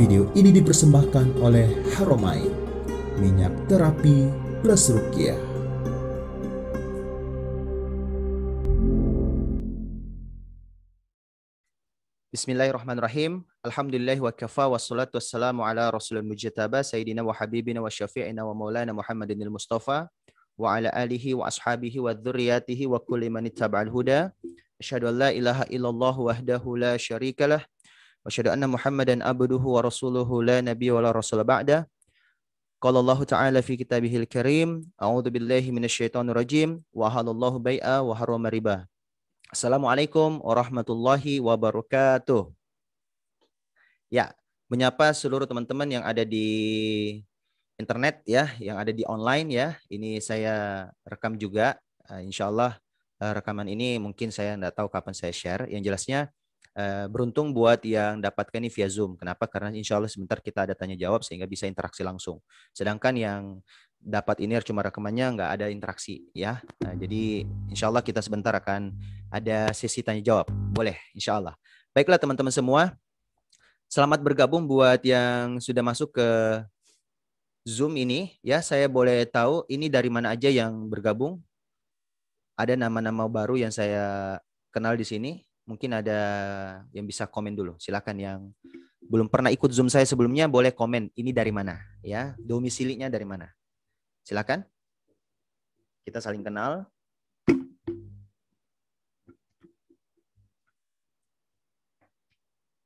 Video ini dipersembahkan oleh Haromain, minyak terapi plus ruqyah. Bismillahirrahmanirrahim. Alhamdulillah wa kafa wassalatu wassalamu ala rasulil mujtaba sayyidina wa habibina wa syafi'ina wa maulana Muhammadinil Mustafa wa ala alihi wa ashabihi wa dzurriyyatihi wa kulli man ittaba'al huda. Asyhadu an la ilaha illallah wahdahu la syarikalah wa asyhadu anna Muhammadan abduhu wa rasuluhu la nabiyya wa la rasul ba'da. Qala Allah Ta'ala fi kitabihil karim, a'udzu billahi minasyaitonir rajim, wa halallahu bai'a wa harrama riba. Assalamualaikum warahmatullahi wabarakatuh. Ya, menyapa seluruh teman-teman yang ada di internet ya, yang ada di online ya. Ini saya rekam juga. Insya Allah rekaman ini mungkin saya nggak tahu kapan saya share. Yang jelasnya beruntung buat yang dapatkan ini via Zoom. Kenapa? Karena insya Allah sebentar kita ada tanya jawab sehingga bisa interaksi langsung. Sedangkan yang dapat ini cuma rekamannya, nggak ada interaksi ya. Nah, jadi insya Allah kita sebentar akan ada sesi tanya jawab. Boleh insya Allah. Baiklah teman-teman semua, selamat bergabung buat yang sudah masuk ke Zoom ini ya. Saya boleh tahu ini dari mana aja yang bergabung? Ada nama-nama baru yang saya kenal di sini. Mungkin ada yang bisa komen dulu. Silakan yang belum pernah ikut Zoom saya sebelumnya boleh komen ini dari mana ya, domisilinya dari mana. Silakan. Kita saling kenal.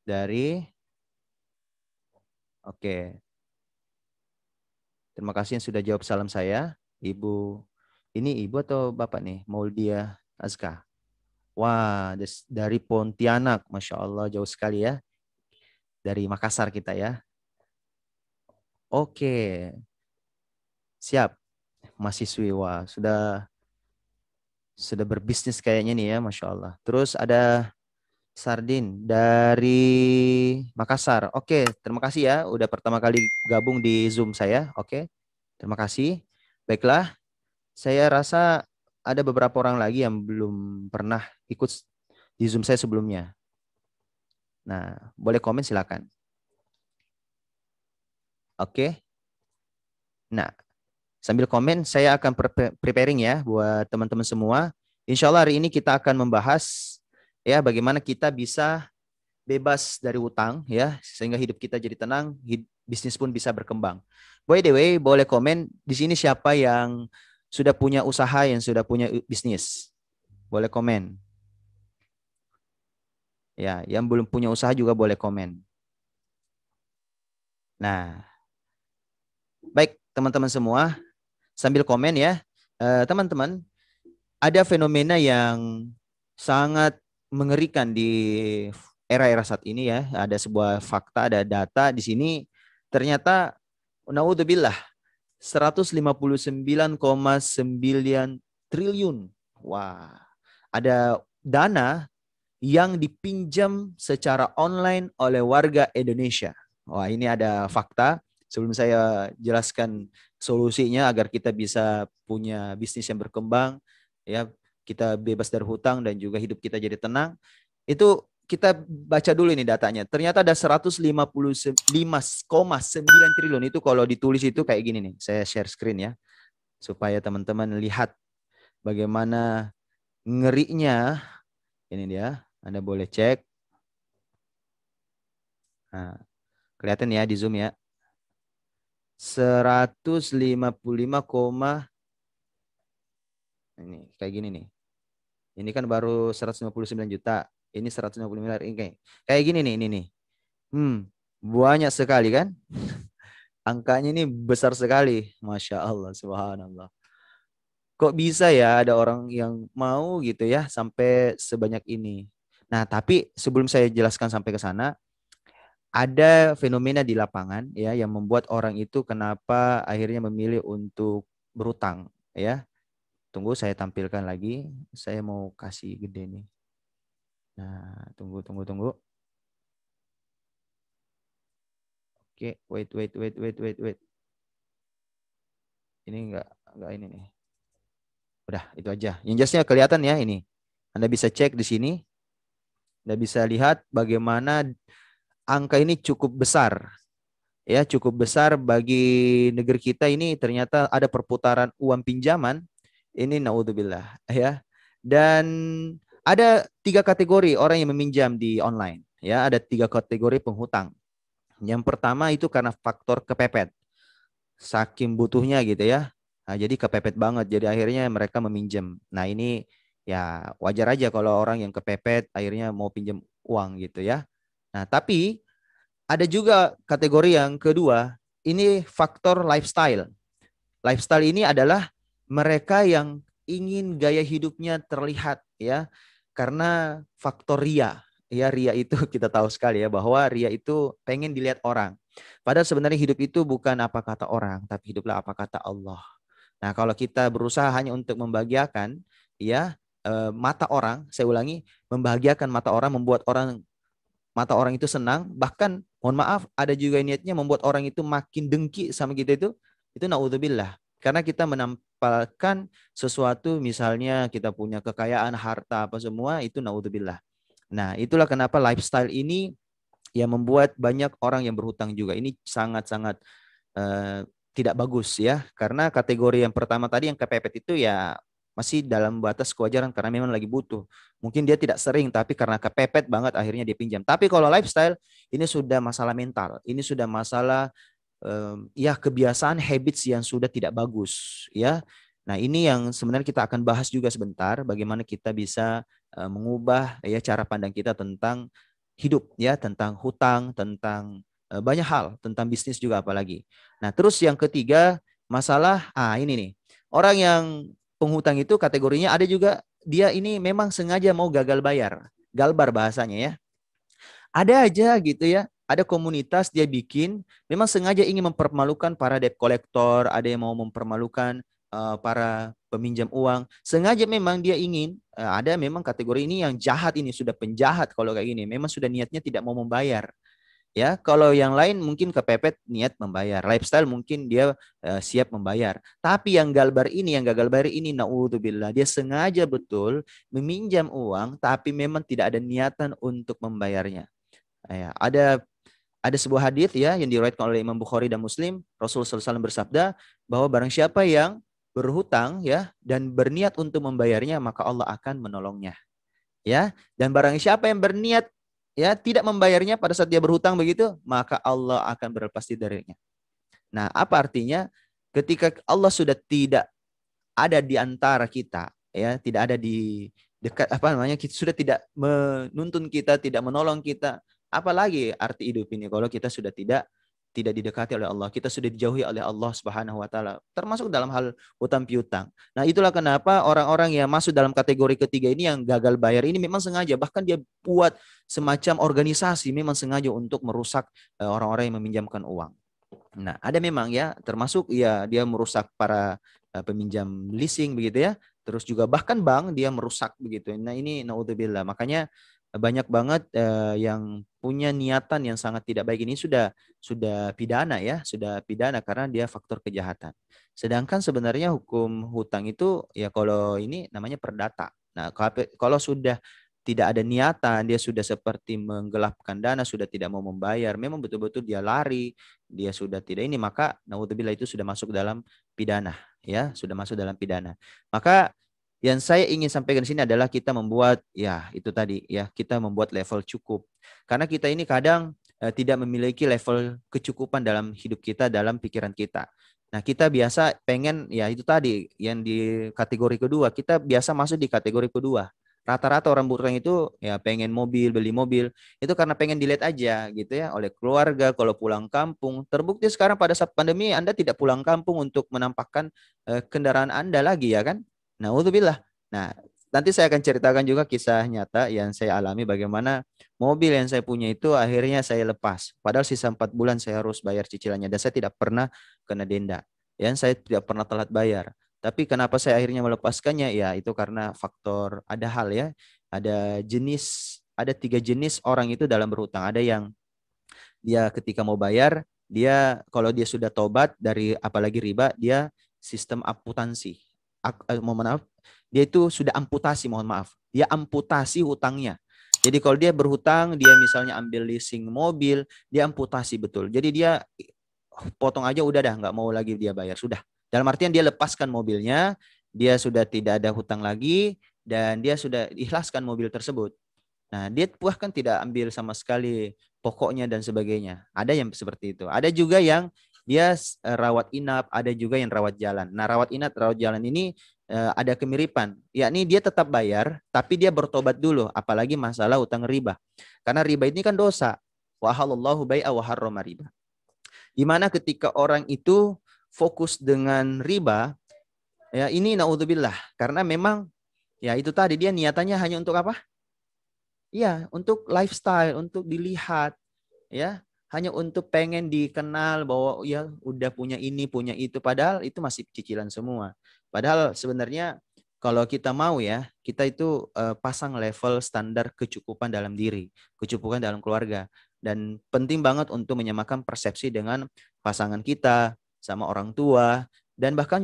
Dari Oke. Terima kasih yang sudah jawab salam saya, Ibu. Ini Ibu atau Bapak nih? Maudia Azka. Wah, dari Pontianak, Masya Allah jauh sekali ya. Dari Makassar kita ya. Oke. Siap. Mahasiswi, wah, sudah berbisnis kayaknya nih ya, Masya Allah. Terus ada Sardin dari Makassar. Oke, terima kasih ya. Udah pertama kali gabung di Zoom saya. Oke, terima kasih. Baiklah, saya rasa ada beberapa orang lagi yang belum pernah ikut di Zoom saya sebelumnya. Nah, boleh komen silakan. Oke. Nah, sambil komen saya akan preparing ya buat teman-teman semua. Insya Allah hari ini kita akan membahas ya bagaimana kita bisa bebas dari utang ya sehingga hidup kita jadi tenang, bisnis pun bisa berkembang. By the way, boleh komen di sini siapa yang sudah punya usaha, yang sudah punya bisnis. Boleh komen. Ya, yang belum punya usaha juga boleh komen. Nah, baik teman-teman semua, sambil komen ya, teman-teman, ada fenomena yang sangat mengerikan di era-era saat ini ya. Ada sebuah fakta, ada data di sini. Ternyata, naudzubillah, 159,9 triliun. Wah, ada dana yang dipinjam secara online oleh warga Indonesia. Wah, ini ada fakta. Sebelum saya jelaskan solusinya agar kita bisa punya bisnis yang berkembang, ya kita bebas dari hutang dan juga hidup kita jadi tenang. Itu kita baca dulu ini datanya. Ternyata ada 155,9 triliun. Itu kalau ditulis itu kayak gini nih. Saya share screen ya. Supaya teman-teman lihat bagaimana ngerinya. Ini dia. Anda boleh cek. Nah, kelihatan ya di Zoom ya. 155, ini kayak gini nih. Ini kan baru 159 juta. Ini 150 miliar. Ini kayak gini nih, ini nih. Banyak sekali kan? Angkanya ini besar sekali. Masya Allah, subhanallah. Kok bisa ya ada orang yang mau gitu ya sampai sebanyak ini. Nah, tapi sebelum saya jelaskan sampai ke sana, ada fenomena di lapangan ya yang membuat orang itu kenapa akhirnya memilih untuk berutang ya. Tunggu saya tampilkan lagi. Saya mau kasih gede nih. Nah, tunggu. Oke, wait. Ini enggak ini nih. Udah, itu aja. Yang jelasnya kelihatan ya ini. Anda bisa cek di sini. Anda bisa lihat bagaimana angka ini cukup besar ya cukup besar bagi negeri kita ini, ternyata ada perputaran uang pinjaman. Ini naudzubillah ya. Dan ada 3 kategori orang yang meminjam di online. Ya, ada 3 kategori penghutang. Yang pertama itu karena faktor kepepet. Saking butuhnya gitu ya. Nah, jadi kepepet banget. Jadi akhirnya mereka meminjam. Nah, ini ya wajar aja kalau orang yang kepepet akhirnya mau pinjam uang gitu ya. Nah, tapi ada juga kategori yang kedua, ini faktor lifestyle. Lifestyle ini adalah mereka yang ingin gaya hidupnya terlihat ya, karena faktor ria. Ya, ria itu kita tahu sekali ya, bahwa ria itu pengen dilihat orang. Padahal sebenarnya hidup itu bukan apa kata orang, tapi hiduplah apa kata Allah. Nah, kalau kita berusaha hanya untuk membahagiakan ya mata orang, saya ulangi, membahagiakan mata orang, membuat mata orang itu senang, bahkan mohon maaf ada juga niatnya membuat orang itu makin dengki sama kita, itu naudzubillah. Karena kita menampilkan sesuatu, misalnya kita punya kekayaan, harta apa semua, itu naudzubillah. Nah, itulah kenapa lifestyle ini yang membuat banyak orang yang berhutang juga. Ini sangat-sangat tidak bagus ya. Karena kategori yang pertama tadi yang kepepet itu ya masih dalam batas kewajaran karena memang lagi butuh. Mungkin dia tidak sering, tapi karena kepepet banget akhirnya dia pinjam. Tapi kalau lifestyle ini sudah masalah mental. Ini sudah masalah ya kebiasaan, habits yang sudah tidak bagus ya. Nah, ini yang sebenarnya kita akan bahas juga sebentar, bagaimana kita bisa mengubah ya cara pandang kita tentang hidup ya, tentang hutang, tentang banyak hal, tentang bisnis juga apalagi. Nah, terus yang ketiga masalah ini nih. Orang yang penghutang itu kategorinya ada juga dia ini memang sengaja mau gagal bayar. Galbar bahasanya ya. Ada aja gitu ya. Ada komunitas dia bikin memang sengaja ingin mempermalukan para debt collector, ada yang mau mempermalukan para peminjam uang. Sengaja memang dia ingin ada memang kategori ini yang jahat, ini sudah penjahat kalau kayak gini. Memang sudah niatnya tidak mau membayar. Ya, kalau yang lain mungkin kepepet niat membayar, lifestyle mungkin dia siap membayar. Tapi yang galbar ini, yang gagal bayar ini, naudzubillah, dia sengaja betul meminjam uang, tapi memang tidak ada niatan untuk membayarnya. Ya, ada sebuah hadis ya yang diriwayatkan oleh Imam Bukhari dan Muslim. Rasulullah SAW bersabda bahwa barang siapa yang berhutang ya dan berniat untuk membayarnya, maka Allah akan menolongnya. Ya, dan barang siapa yang berniat ya tidak membayarnya pada saat dia berhutang begitu, maka Allah akan berlepas diri darinya. Nah, apa artinya? Ketika Allah sudah tidak ada di antara kita, ya, tidak ada di dekat sudah tidak menuntun kita, tidak menolong kita. Apalagi arti hidup ini kalau kita sudah tidak didekati oleh Allah, kita sudah dijauhi oleh Allah Subhanahu wa taala, termasuk dalam hal hutang piutang. Nah, itulah kenapa orang-orang yang masuk dalam kategori ketiga ini yang gagal bayar ini memang sengaja, bahkan dia buat semacam organisasi memang sengaja untuk merusak orang-orang yang meminjamkan uang. Nah, ada memang ya termasuk ya dia merusak para peminjam leasing begitu ya. Terus juga bahkan bank dia merusak begitu. Nah, ini naudzubillah. Makanya banyak banget yang punya niatan yang sangat tidak baik ini sudah pidana ya, sudah pidana karena dia faktor kejahatan. Sedangkan sebenarnya hukum hutang itu ya kalau ini namanya perdata. Nah, kalau sudah tidak ada niatan, dia sudah seperti menggelapkan dana, sudah tidak mau membayar, memang betul-betul dia lari, dia sudah tidak ini, maka naudzubillah itu sudah masuk dalam pidana ya, sudah masuk dalam pidana. Maka yang saya ingin sampaikan di sini adalah kita membuat ya itu tadi ya, kita membuat level cukup. Karena kita ini kadang tidak memiliki level kecukupan dalam hidup kita, dalam pikiran kita. Nah, kita biasa pengen ya itu tadi yang di kategori kedua, kita biasa masuk di kategori kedua. Rata-rata orang berhutang itu ya pengen mobil, beli mobil, itu karena pengen dilihat aja gitu ya oleh keluarga kalau pulang kampung. Terbukti sekarang pada saat pandemi Anda tidak pulang kampung untuk menampakkan kendaraan Anda lagi ya kan? Naudzubillah. Nah, nanti saya akan ceritakan juga kisah nyata yang saya alami bagaimana mobil yang saya punya itu akhirnya saya lepas. Padahal sisa 4 bulan saya harus bayar cicilannya dan saya tidak pernah kena denda. Yang saya tidak pernah telat bayar. Tapi kenapa saya akhirnya melepaskannya? Ya, itu karena faktor ada hal ya. Ada 3 jenis orang itu dalam berhutang. Ada yang dia ketika mau bayar, dia kalau dia sudah tobat dari apalagi riba, dia sistem akuntansi. Mohon maaf, dia itu sudah amputasi, mohon maaf. Dia amputasi hutangnya. Jadi kalau dia berhutang, dia misalnya ambil leasing mobil, dia amputasi betul. Jadi dia potong aja udah dah, nggak mau lagi dia bayar. Sudah. Dalam artian dia lepaskan mobilnya, dia sudah tidak ada hutang lagi, dan dia sudah ikhlaskan mobil tersebut. Nah, dia bahkan tidak ambil sama sekali pokoknya dan sebagainya. Ada yang seperti itu. Ada juga yang dia rawat inap, ada juga yang rawat jalan. Nah, rawat inap, rawat jalan ini ada kemiripan. Yakni dia tetap bayar, tapi dia bertobat dulu. Apalagi masalah utang riba. Karena riba ini kan dosa. Wa halallahu bai'a wa harrama riba. Di mana ketika orang itu fokus dengan riba, ya ini naudzubillah. Karena memang ya itu tadi dia niatannya hanya untuk apa? Iya, untuk lifestyle, untuk dilihat, ya, hanya untuk pengen dikenal bahwa ya udah punya ini, punya itu, padahal itu masih cicilan semua. Padahal sebenarnya kalau kita mau ya, kita itu pasang level standar kecukupan dalam diri, kecukupan dalam keluarga, dan penting banget untuk menyamakan persepsi dengan pasangan kita, sama orang tua, dan bahkan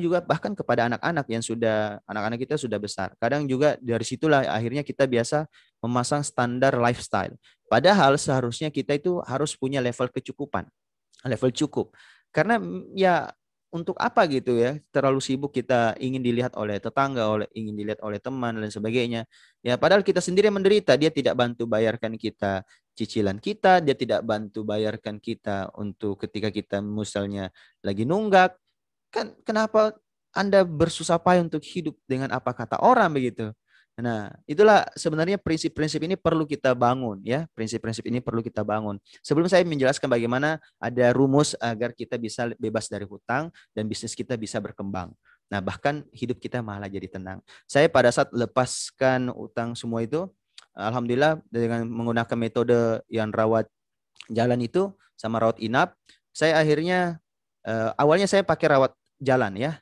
kepada anak-anak yang sudah anak-anak kita sudah besar. Kadang juga dari situlah akhirnya kita biasa memasang standar lifestyle. Padahal seharusnya kita itu harus punya level kecukupan, level cukup. Karena ya untuk apa gitu ya, terlalu sibuk kita ingin dilihat oleh tetangga, ingin dilihat oleh teman dan sebagainya. Ya padahal kita sendiri yang menderita, dia tidak bantu bayarkan kita cicilan kita, dia tidak bantu bayarkan kita untuk ketika kita misalnya lagi nunggak. Kan kenapa Anda bersusah payah untuk hidup dengan apa kata orang begitu? Nah, itulah sebenarnya prinsip-prinsip ini perlu kita bangun ya. Prinsip-prinsip ini perlu kita bangun. Sebelum saya menjelaskan bagaimana ada rumus agar kita bisa bebas dari hutang dan bisnis kita bisa berkembang. Nah, bahkan hidup kita malah jadi tenang. Saya pada saat lepaskan utang semua itu, alhamdulillah dengan menggunakan metode yang rawat jalan itu sama rawat inap, saya akhirnya awalnya saya pakai rawat jalan ya.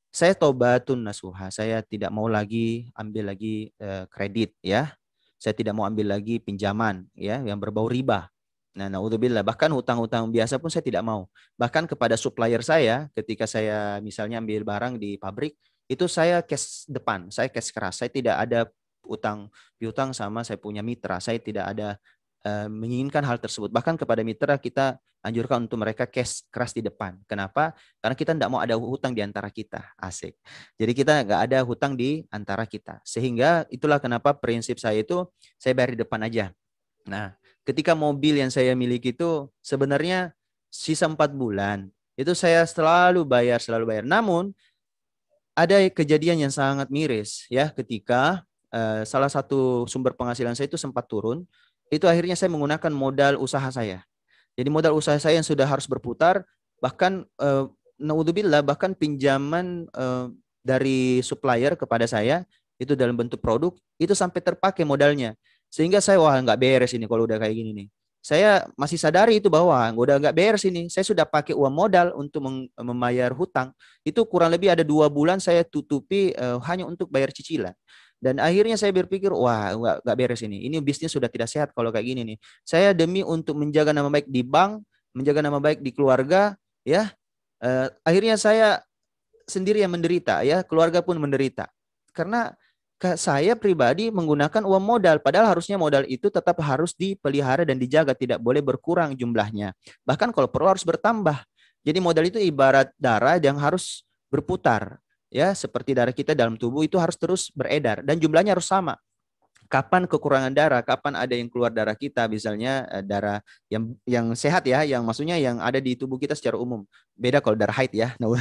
Saya tobatun nasuha, saya tidak mau lagi ambil lagi kredit ya. Saya tidak mau ambil lagi pinjaman ya yang berbau riba. Nah, naudzubillah, bahkan hutang-hutang biasa pun saya tidak mau. Bahkan kepada supplier saya ketika saya misalnya ambil barang di pabrik, itu saya cash depan, saya cash keras. Saya tidak ada utang piutang sama saya punya mitra. Saya tidak ada menginginkan hal tersebut. Bahkan kepada mitra kita anjurkan untuk mereka cash keras di depan. Kenapa? Karena kita tidak mau ada hutang di antara kita. Asik. Jadi kita nggak ada hutang di antara kita. Sehingga itulah kenapa prinsip saya itu saya bayar di depan aja. Nah, ketika mobil yang saya miliki itu sebenarnya sisa 4 bulan. Itu saya selalu bayar. Namun ada kejadian yang sangat miris ya ketika salah satu sumber penghasilan saya itu sempat turun. Itu akhirnya saya menggunakan modal usaha saya. Jadi modal usaha saya yang sudah harus berputar, bahkan naudzubillah, bahkan pinjaman dari supplier kepada saya itu dalam bentuk produk itu sampai terpakai modalnya. Sehingga saya wah nggak beres ini kalau udah kayak gini nih. Saya masih sadari itu bahwa udah nggak beres ini. Saya sudah pakai uang modal untuk membayar hutang. Itu kurang lebih ada 2 bulan saya tutupi hanya untuk bayar cicilan. Dan akhirnya saya berpikir, wah nggak beres ini. Ini bisnis sudah tidak sehat kalau kayak gini nih. Saya demi untuk menjaga nama baik di bank, menjaga nama baik di keluarga, ya. Akhirnya saya sendiri yang menderita, ya. Keluarga pun menderita. Karena saya pribadi menggunakan uang modal. Padahal harusnya modal itu tetap harus dipelihara dan dijaga. Tidak boleh berkurang jumlahnya. Bahkan kalau perlu harus bertambah. Jadi modal itu ibarat darah yang harus berputar. Ya, seperti darah kita dalam tubuh itu harus terus beredar dan jumlahnya harus sama. Kapan kekurangan darah, kapan ada yang keluar darah kita, misalnya darah yang sehat ya, yang maksudnya yang ada di tubuh kita secara umum. Beda kalau darah haid ya. Nah,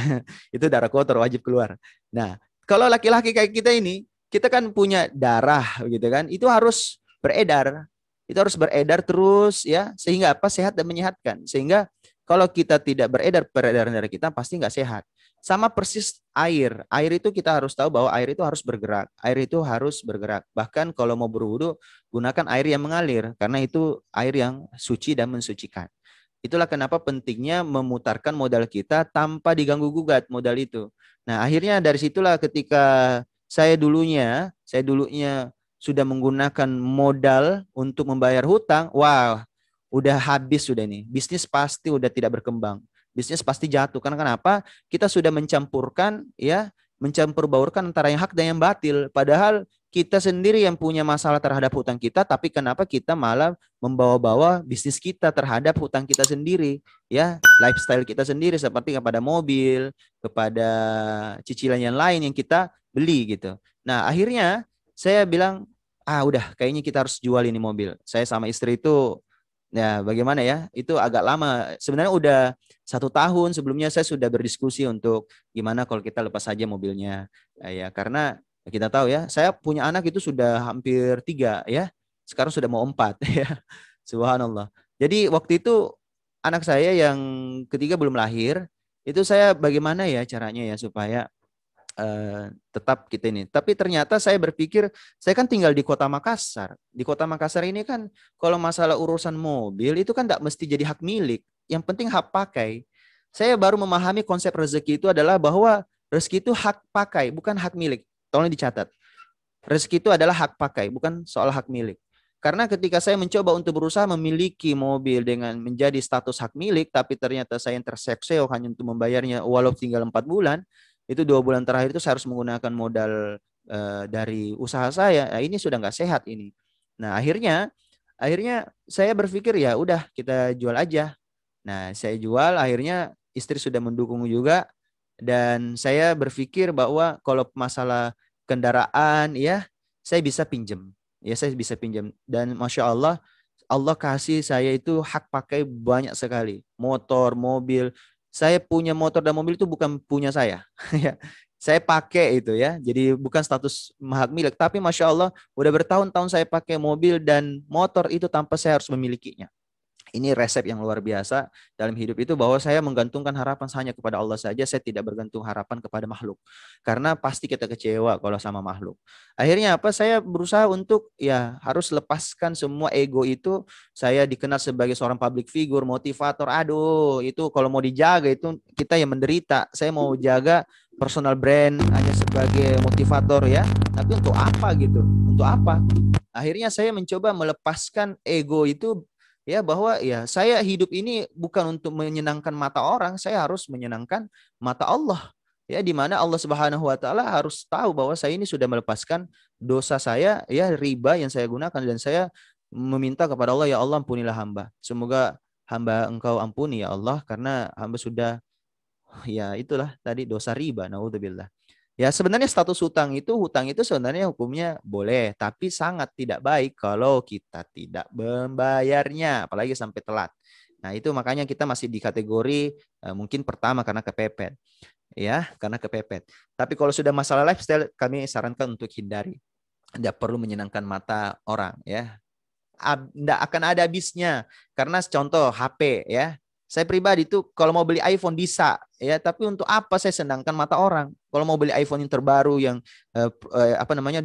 itu darah kotor wajib keluar. Nah, kalau laki-laki kayak kita ini, kita kan punya darah gitu kan, itu harus beredar. Itu harus beredar terus ya, sehingga apa? Sehat dan menyehatkan. Sehingga kalau kita tidak beredar peredaran darah kita pasti nggak sehat. Sama persis air. Air itu kita harus tahu bahwa air itu harus bergerak. Air itu harus bergerak. Bahkan kalau mau berwudu, gunakan air yang mengalir. Karena itu air yang suci dan mensucikan. Itulah kenapa pentingnya memutarkan modal kita tanpa diganggu-gugat modal itu. Nah, akhirnya dari situlah ketika saya dulunya sudah menggunakan modal untuk membayar hutang, wah, udah habis sudah nih. Bisnis pasti udah tidak berkembang. Bisnis pasti jatuh. Karena kenapa? Kita sudah mencampur baurkan antara yang hak dan yang batil. Padahal kita sendiri yang punya masalah terhadap hutang kita, tapi kenapa kita malah membawa-bawa bisnis kita terhadap hutang kita sendiri, ya, lifestyle kita sendiri seperti kepada mobil, kepada cicilan yang lain yang kita beli gitu. Nah, akhirnya saya bilang, udah kayaknya kita harus jual ini mobil. Saya sama istri itu, ya bagaimana ya, itu agak lama. Sebenarnya udah 1 tahun sebelumnya saya sudah berdiskusi untuk gimana kalau kita lepas saja mobilnya. Ya, karena kita tahu ya, saya punya anak itu sudah hampir 3 ya. Sekarang sudah mau 4 ya. Subhanallah. Jadi waktu itu anak saya yang ketiga belum lahir, itu saya bagaimana ya caranya ya supaya tetap kita ini. Tapi ternyata saya berpikir, saya kan tinggal di Kota Makassar. Di Kota Makassar ini kan kalau masalah urusan mobil itu kan tidak mesti jadi hak milik. Yang penting hak pakai. Saya baru memahami konsep rezeki itu adalah bahwa rezeki itu hak pakai, bukan hak milik. Tolong dicatat. Rezeki itu adalah hak pakai, bukan soal hak milik. Karena ketika saya mencoba untuk berusaha memiliki mobil dengan menjadi status hak milik, tapi ternyata saya yang terseok-seok hanya untuk membayarnya walau tinggal 4 bulan, itu 2 bulan terakhir itu saya harus menggunakan modal dari usaha saya. Nah, ini sudah nggak sehat ini. Nah, akhirnya saya berpikir ya udah kita jual aja. Nah, saya jual, akhirnya istri sudah mendukung juga, dan saya berpikir bahwa kalau masalah kendaraan ya saya bisa pinjam. Ya saya bisa pinjam, dan Masya Allah, Allah kasih saya itu hak pakai banyak sekali. Motor, mobil. Saya punya motor dan mobil itu bukan punya saya. Ya, saya pakai itu ya. Jadi bukan status hak milik. Tapi Masya Allah, udah bertahun-tahun saya pakai mobil dan motor itu tanpa saya harus memilikinya. Ini resep yang luar biasa dalam hidup itu, bahwa saya menggantungkan harapan hanya kepada Allah saja. Saya tidak bergantung harapan kepada makhluk. Karena pasti kita kecewa kalau sama makhluk. Akhirnya apa? Saya berusaha untuk ya harus lepaskan semua ego itu. Saya dikenal sebagai seorang public figure, motivator. Aduh, itu kalau mau dijaga itu kita yang menderita. Saya mau jaga personal brand hanya sebagai motivator ya. Tapi untuk apa gitu? Untuk apa? Akhirnya saya mencoba melepaskan ego itu, ya, bahwa ya saya hidup ini bukan untuk menyenangkan mata orang, saya harus menyenangkan mata Allah. Ya, di mana Allah Subhanahu wa taala harus tahu bahwa saya ini sudah melepaskan dosa saya, ya, riba yang saya gunakan, dan saya meminta kepada Allah, ya Allah ampunilah hamba. Semoga hamba Engkau ampuni ya Allah, karena hamba sudah, ya itulah tadi, dosa riba, naudzubillah. Ya, sebenarnya status hutang itu sebenarnya hukumnya boleh, tapi sangat tidak baik kalau kita tidak membayarnya, apalagi sampai telat. Nah, itu makanya kita masih di kategori mungkin pertama karena kepepet. Ya, karena kepepet. Tapi kalau sudah masalah lifestyle, kami sarankan untuk hindari. Tidak perlu menyenangkan mata orang, ya. Tidak akan ada habisnya. Karena contoh HP, ya. Saya pribadi tuh kalau mau beli iPhone bisa, ya, tapi untuk apa saya senangkan mata orang? Kalau mau beli iPhone yang terbaru yang apa namanya,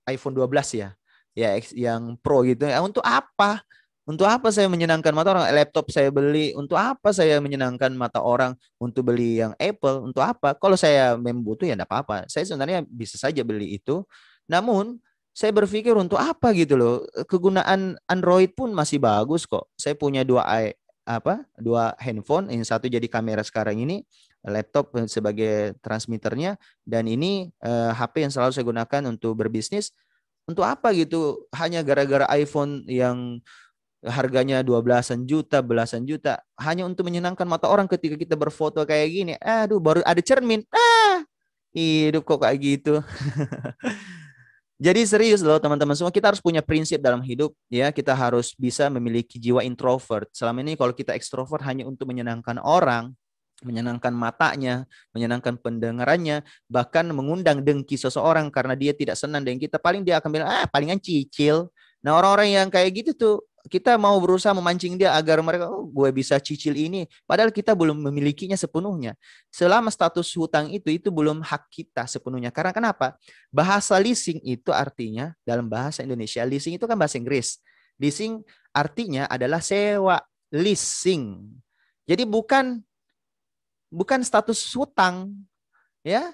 iPhone 12 ya, ya yang Pro gitu, ya, untuk apa? Untuk apa saya menyenangkan mata orang? Laptop saya beli, untuk apa saya menyenangkan mata orang untuk beli yang Apple? Untuk apa? Kalau saya memang butuh ya enggak apa-apa. Saya sebenarnya bisa saja beli itu. Namun saya berpikir untuk apa gitu loh. Kegunaan Android pun masih bagus kok. Saya punya dua handphone, yang satu jadi kamera sekarang ini, laptop sebagai transmitternya, dan ini HP yang selalu saya gunakan untuk berbisnis. Untuk apa gitu? Hanya gara-gara iPhone yang harganya 12-an juta, belasan juta, hanya untuk menyenangkan mata orang ketika kita berfoto kayak gini. Aduh, baru ada cermin. Hidup kok kayak gitu. Jadi serius loh teman-teman semua, kita harus punya prinsip dalam hidup, ya. Kita harus bisa memiliki jiwa introvert. Selama ini kalau kita ekstrovert hanya untuk menyenangkan orang, menyenangkan matanya, menyenangkan pendengarannya, bahkan mengundang dengki seseorang karena dia tidak senang dengan kita, paling dia akan bilang, palingan cicil. Nah, orang-orang yang kayak gitu tuh, kita mau berusaha memancing dia agar mereka, gue bisa cicil ini, padahal kita belum memilikinya sepenuhnya. Selama status hutang itu belum hak kita sepenuhnya. Karena kenapa? Bahasa leasing itu artinya, dalam bahasa Indonesia, leasing itu kan bahasa Inggris. Leasing artinya adalah sewa, leasing. Jadi bukan status hutang, ya.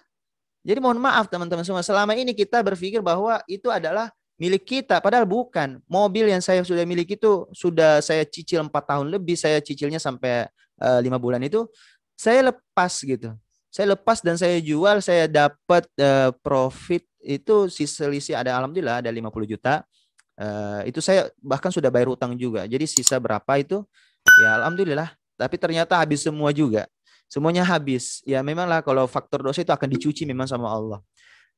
Jadi mohon maaf teman-teman semua, selama ini kita berpikir bahwa itu adalah milik kita, padahal bukan. Mobil yang saya sudah miliki itu sudah saya cicil 4 tahun lebih, saya cicilnya sampai 5 bulan itu, saya lepas gitu. Saya lepas dan saya jual, saya dapat profit itu selisih ada, alhamdulillah ada 50 juta. Itu saya bahkan sudah bayar utang juga. Jadi sisa berapa itu ya alhamdulillah. Tapi ternyata habis semua juga. Semuanya habis. Ya memanglah kalau faktor dosa itu akan dicuci memang sama Allah.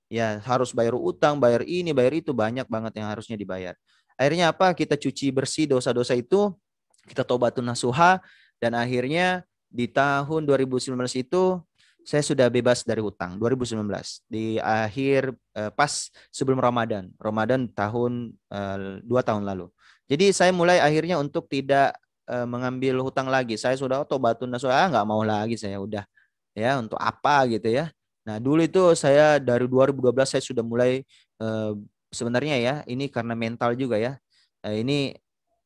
Ya harus bayar utang, bayar ini, bayar itu, banyak banget yang harusnya dibayar. Akhirnya apa? Kita cuci bersih dosa-dosa itu, kita taubatun nasuha, dan akhirnya di tahun 2019 itu saya sudah bebas dari utang. 2019 di akhir pas sebelum Ramadan. Ramadan tahun 2 tahun lalu. Jadi saya mulai akhirnya untuk tidak mengambil hutang lagi. Saya sudah taubatun nasuha, nggak mau lagi saya udah. Ya, untuk apa gitu ya. Nah, dulu itu saya dari 2012 saya sudah mulai sebenarnya ya, ini karena mental juga ya. Ini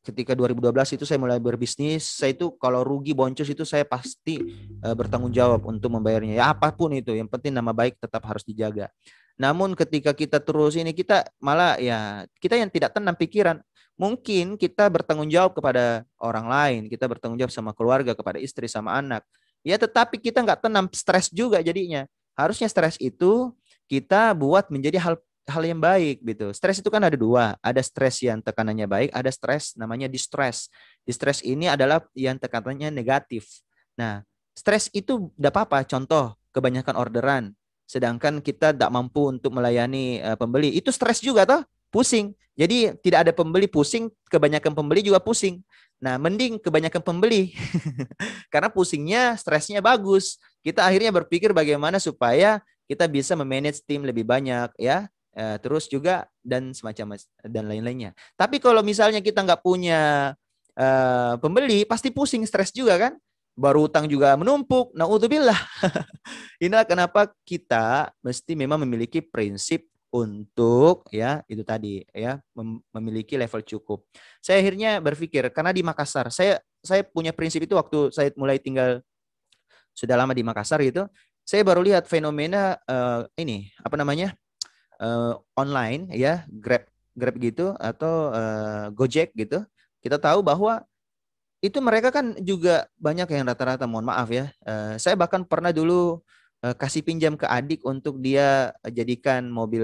ketika 2012 itu saya mulai berbisnis, saya itu kalau rugi boncos itu saya pasti bertanggung jawab untuk membayarnya. Ya apapun itu, yang penting nama baik tetap harus dijaga. Namun ketika kita terus ini kita malah ya kita yang tidak tenang pikiran. Mungkin kita bertanggung jawab kepada orang lain, kita bertanggung jawab sama keluarga, kepada istri sama anak. Ya tetapi kita nggak tenang, stres juga jadinya. Harusnya stres itu kita buat menjadi hal yang baik gitu. Stres itu kan ada dua, ada stres yang tekanannya baik, ada stres namanya distress. Distress ini adalah yang tekanannya negatif. Nah, stres itu tidak apa-apa. Contoh, kebanyakan orderan, sedangkan kita tidak mampu untuk melayani pembeli, itu stres juga toh, pusing. Jadi tidak ada pembeli pusing, kebanyakan pembeli juga pusing. Nah, mending kebanyakan pembeli. Karena pusingnya, stresnya bagus. Kita akhirnya berpikir bagaimana supaya kita bisa memanage tim lebih banyak ya. Terus juga dan semacam dan lain-lainnya. Tapi kalau misalnya kita nggak punya pembeli, pasti pusing, stres juga kan. Baru utang juga menumpuk. Naudzubillah. Inilah kenapa kita mesti memang memiliki prinsip untuk ya itu tadi ya memiliki level cukup. Saya akhirnya berpikir karena di Makassar saya punya prinsip itu waktu saya mulai tinggal sudah lama di Makassar gitu. Saya baru lihat fenomena ini apa namanya online ya Grab gitu atau Gojek gitu. Kita tahu bahwa itu mereka kan juga banyak yang rata-rata mohon maaf ya. Saya bahkan pernah dulu kasih pinjam ke adik untuk dia jadikan mobil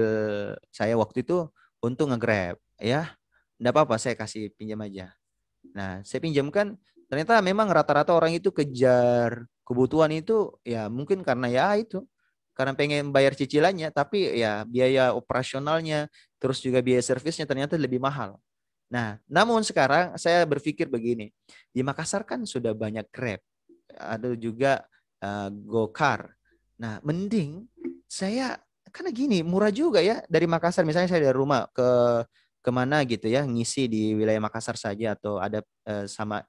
saya waktu itu untuk nge-Grab ya. Enggak apa-apa saya kasih pinjam aja. Nah, saya pinjamkan ternyata memang rata-rata orang itu kejar kebutuhan itu ya mungkin karena ya itu karena pengen bayar cicilannya tapi ya biaya operasionalnya terus juga biaya servisnya ternyata lebih mahal. Nah, namun sekarang saya berpikir begini, di Makassar kan sudah banyak Grab, ada juga GoCar. Nah, mending saya karena gini murah juga ya dari Makassar. Misalnya saya dari rumah ke kemana gitu ya ngisi di wilayah Makassar saja atau ada sama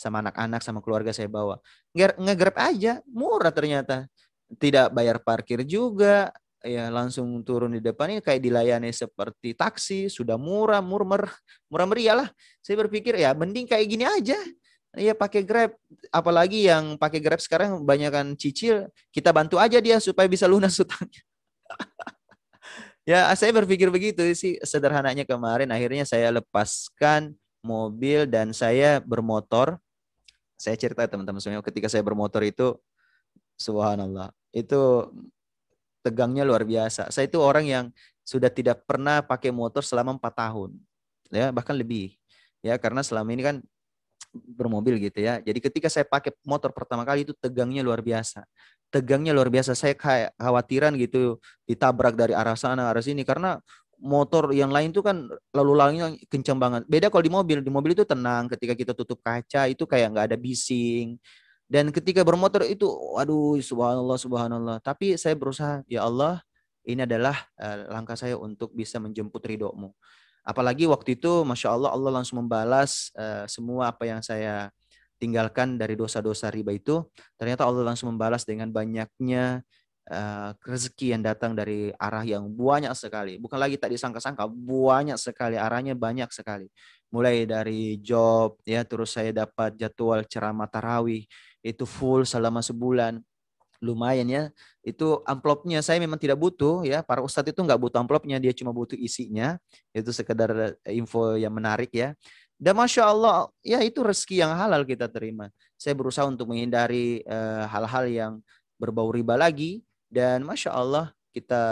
anak-anak sama keluarga saya bawa nge-Grab aja murah ternyata tidak bayar parkir juga ya langsung turun di depan ini kayak dilayani seperti taksi sudah murah meriah lah. Saya berpikir ya mending kayak gini aja ya pakai Grab apalagi yang pakai Grab sekarang banyakkan cicil kita bantu aja dia supaya bisa lunas utangnya. Ya, saya berpikir begitu sih sederhananya kemarin. Akhirnya saya lepaskan mobil dan saya bermotor. Saya cerita teman-teman semua ketika saya bermotor itu, subhanallah, itu tegangnya luar biasa. Saya itu orang yang sudah tidak pernah pakai motor selama 4 tahun. Ya, bahkan lebih. Ya, karena selama ini kan bermobil gitu ya. Jadi ketika saya pakai motor pertama kali itu tegangnya luar biasa. Tegangnya luar biasa. Saya kayak khawatiran gitu ditabrak dari arah sana arah sini karena motor yang lain tuh kan lalu lalang kencang banget. Beda kalau di mobil. Di mobil itu tenang. Ketika kita tutup kaca itu kayak nggak ada bising. Dan ketika bermotor itu, waduh, subhanallah, subhanallah. Tapi saya berusaha, ya Allah, ini adalah langkah saya untuk bisa menjemput ridho-Mu. Apalagi waktu itu, Masya Allah, Allah langsung membalas semua apa yang saya tinggalkan dari dosa-dosa riba itu. Ternyata Allah langsung membalas dengan banyaknya rezeki yang datang dari arah yang banyak sekali. Bukan lagi tak disangka-sangka, banyak sekali, arahnya banyak sekali. Mulai dari job, ya terus saya dapat jadwal ceramah tarawih, itu full selama sebulan. Lumayan ya, itu amplopnya saya memang tidak butuh ya, para ustadz itu nggak butuh amplopnya, dia cuma butuh isinya, itu sekedar info yang menarik ya. Dan Masya Allah ya itu rezeki yang halal kita terima. Saya berusaha untuk menghindari hal-hal yang berbau riba lagi dan Masya Allah kita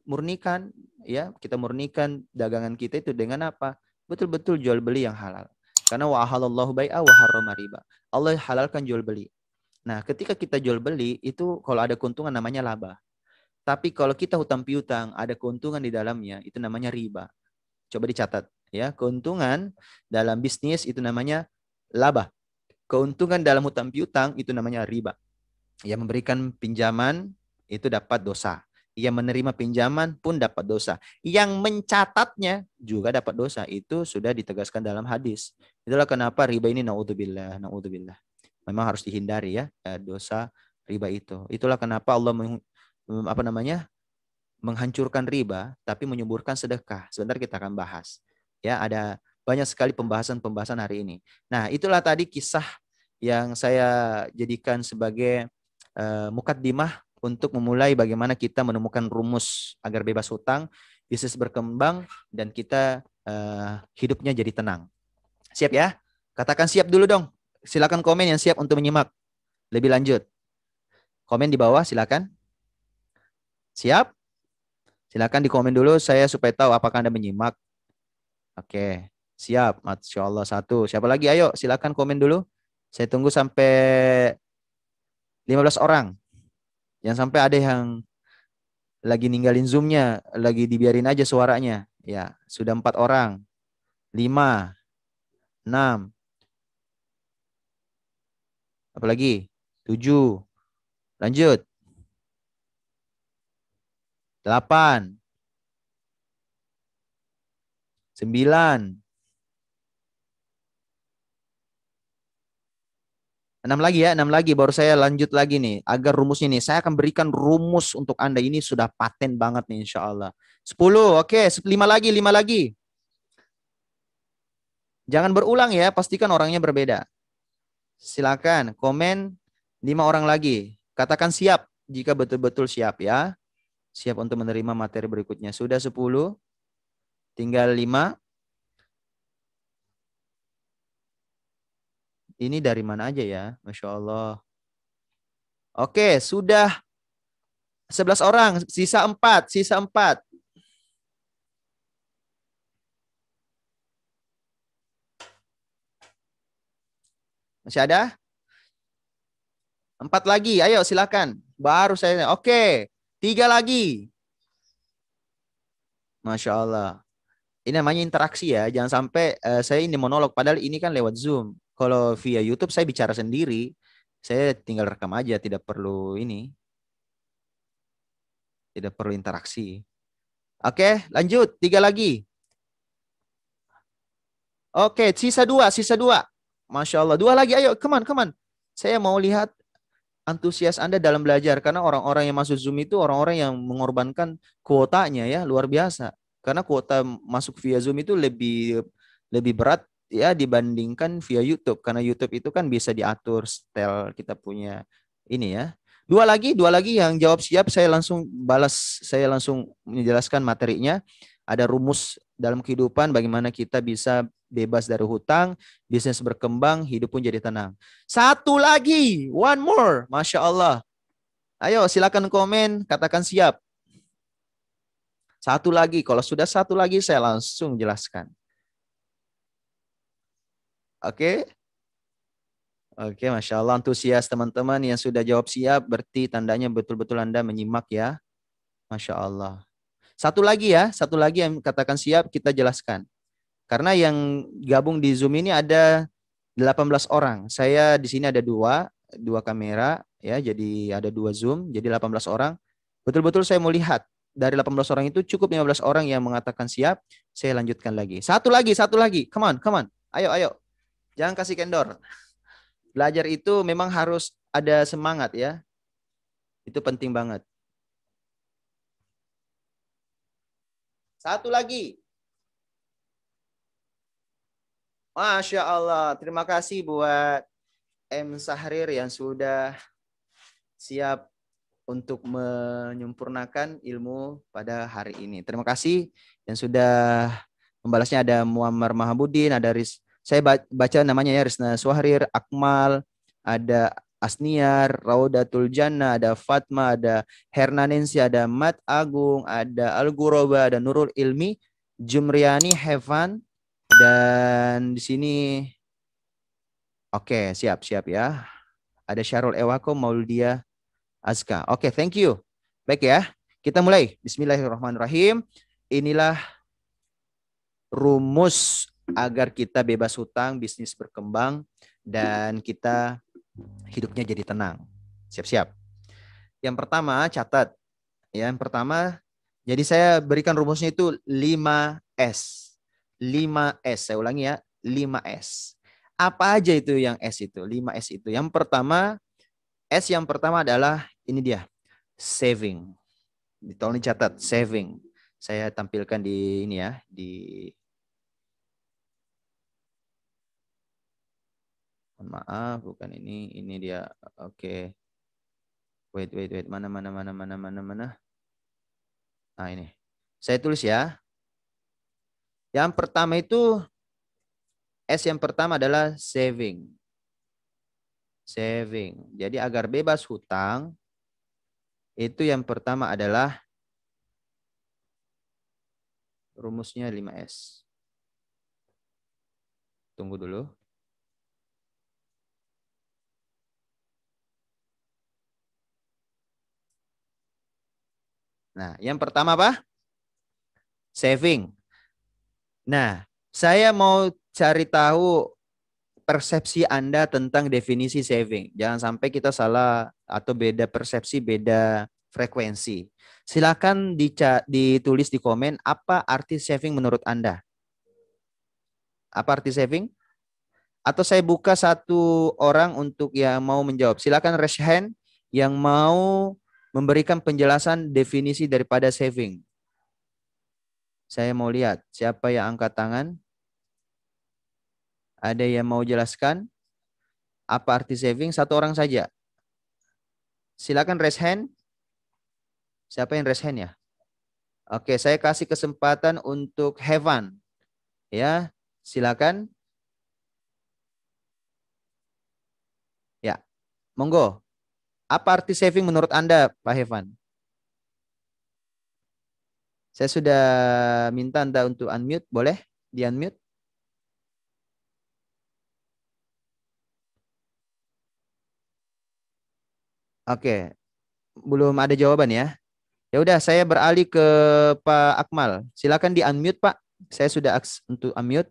murnikan, ya, kita murnikan dagangan kita itu dengan apa? Betul-betul jual beli yang halal. Karena wa ahallallahu bai'a wa harrama riba. Allah halalkan jual beli. Nah, ketika kita jual beli itu kalau ada keuntungan namanya laba. Tapi kalau kita hutang piutang ada keuntungan di dalamnya itu namanya riba. Coba dicatat ya, keuntungan dalam bisnis itu namanya laba. Keuntungan dalam hutang piutang itu namanya riba. Yang memberikan pinjaman itu dapat dosa. Yang menerima pinjaman pun dapat dosa. Yang mencatatnya juga dapat dosa. Itu sudah ditegaskan dalam hadis. Itulah kenapa riba ini naudzubillah, naudzubillah. Memang harus dihindari ya dosa riba itu. Itulah kenapa Allah menghancurkan riba tapi menyuburkan sedekah. Sebentar kita akan bahas. Ya, ada banyak sekali pembahasan hari ini. Nah, itulah tadi kisah yang saya jadikan sebagai mukaddimah untuk memulai bagaimana kita menemukan rumus agar bebas hutang, bisnis berkembang, dan kita hidupnya jadi tenang. Siap ya? Katakan siap dulu dong. Silakan komen yang siap untuk menyimak lebih lanjut. Komen di bawah silakan. Siap? Silakan di komen dulu saya supaya tahu apakah Anda menyimak. Oke, siap. Masya Allah, 1. Siapa lagi? Ayo silakan komen dulu. Saya tunggu sampai 15 orang. Jangan sampai ada yang lagi ninggalin Zoom-nya, lagi dibiarin aja suaranya. Ya, sudah 4 orang. 5, 6. Apalagi? 7. Lanjut. 8. 9. 6 lagi ya, 6 lagi baru saya lanjut lagi nih. Agar rumusnya nih, saya akan berikan rumus untuk Anda. Ini sudah paten banget nih insya Allah. 10, oke, 5 lagi, 5 lagi. Jangan berulang ya, pastikan orangnya berbeda. Silakan, komen 5 orang lagi. Katakan siap jika betul-betul siap ya. Siap untuk menerima materi berikutnya. Sudah 10, tinggal 5. Ini dari mana aja ya? Masya Allah. Oke, sudah 11 orang. Sisa 4. Sisa 4. Masih ada? 4 lagi. Ayo silakan. Baru saya. Oke. 3 lagi. Masya Allah. Ini namanya interaksi ya. Jangan sampai saya ini monolog. Padahal ini kan lewat Zoom. Kalau via YouTube saya bicara sendiri, saya tinggal rekam aja, tidak perlu ini. Tidak perlu interaksi. Oke, lanjut. 3 lagi. Oke, sisa 2, sisa 2. Masya Allah. 2 lagi, ayo, come on. Saya mau lihat antusias Anda dalam belajar. Karena orang-orang yang masuk Zoom itu orang-orang yang mengorbankan kuotanya ya, luar biasa. Karena kuota masuk via Zoom itu lebih berat ya dibandingkan via YouTube, karena YouTube itu kan bisa diatur setel kita punya ini ya. 2 lagi yang jawab siap saya langsung balas, saya langsung menjelaskan materinya. Ada rumus dalam kehidupan bagaimana kita bisa bebas dari hutang, bisnis berkembang, hidup pun jadi tenang. 1 lagi, 1 more, Masya Allah. Ayo silakan komen, katakan siap. 1 lagi, kalau sudah 1 lagi saya langsung jelaskan. Oke. Oke, Masya Allah, antusias teman-teman yang sudah jawab siap, berarti tandanya betul-betul Anda menyimak ya. Masya Allah. 1 lagi ya, 1 lagi yang katakan siap, kita jelaskan. Karena yang gabung di Zoom ini ada 18 orang. Saya di sini ada 2 kamera, ya, jadi ada 2 Zoom, jadi 18 orang. Betul-betul saya mau lihat. Dari 18 orang itu cukup 15 orang yang mengatakan siap, saya lanjutkan lagi. 1 lagi. Come on. Ayo. Jangan kasih kendor. Belajar itu memang harus ada semangat ya. Itu penting banget. 1 lagi. Masya Allah. Terima kasih buat M. Sahrir yang sudah siap untuk menyempurnakan ilmu pada hari ini. Terima kasih yang sudah membalasnya. Ada Muammar Mahabudin, ada saya baca namanya ya, Rizna Suhahrir, Akmal, ada Asniar, Raudatul Jannah, ada Fatma, ada Hernanensi, ada Mat Agung, ada Al Guroba, ada Nurul Ilmi, Jumriani, Hevan, dan di sini oke, siap ya. Ada Syarul Ewako, Maulidia Azka. Oke, thank you. Baik ya, kita mulai. Bismillahirrahmanirrahim. Inilah rumus agar kita bebas hutang, bisnis berkembang, dan kita hidupnya jadi tenang. Siap-siap. Yang pertama, catat. Yang pertama, jadi saya berikan rumusnya itu 5S. 5S, saya ulangi ya, 5S. Apa aja itu yang S itu? 5S itu. Yang pertama, S yang pertama adalah, ini dia, saving. Tolong dicatat, saving. Saya tampilkan di ini ya, di maaf, bukan ini dia. Oke. Wait. Mana. Nah, ini. Saya tulis ya. Yang pertama itu S yang pertama adalah saving. Saving. Jadi agar bebas hutang itu yang pertama adalah rumusnya 5S. Tunggu dulu. Nah, yang pertama apa? Saving. Nah, saya mau cari tahu persepsi Anda tentang definisi saving. Jangan sampai kita salah atau beda persepsi, beda frekuensi. Silakan ditulis di komen apa arti saving menurut Anda. Apa arti saving? Atau saya buka satu orang untuk yang mau menjawab. Silakan raise hand yang mau memberikan penjelasan definisi daripada saving. Saya mau lihat siapa yang angkat tangan. Ada yang mau jelaskan apa arti saving? Satu orang saja. Silakan raise hand. Siapa yang raise hand ya? Oke, saya kasih kesempatan untuk Heaven. Ya, silakan. Ya, monggo. Apa arti saving menurut Anda, Pak Heaven? Saya sudah minta Anda untuk unmute, boleh di-unmute? Oke, belum ada jawaban ya. Ya udah, saya beralih ke Pak Akmal. Silakan di-unmute, Pak. Saya sudah untuk unmute.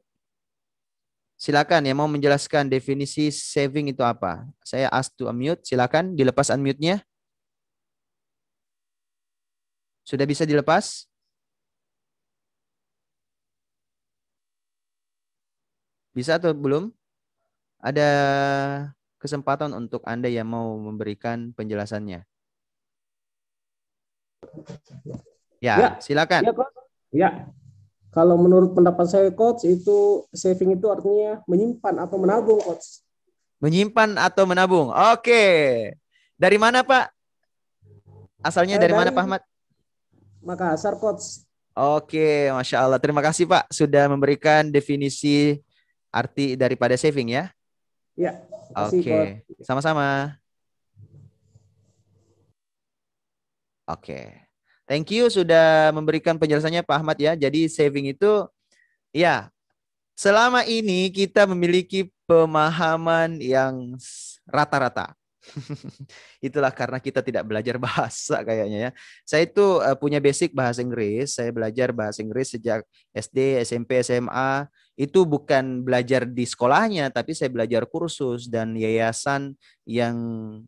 Silakan yang mau menjelaskan definisi saving itu apa. Saya ask to unmute. Silakan dilepas unmute-nya. Sudah bisa dilepas? Bisa atau belum? Ada kesempatan untuk Anda yang mau memberikan penjelasannya. Ya, silakan. Ya, Coach. Ya. Kalau menurut pendapat saya, Coach, itu saving itu artinya menyimpan atau menabung, Coach. Menyimpan atau menabung. Oke. Dari mana, Pak? Asalnya dari mana, Pak Ahmad? Makassar, Coach. Oke, Masya Allah. Terima kasih, Pak, sudah memberikan definisi arti daripada saving ya. Ya. Oke, sama-sama. Oke. Thank you sudah memberikan penjelasannya Pak Ahmad ya. Jadi saving itu ya selama ini kita memiliki pemahaman yang rata-rata. Itulah karena kita tidak belajar bahasa kayaknya ya. Saya itu punya basic bahasa Inggris. Saya belajar bahasa Inggris sejak SD, SMP, SMA. Itu bukan belajar di sekolahnya, tapi saya belajar kursus dan yayasan yang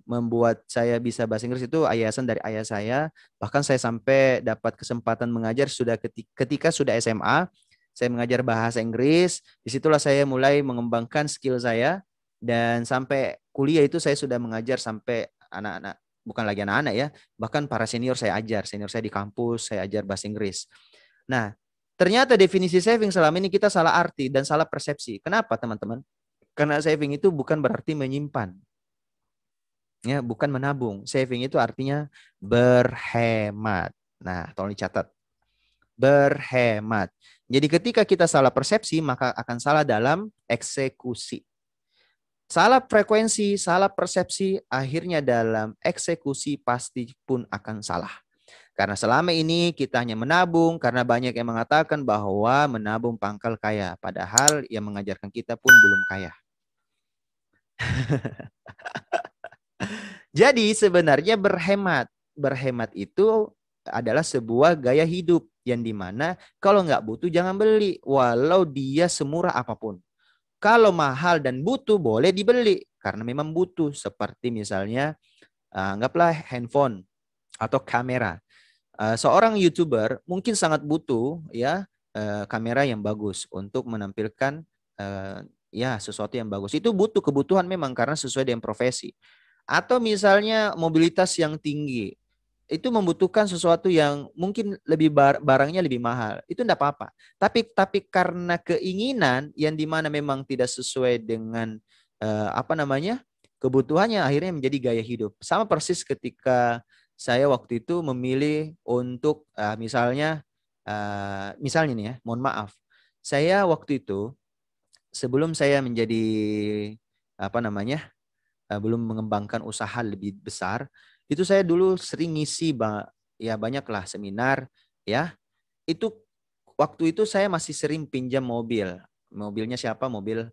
membuat saya bisa bahasa Inggris itu yayasan dari ayah saya. Bahkan saya sampai dapat kesempatan mengajar sudah ketika sudah SMA. Saya mengajar bahasa Inggris. Disitulah saya mulai mengembangkan skill saya. Dan sampai kuliah itu saya sudah mengajar sampai anak-anak, bukan lagi anak-anak ya, bahkan para senior saya ajar. Senior saya di kampus, saya ajar bahasa Inggris. Nah, ternyata definisi saving selama ini kita salah arti dan salah persepsi. Kenapa teman-teman? Karena saving itu bukan berarti menyimpan. Ya, bukan menabung. Saving itu artinya berhemat. Nah, tolong dicatat. Berhemat. Jadi ketika kita salah persepsi, maka akan salah dalam eksekusi. Salah frekuensi, salah persepsi, akhirnya dalam eksekusi pasti pun akan salah. Karena selama ini kita hanya menabung, karena banyak yang mengatakan bahwa menabung pangkal kaya. Padahal yang mengajarkan kita pun belum kaya. Jadi sebenarnya berhemat itu adalah sebuah gaya hidup yang dimana kalau nggak butuh jangan beli, walau dia semurah apapun. Kalau mahal dan butuh boleh dibeli karena memang butuh. Seperti misalnya anggaplah handphone atau kamera. Seorang YouTuber mungkin sangat butuh ya kamera yang bagus untuk menampilkan ya sesuatu yang bagus. Itu butuh kebutuhan memang karena sesuai dengan profesi. Atau misalnya mobilitas yang tinggi. Itu membutuhkan sesuatu yang mungkin lebih barangnya lebih mahal. Itu enggak apa-apa. Tapi karena keinginan yang dimana memang tidak sesuai dengan apa namanya kebutuhannya akhirnya menjadi gaya hidup. Sama persis ketika saya waktu itu memilih untuk misalnya nih ya, mohon maaf. Saya waktu itu sebelum saya menjadi apa namanya belum mengembangkan usaha lebih besar, itu saya dulu sering ngisi ya banyaklah seminar ya. Itu waktu itu saya masih sering pinjam mobil. Mobilnya siapa? Mobil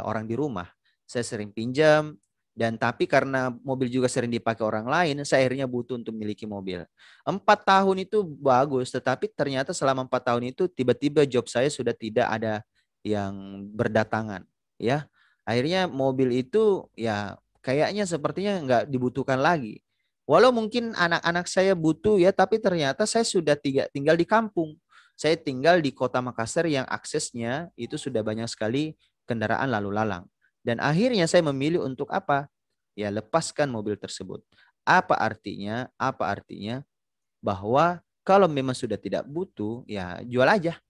orang di rumah. Saya sering pinjam dan tapi karena mobil juga sering dipakai orang lain, saya akhirnya butuh untuk memiliki mobil. 4 tahun itu bagus, tetapi ternyata selama 4 tahun itu tiba-tiba job saya sudah tidak ada yang berdatangan, ya. Akhirnya mobil itu ya kayaknya sepertinya nggak dibutuhkan lagi. Walau mungkin anak-anak saya butuh ya, tapi ternyata saya sudah tinggal di kampung. Saya tinggal di kota Makassar yang aksesnya itu sudah banyak sekali kendaraan lalu lalang. Dan akhirnya saya memilih untuk apa? Ya lepaskan mobil tersebut. Apa artinya? Apa artinya? Bahwa kalau memang sudah tidak butuh, ya jual aja.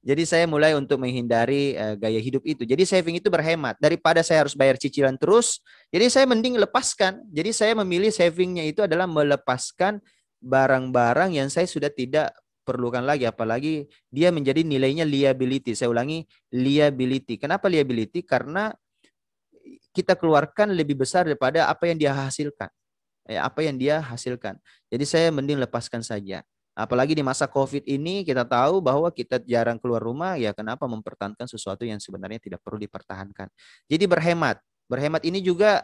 Jadi saya mulai untuk menghindari gaya hidup itu. Jadi saving itu berhemat. Daripada saya harus bayar cicilan terus, jadi saya mending lepaskan. Jadi saya memilih savingnya itu adalah melepaskan barang-barang yang saya sudah tidak perlukan lagi. Apalagi dia menjadi nilainya liability. Saya ulangi, liability. Kenapa liability? Karena kita keluarkan lebih besar daripada apa yang dia hasilkan. Apa yang dia hasilkan. Jadi saya mending lepaskan saja. Apalagi di masa COVID ini kita tahu bahwa kita jarang keluar rumah, ya kenapa mempertahankan sesuatu yang sebenarnya tidak perlu dipertahankan. Jadi berhemat. Berhemat ini juga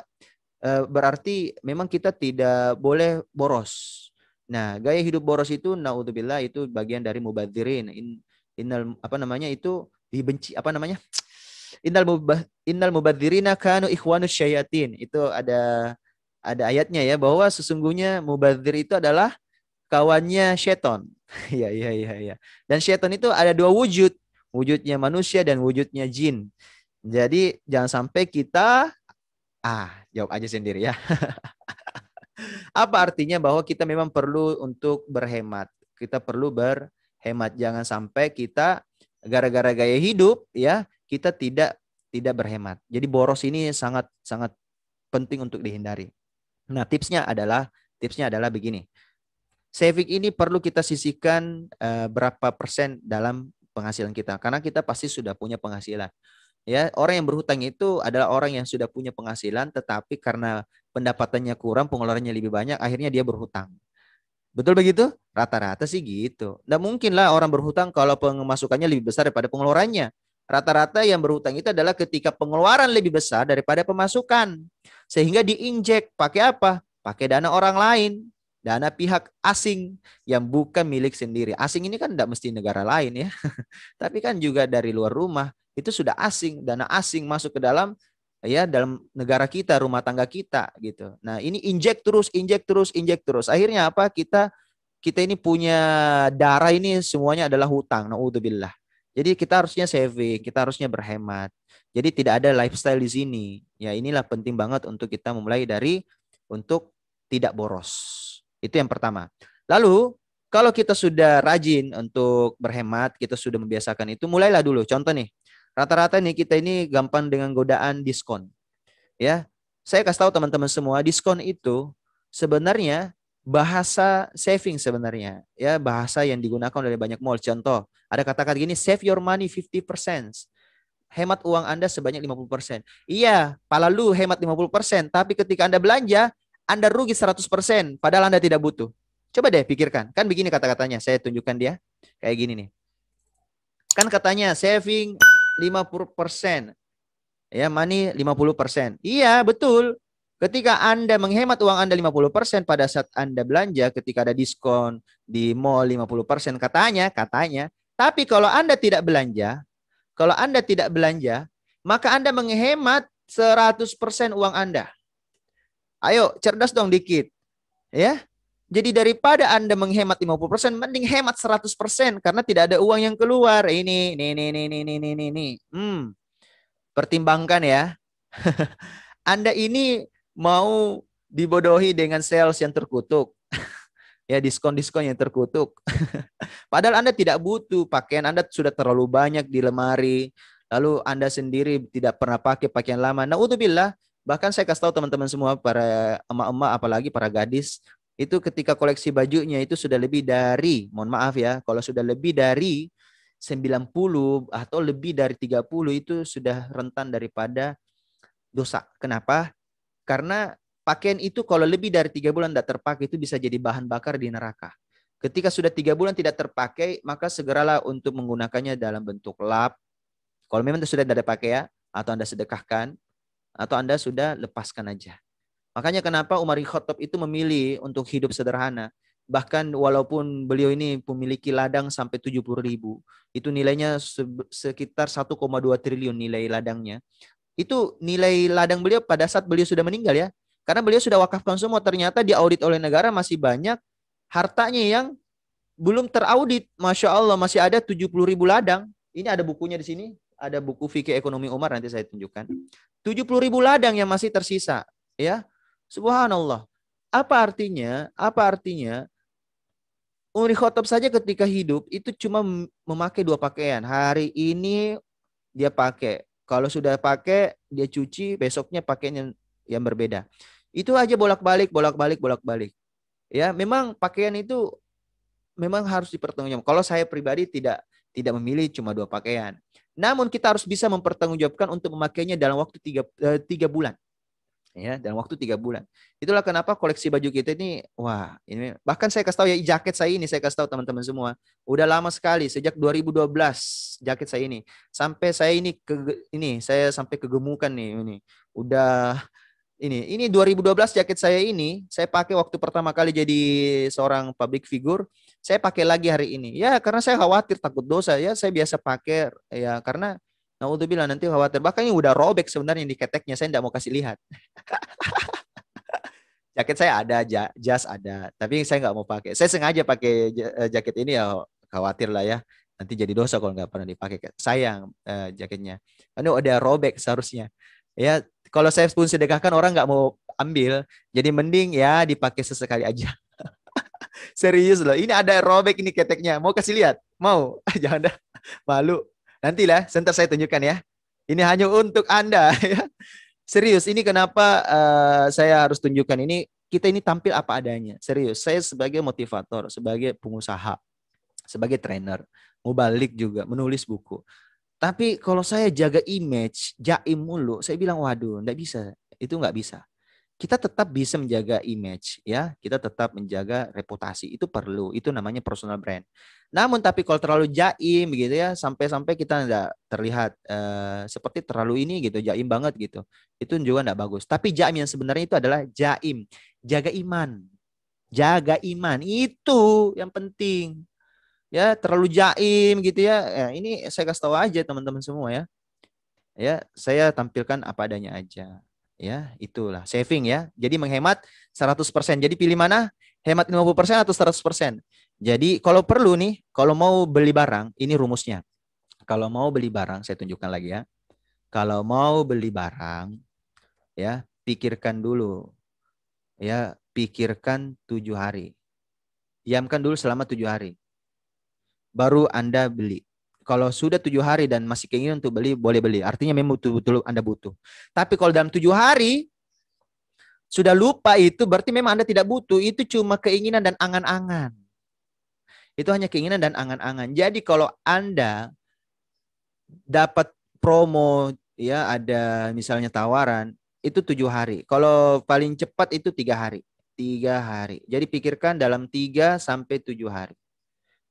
berarti memang kita tidak boleh boros. Nah, gaya hidup boros itu naudzubillah itu bagian dari mubadzirin. Innal apa namanya itu dibenci apa namanya? Innal mubadzirina kanu ikhwanus syayatin. Itu ada ayatnya ya bahwa sesungguhnya mubadzir itu adalah kawannya setan. Iya, iya, iya, iya. Dan setan itu ada dua wujud. Wujudnya manusia dan wujudnya jin. Jadi jangan sampai kita jawab aja sendiri ya. Apa artinya bahwa kita memang perlu untuk berhemat. Kita perlu berhemat. Jangan sampai kita gara-gara gaya hidup ya, kita tidak berhemat. Jadi boros ini sangat sangat penting untuk dihindari. Nah, tipsnya adalah begini. Saving ini perlu kita sisihkan berapa persen dalam penghasilan kita. Karena kita pasti sudah punya penghasilan. Ya, orang yang berhutang itu adalah orang yang sudah punya penghasilan, tetapi karena pendapatannya kurang, pengeluarannya lebih banyak, akhirnya dia berhutang. Betul begitu? Rata-rata sih gitu. Nggak mungkin lah orang berhutang kalau pemasukannya lebih besar daripada pengeluarannya. Rata-rata yang berhutang itu adalah ketika pengeluaran lebih besar daripada pemasukan. Sehingga diinjek pakai apa? Pakai dana orang lain. Dana pihak asing yang bukan milik sendiri. Asing ini kan tidak mesti negara lain ya. Tapi kan juga dari luar rumah. Itu sudah asing. Dana asing masuk ke dalam negara kita, rumah tangga kita gitu. Nah, ini injek terus. Akhirnya apa? Kita ini punya darah ini semuanya adalah hutang. Naudzubillah. Jadi kita harusnya saving, kita harusnya berhemat. Jadi tidak ada lifestyle di sini. Ya, inilah penting banget untuk kita memulai dari untuk tidak boros. Itu yang pertama. Lalu kalau kita sudah rajin untuk berhemat, kita sudah membiasakan itu, mulailah dulu. Contoh nih, rata-rata nih kita ini gampang dengan godaan diskon. Ya, saya kasih tahu teman-teman semua, diskon itu sebenarnya bahasa saving sebenarnya. Ya, bahasa yang digunakan oleh banyak mall. Contoh, ada kata-kata gini, save your money 50%. hemat uang Anda sebanyak 50%. Iya, pala lu hemat 50%, tapi ketika Anda belanja, Anda rugi 100%, padahal Anda tidak butuh. Coba deh pikirkan, kan begini kata-katanya, saya tunjukkan dia, kayak gini nih. Kan katanya saving 50%, ya money 50%. Iya, betul. Ketika Anda menghemat uang Anda 50% pada saat Anda belanja, ketika ada diskon di mall 50%, katanya. Tapi kalau Anda tidak belanja, maka Anda menghemat 100% uang Anda. Ayo, cerdas dong dikit. Ya. Jadi daripada Anda menghemat 50%, mending hemat 100% karena tidak ada uang yang keluar. Ini. Pertimbangkan ya. Anda ini mau dibodohi dengan sales yang terkutuk. Ya, diskon-diskon yang terkutuk. Padahal Anda tidak butuh, pakaian Anda sudah terlalu banyak di lemari. Lalu Anda sendiri tidak pernah pakai pakaian lama. Naudzubillah, bahkan saya kasih tahu teman-teman semua, para emak-emak apalagi para gadis, itu ketika koleksi bajunya itu sudah lebih dari, mohon maaf ya, kalau sudah lebih dari 90 atau lebih dari 30 itu sudah rentan daripada dosa. Kenapa? Karena pakaian itu kalau lebih dari 3 bulan tidak terpakai itu bisa jadi bahan bakar di neraka. Ketika sudah 3 bulan tidak terpakai, maka segeralah untuk menggunakannya dalam bentuk lap. Kalau memang sudah tidak ada pakai ya, atau Anda sedekahkan, atau Anda sudah lepaskan aja. Makanya kenapa Umar bin Khattab itu memilih untuk hidup sederhana. Bahkan walaupun beliau ini memiliki ladang sampai 70.000, itu nilainya sekitar 1,2 triliun nilai ladangnya. Itu nilai ladang beliau pada saat beliau sudah meninggal ya. Karena beliau sudah wakafkan semua, ternyata diaudit oleh negara masih banyak hartanya yang belum teraudit. Masya Allah, masih ada 70.000 ladang. Ini ada bukunya di sini, ada buku Fikih Ekonomi Umar, nanti saya tunjukkan. 70.000 ladang yang masih tersisa, ya. Subhanallah. Apa artinya? Umar bin Khattab saja ketika hidup itu cuma memakai 2 pakaian. Hari ini dia pakai. Kalau sudah pakai, dia cuci, besoknya pakaian yang berbeda. Itu aja bolak-balik. Ya, memang pakaian itu memang harus dipertanggungjawabkan. Kalau saya pribadi tidak memilih cuma 2 pakaian. Namun kita harus bisa mempertanggungjawabkan untuk memakainya dalam waktu 3 bulan. Ya, dalam waktu 3 bulan. Itulah kenapa koleksi baju kita ini, wah, ini bahkan saya kasih tahu ya, jaket saya ini saya kasih tahu teman-teman semua. Udah lama sekali, sejak 2012 jaket saya ini. Sampai saya saya sampai kegemukan nih ini. Udah ini 2012 jaket saya ini, saya pakai waktu pertama kali jadi seorang public figure, saya pakai lagi hari ini. Ya, karena saya khawatir takut dosa ya, saya biasa pakai ya karena naudzubillah nanti khawatir. Bahkan ini udah robek sebenarnya di keteknya, saya tidak mau kasih lihat. Jaket saya ada, jas ada, tapi saya nggak mau pakai. Saya sengaja pakai jaket ini ya, khawatir lah ya. Nanti jadi dosa kalau nggak pernah dipakai. Sayang jaketnya. Ini udah robek seharusnya. Ya, kalau saya pun sedekahkan orang nggak mau ambil, jadi mending ya dipakai sesekali aja. Serius loh, ini ada robek ini keteknya. Mau kasih lihat? Mau? Jangan dah, malu. Nantilah, sebentar saya tunjukkan ya. Ini hanya untuk Anda. Ya. Serius, ini kenapa saya harus tunjukkan ini. Kita ini tampil apa adanya. Serius, saya sebagai motivator, sebagai pengusaha, sebagai trainer, mubalik juga, menulis buku. Tapi kalau saya jaga image, jaim mulu, saya bilang waduh, enggak bisa. Itu enggak bisa. Kita tetap bisa menjaga image, ya. Kita tetap menjaga reputasi. Itu perlu. Itu namanya personal brand. Namun tapi kalau terlalu jaim begitu ya, sampai-sampai kita enggak terlihat seperti terlalu ini gitu, jaim banget gitu. Itu juga enggak bagus. Tapi jaim yang sebenarnya itu adalah jaim, jaga iman. Jaga iman itu yang penting. Ya, terlalu jaim gitu ya. Ya, ini saya kasih tahu aja teman-teman semua ya. Ya, saya tampilkan apa adanya aja. Ya, itulah saving ya. Jadi menghemat 100%. Jadi pilih mana? Hemat 50% atau 100%. Jadi kalau perlu nih, kalau mau beli barang, ini rumusnya. Kalau mau beli barang, saya tunjukkan lagi ya. Kalau mau beli barang, ya, pikirkan dulu. Ya, pikirkan 7 hari. Diamkan dulu selama 7 hari. Baru Anda beli. Kalau sudah 7 hari dan masih keinginan untuk beli, boleh beli. Artinya memang betul-betul Anda butuh. Tapi kalau dalam 7 hari sudah lupa itu, berarti memang Anda tidak butuh. Itu cuma keinginan dan angan-angan. Itu hanya keinginan dan angan-angan. Jadi kalau Anda dapat promo, ya ada misalnya tawaran, itu 7 hari. Kalau paling cepat itu 3 hari. 3 hari. Jadi pikirkan dalam 3 sampai 7 hari.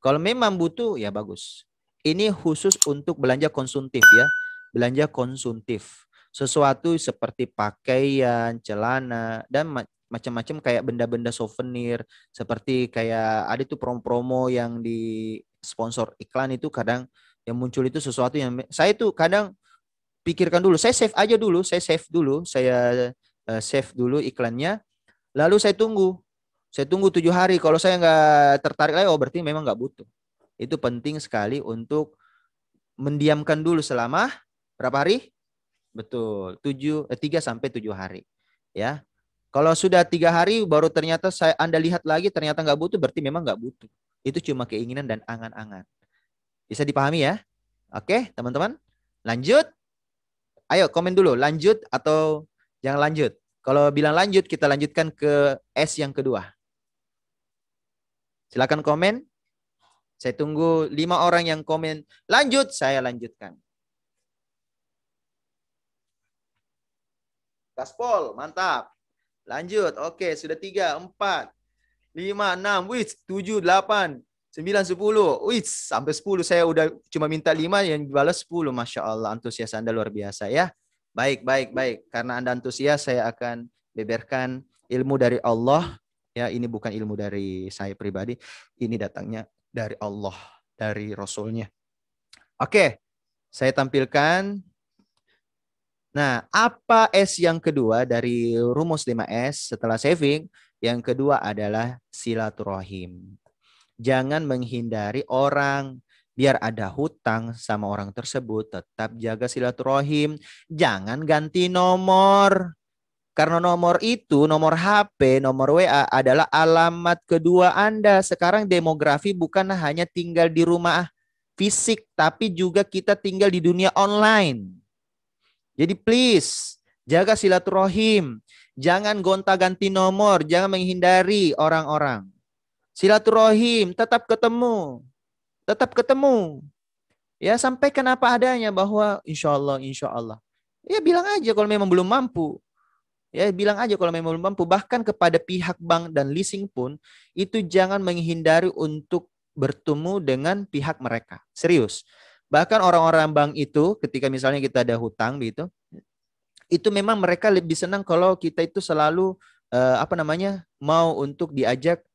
Kalau memang butuh, ya bagus. Ini khusus untuk belanja konsumtif ya. Belanja konsumtif. Sesuatu seperti pakaian, celana, dan macam-macam kayak benda-benda souvenir. Seperti kayak ada itu promo-promo yang di sponsor iklan itu kadang yang muncul itu sesuatu yang saya itu kadang pikirkan dulu. Saya save aja dulu. Saya save dulu. Saya save dulu iklannya. Lalu saya tunggu. Saya tunggu 7 hari. Kalau saya nggak tertarik lagi, oh berarti memang nggak butuh. Itu penting sekali untuk mendiamkan dulu selama berapa hari? Betul, 3 sampai 7 hari. Ya, kalau sudah 3 hari baru ternyata Anda lihat lagi ternyata nggak butuh, berarti memang nggak butuh. Itu cuma keinginan dan angan-angan. Bisa dipahami ya? Oke, teman-teman. Lanjut. Ayo komen dulu, lanjut atau jangan lanjut. Kalau bilang lanjut, kita lanjutkan ke S yang kedua. Silakan komen. Saya tunggu 5 orang yang komen lanjut, saya lanjutkan. Gaspol, mantap. Lanjut, oke, sudah 3, 4, 5, 6, 7, 8, 9, 10. Sampai 10 saya udah cuma minta 5 yang balas 10. Masya Allah, antusias Anda luar biasa ya. Baik. Karena Anda antusias, saya akan beberkan ilmu dari Allah. Ya, ini bukan ilmu dari saya pribadi. Ini datangnya dari Allah, dari Rasulnya. Oke, saya tampilkan. Nah, apa S yang kedua dari rumus 5S setelah saving? Yang kedua adalah silaturahim. Jangan menghindari orang. Biar ada hutang sama orang tersebut, tetap jaga silaturahim. Jangan ganti nomor. Karena nomor itu, nomor HP, nomor WA adalah alamat kedua Anda. Sekarang demografi bukan hanya tinggal di rumah fisik, tapi juga kita tinggal di dunia online. Jadi please, jaga silaturahim. Jangan gonta-ganti nomor, jangan menghindari orang-orang. Silaturahim, tetap ketemu. Tetap ketemu. Ya, sampaikan apa adanya bahwa insya Allah. Ya bilang aja kalau memang belum mampu. Ya bilang aja kalau memang belum mampu. Bahkan kepada pihak bank dan leasing pun, itu jangan menghindari untuk bertemu dengan pihak mereka. Serius. Bahkan orang-orang bank itu ketika misalnya kita ada hutang gitu, itu memang mereka lebih senang kalau kita itu selalu mau untuk diajak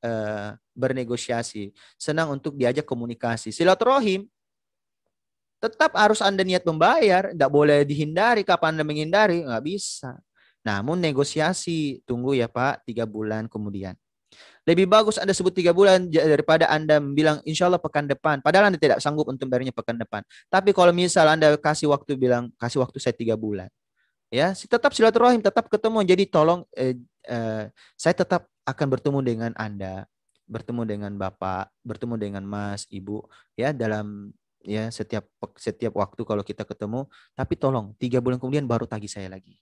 bernegosiasi, senang untuk diajak komunikasi. Silaturahim tetap harus Anda niat membayar, tidak boleh dihindari. Kapan Anda menghindari? Nggak bisa. Namun negosiasi, tunggu ya Pak, 3 bulan kemudian. Lebih bagus Anda sebut 3 bulan daripada Anda bilang insya Allah pekan depan. Padahal Anda tidak sanggup untuk bayarnya pekan depan. Tapi kalau misal Anda kasih waktu saya 3 bulan. Ya, tetap silaturahim, tetap ketemu. Jadi tolong saya tetap akan bertemu dengan Anda, bertemu dengan Bapak, bertemu dengan Mas, Ibu, ya dalam ya setiap waktu kalau kita ketemu. Tapi tolong 3 bulan kemudian baru tagih saya lagi.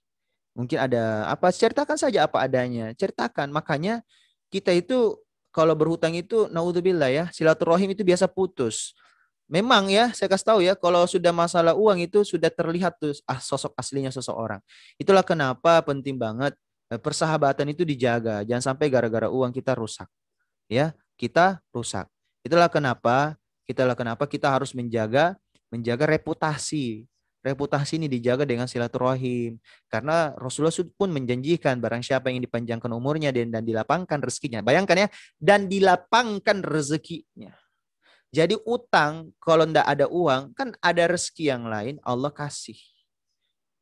Mungkin ada apa? Ceritakan saja apa adanya. Ceritakan. Makanya kita itu kalau berhutang itu naudzubillah ya, silaturahim itu biasa putus. Memang ya, saya kasih tahu ya, kalau sudah masalah uang itu sudah terlihat tuh sosok aslinya seseorang. Itulah kenapa penting banget persahabatan itu dijaga. Jangan sampai gara-gara uang kita rusak. Ya, kita rusak. Itulah kenapa kita harus menjaga reputasi. Reputasi ini dijaga dengan silaturahim. Karena Rasulullah pun menjanjikan barang siapa yang dipanjangkan umurnya dan dilapangkan rezekinya. Bayangkan ya, dan dilapangkan rezekinya. Jadi utang kalau ndak ada uang kan ada rezeki yang lain Allah kasih.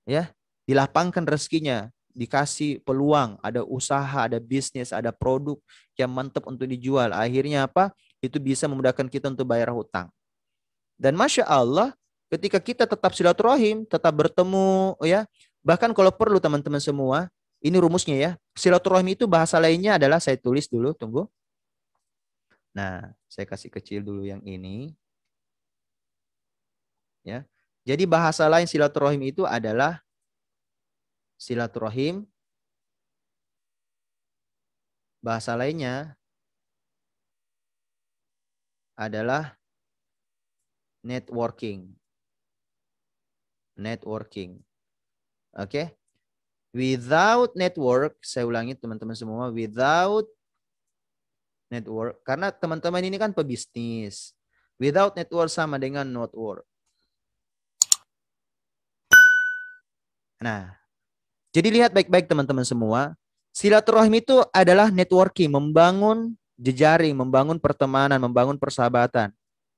Ya, dilapangkan rezekinya, dikasih peluang, ada usaha, ada bisnis, ada produk yang mantap untuk dijual. Akhirnya apa? Itu bisa memudahkan kita untuk bayar hutang. Dan Masya Allah, ketika kita tetap silaturahim, tetap bertemu, ya. Bahkan kalau perlu teman-teman semua, ini rumusnya ya. Silaturahim itu bahasa lainnya adalah, saya tulis dulu, tunggu. Nah, saya kasih kecil dulu yang ini. Ya. Jadi bahasa lain silaturahim itu adalah silaturahim. Bahasa lainnya adalah networking. Networking. Oke. Without network, saya ulangi teman-teman semua, without network, karena teman-teman ini kan pebisnis. Without network sama dengan not work. Nah, jadi lihat baik-baik teman-teman semua, silaturahim itu adalah networking, membangun jejaring, membangun pertemanan, membangun persahabatan.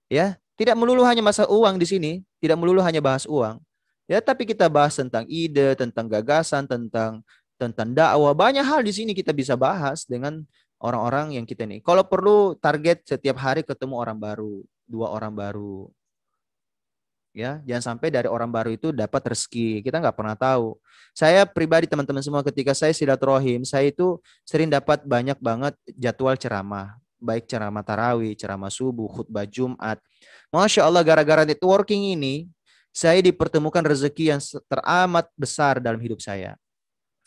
Ya, tidak melulu hanya masalah uang di sini, tidak melulu hanya bahas uang. Ya, tapi kita bahas tentang ide, tentang gagasan, tentang dakwah. Banyak hal di sini kita bisa bahas dengan orang-orang yang kita ini. Kalau perlu target setiap hari ketemu orang baru, 2 orang baru. Ya, jangan sampai dari orang baru itu dapat rezeki. Kita nggak pernah tahu. Saya pribadi teman-teman semua ketika saya silaturahim, saya itu sering dapat banyak banget jadwal ceramah. Baik ceramah tarawih, ceramah subuh, khutbah Jumat. Masya Allah, gara-gara networking ini, saya dipertemukan rezeki yang teramat besar dalam hidup saya.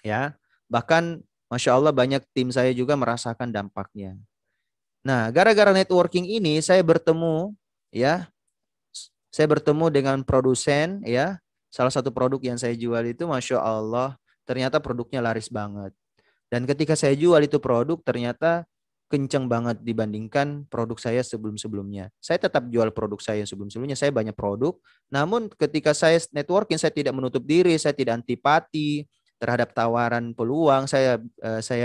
Ya, bahkan Masya Allah banyak tim saya juga merasakan dampaknya. Nah, gara-gara networking ini saya bertemu, ya, saya bertemu dengan produsen, ya. Salah satu produk yang saya jual itu, Masya Allah, ternyata produknya laris banget. Dan ketika saya jual itu produk, ternyata kenceng banget dibandingkan produk saya sebelum-sebelumnya. Saya tetap jual produk saya sebelum-sebelumnya, saya banyak produk. Namun ketika saya networking, saya tidak menutup diri, saya tidak antipati terhadap tawaran peluang. Saya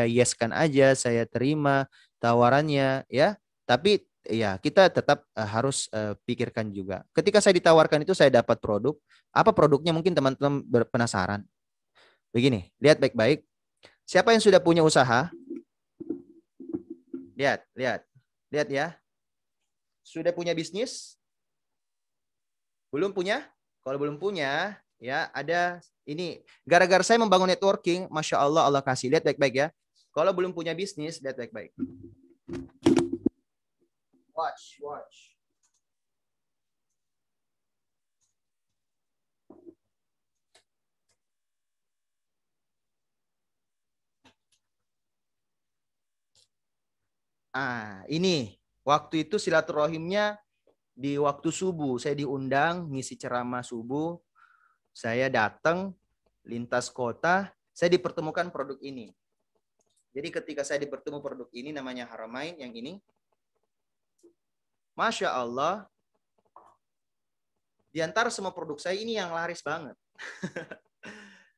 yeskan aja, saya terima tawarannya, ya. Tapi ya, kita tetap harus pikirkan juga. Ketika saya ditawarkan itu, saya dapat produk. Apa produknya? Mungkin teman-teman penasaran. Begini, lihat baik-baik. Siapa yang sudah punya usaha? Lihat ya. Sudah punya bisnis? Belum punya? Kalau belum punya, ya ada ini. Gara-gara saya membangun networking, Masya Allah, Allah kasih. Lihat baik-baik ya. Kalau belum punya bisnis, lihat baik-baik. Watch. Ini waktu itu silaturahimnya di waktu subuh. Saya diundang ngisi ceramah subuh. Saya datang lintas kota. Saya dipertemukan produk ini. Jadi ketika saya dipertemu produk ini, namanya Haramain, yang ini. Masya Allah, di antara semua produk saya ini yang laris banget.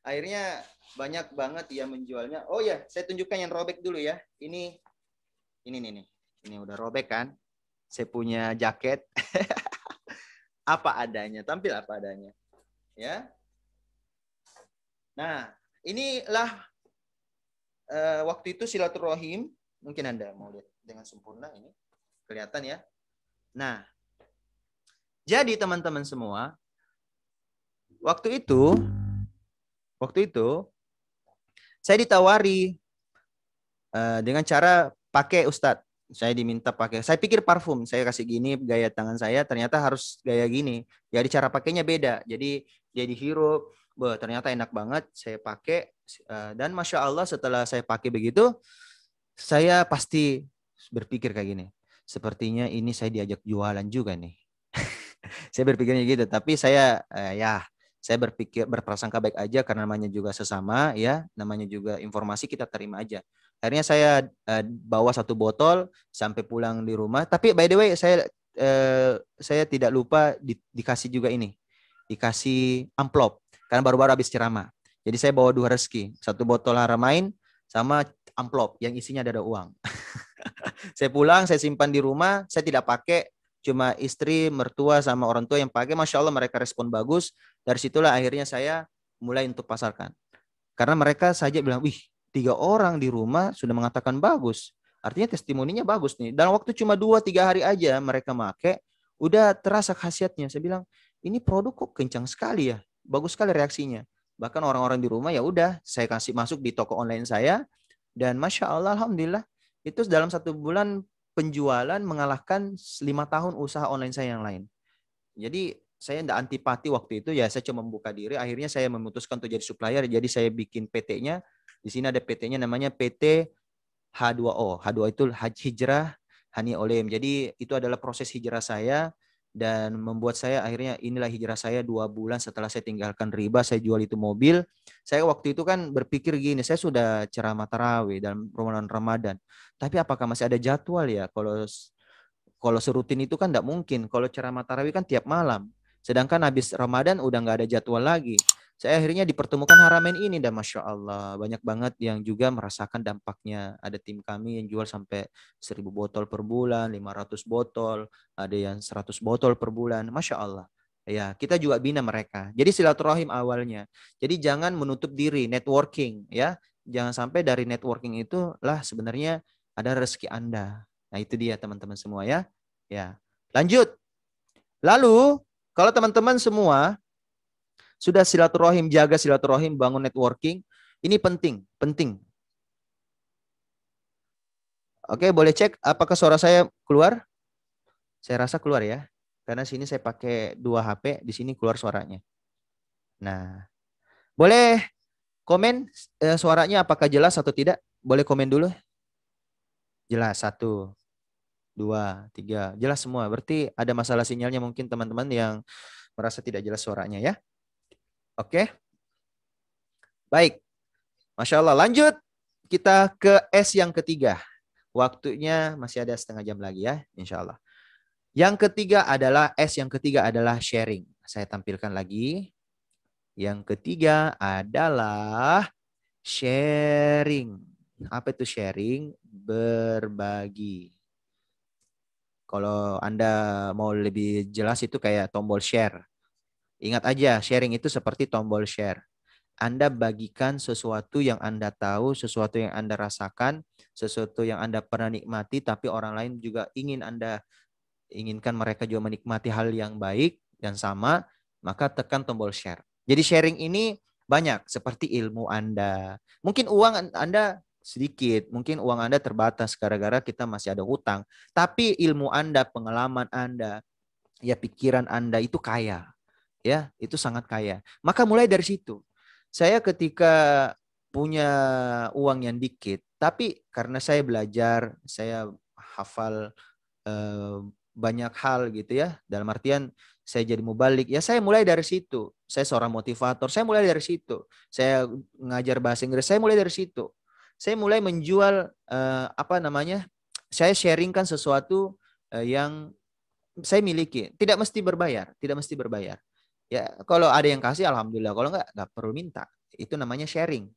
Akhirnya banyak banget yang menjualnya. Oh ya, saya tunjukkan yang robek dulu ya. Ini nih. Ini udah robek kan? Saya punya jaket. Apa adanya, tampil apa adanya. Ya. Nah, inilah waktu itu silaturahim. Mungkin Anda mau lihat dengan sempurna ini. Kelihatan ya. Nah, jadi teman-teman semua, waktu itu saya ditawari dengan cara pakai Ustadz. Saya diminta pakai, saya pikir parfum, saya kasih gini gaya tangan saya, ternyata harus gaya gini. Jadi cara pakainya beda. Jadi dia dihirup, ternyata enak banget. Saya pakai dan Masya Allah setelah saya pakai begitu, saya pasti berpikir kayak gini. Sepertinya ini saya diajak jualan juga nih. Saya berpikirnya gitu, tapi saya saya berprasangka baik aja karena namanya juga sesama, ya, namanya juga informasi, kita terima aja. Akhirnya saya bawa 1 botol sampai pulang di rumah. Tapi by the way saya tidak lupa dikasih juga ini, dikasih amplop karena baru-baru habis ceramah. Jadi saya bawa 2 rezeki, 1 botol Haramain sama amplop yang isinya ada uang. Saya pulang, saya simpan di rumah, saya tidak pakai, cuma istri, mertua, sama orang tua yang pakai. Masya Allah mereka respon bagus. Dari situlah akhirnya saya mulai untuk pasarkan. Karena mereka saja bilang, wih, 3 orang di rumah sudah mengatakan bagus. Artinya testimoninya bagus nih. Dalam waktu cuma 2-3 hari aja mereka pakai, udah terasa khasiatnya. Saya bilang, ini produk kok kencang sekali ya. Bagus sekali reaksinya. Bahkan orang-orang di rumah, ya udah, saya kasih masuk di toko online saya. Dan Masya Allah, Alhamdulillah, itu dalam 1 bulan penjualan mengalahkan 5 tahun usaha online saya yang lain. Jadi saya tidak antipati waktu itu, ya saya cuma membuka diri. Akhirnya saya memutuskan untuk jadi supplier. Jadi saya bikin PT-nya. Di sini ada PT-nya namanya PT H2O. H2O itu Hijrah Hani Olim. Jadi itu adalah proses hijrah saya dan membuat saya akhirnya inilah hijrah saya 2 bulan setelah saya tinggalkan riba, saya jual itu mobil. Saya waktu itu kan berpikir gini, saya sudah ceramah tarawih dalam bulan Ramadan, tapi apakah masih ada jadwal ya? Kalau serutin itu kan tidak mungkin. Kalau ceramah tarawih kan tiap malam. Sedangkan habis Ramadan udah nggak ada jadwal lagi. Saya akhirnya dipertemukan Haramain ini dan Masya Allah banyak banget yang juga merasakan dampaknya. Ada tim kami yang jual sampai 1.000 botol per bulan, 500 botol, ada yang 100 botol per bulan. Masya Allah. Ya, kita juga bina mereka. Jadi silaturahim awalnya. Jadi jangan menutup diri, networking ya. Jangan sampai dari networking itulah sebenarnya ada rezeki Anda. Nah, itu dia teman-teman semua ya. Ya. Lanjut. Lalu, kalau teman-teman semua sudah silaturahim, jaga silaturahim, bangun networking, ini penting, penting. Oke, boleh cek apakah suara saya keluar? Saya rasa keluar ya. Karena sini saya pakai 2 HP, di sini keluar suaranya. Nah, boleh komen suaranya apakah jelas atau tidak? Boleh komen dulu. Jelas, 1, 2, 3. Jelas semua. Berarti ada masalah sinyalnya mungkin teman-teman yang merasa tidak jelas suaranya ya. Oke. Baik. Masya Allah. Lanjut. Kita ke S yang ketiga. Waktunya masih ada setengah jam lagi ya. Insya Allah. Yang ketiga adalah S yang ketiga adalah sharing. Saya tampilkan lagi. Yang ketiga adalah sharing. Apa itu sharing? Berbagi. Kalau Anda mau lebih jelas itu kayak tombol share. Ingat aja, sharing itu seperti tombol share. Anda bagikan sesuatu yang Anda tahu, sesuatu yang Anda rasakan, sesuatu yang Anda pernah nikmati, tapi orang lain juga inginkan mereka juga menikmati hal yang baik dan sama, maka tekan tombol share. Jadi sharing ini banyak, seperti ilmu Anda. Mungkin uang Anda sedikit, mungkin uang Anda terbatas gara-gara kita masih ada hutang. Tapi ilmu Anda, pengalaman Anda, ya pikiran Anda itu kaya. Ya, itu sangat kaya. Maka mulai dari situ. Saya ketika punya uang yang dikit, tapi karena saya belajar, saya hafal banyak hal gitu ya. Dalam artian saya jadi mubalik, ya saya mulai dari situ. Saya seorang motivator, saya mulai dari situ. Saya ngajar bahasa Inggris, saya mulai dari situ. Saya mulai menjual saya sharingkan sesuatu yang saya miliki. Tidak mesti berbayar, tidak mesti berbayar. Ya, kalau ada yang kasih alhamdulillah, kalau enggak perlu minta. Itu namanya sharing.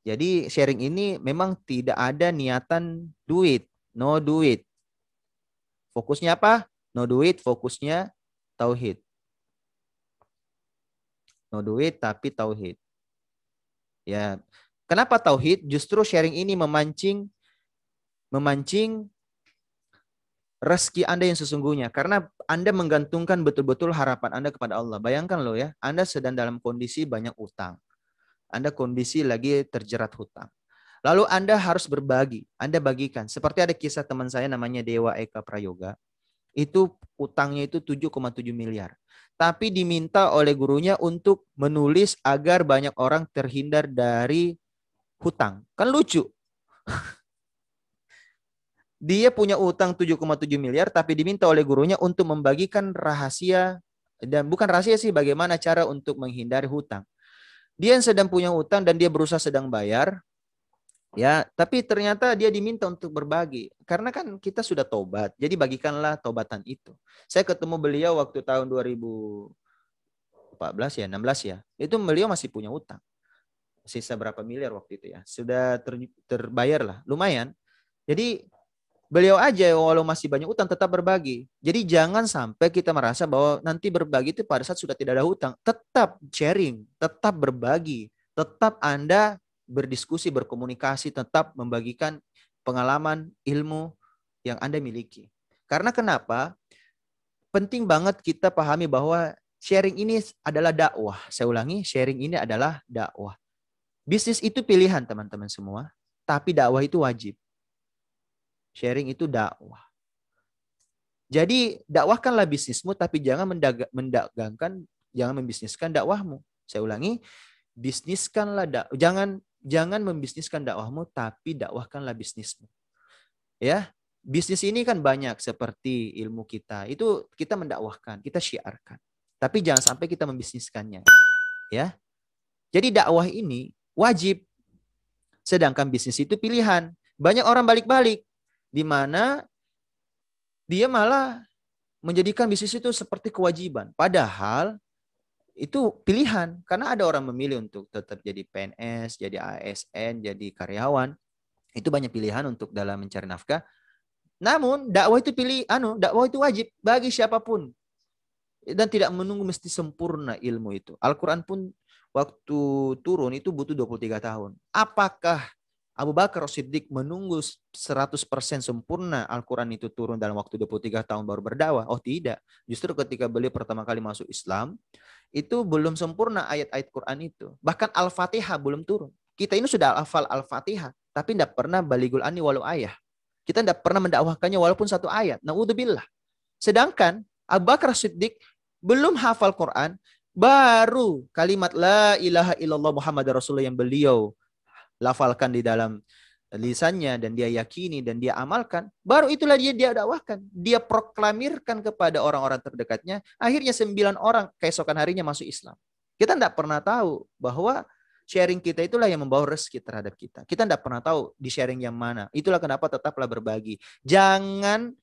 Jadi sharing ini memang tidak ada niatan duit, no duit. Fokusnya apa? No duit, fokusnya tauhid. No duit tapi tauhid. Ya. Kenapa tauhid? Justru sharing ini memancing rezeki Anda yang sesungguhnya. Karena Anda menggantungkan betul-betul harapan Anda kepada Allah. Bayangkan loh ya, Anda sedang dalam kondisi banyak utang. Anda kondisi lagi terjerat hutang. Lalu Anda harus berbagi. Anda bagikan. Seperti ada kisah teman saya namanya Dewa Eka Prayoga. Itu utangnya itu 7,7 miliar. Tapi diminta oleh gurunya untuk menulis agar banyak orang terhindar dari hutang. Kan lucu. Dia punya utang 7,7 miliar tapi diminta oleh gurunya untuk membagikan rahasia, dan bukan rahasia sih, bagaimana cara untuk menghindari hutang. Dia yang sedang punya hutang dan dia berusaha sedang bayar. Ya, tapi ternyata dia diminta untuk berbagi. Karena kan kita sudah tobat, jadi bagikanlah tobatan itu. Saya ketemu beliau waktu tahun 2014 ya, 16 ya. Itu beliau masih punya hutang. Sisa berapa miliar waktu itu ya. Sudah terbayar lah, lumayan. Jadi beliau aja walau masih banyak utang tetap berbagi. Jadi jangan sampai kita merasa bahwa nanti berbagi itu pada saat sudah tidak ada hutang. Tetap sharing, tetap berbagi. Tetap Anda berdiskusi, berkomunikasi, tetap membagikan pengalaman, ilmu yang Anda miliki. Karena kenapa? Penting banget kita pahami bahwa sharing ini adalah dakwah. Saya ulangi, sharing ini adalah dakwah. Bisnis itu pilihan teman-teman semua, tapi dakwah itu wajib. Sharing itu dakwah. Jadi dakwahkanlah bisnismu, tapi jangan mendagangkan, jangan membisniskan dakwahmu. Saya ulangi, bisniskanlah jangan membisniskan dakwahmu, tapi dakwahkanlah bisnismu. Ya, Bisnis ini kan banyak seperti ilmu kita. Itu kita mendakwahkan, kita syiarkan. Tapi jangan sampai kita membisniskannya. Ya. Jadi dakwah ini wajib. Sedangkan bisnis itu pilihan. Banyak orang balik-balik. Di mana dia malah menjadikan bisnis itu seperti kewajiban. Padahal itu pilihan. Karena ada orang memilih untuk tetap jadi PNS, jadi ASN, jadi karyawan. Itu banyak pilihan untuk dalam mencari nafkah. Namun dakwah itu dakwah itu wajib bagi siapapun. Dan tidak menunggu mesti sempurna ilmu itu. Al-Quran pun waktu turun itu butuh 23 tahun. Apakah Abu Bakar Siddiq menunggu 100% sempurna Al-Quran itu turun dalam waktu 23 tahun baru berdakwah? Oh tidak. Justru ketika beliau pertama kali masuk Islam, itu belum sempurna ayat-ayat Quran itu. Bahkan Al-Fatihah belum turun. Kita ini sudah hafal Al-Fatihah, tapi tidak pernah baligul ani walau ayah. Kita tidak pernah mendakwahkannya walaupun satu ayat. Na'udzubillah. Sedangkan Abu Bakar Siddiq belum hafal Quran, baru kalimat la ilaha illallah Muhammad Rasulullah yang beliau lafalkan di dalam lisannya dan dia yakini dan dia amalkan, baru itulah dia dakwahkan. Dia proklamirkan kepada orang-orang terdekatnya. Akhirnya 9 orang keesokan harinya masuk Islam. Kita tidak pernah tahu bahwa sharing kita itulah yang membawa rezeki terhadap kita. Kita tidak pernah tahu di sharing yang mana. Itulah kenapa tetaplah berbagi. Jangan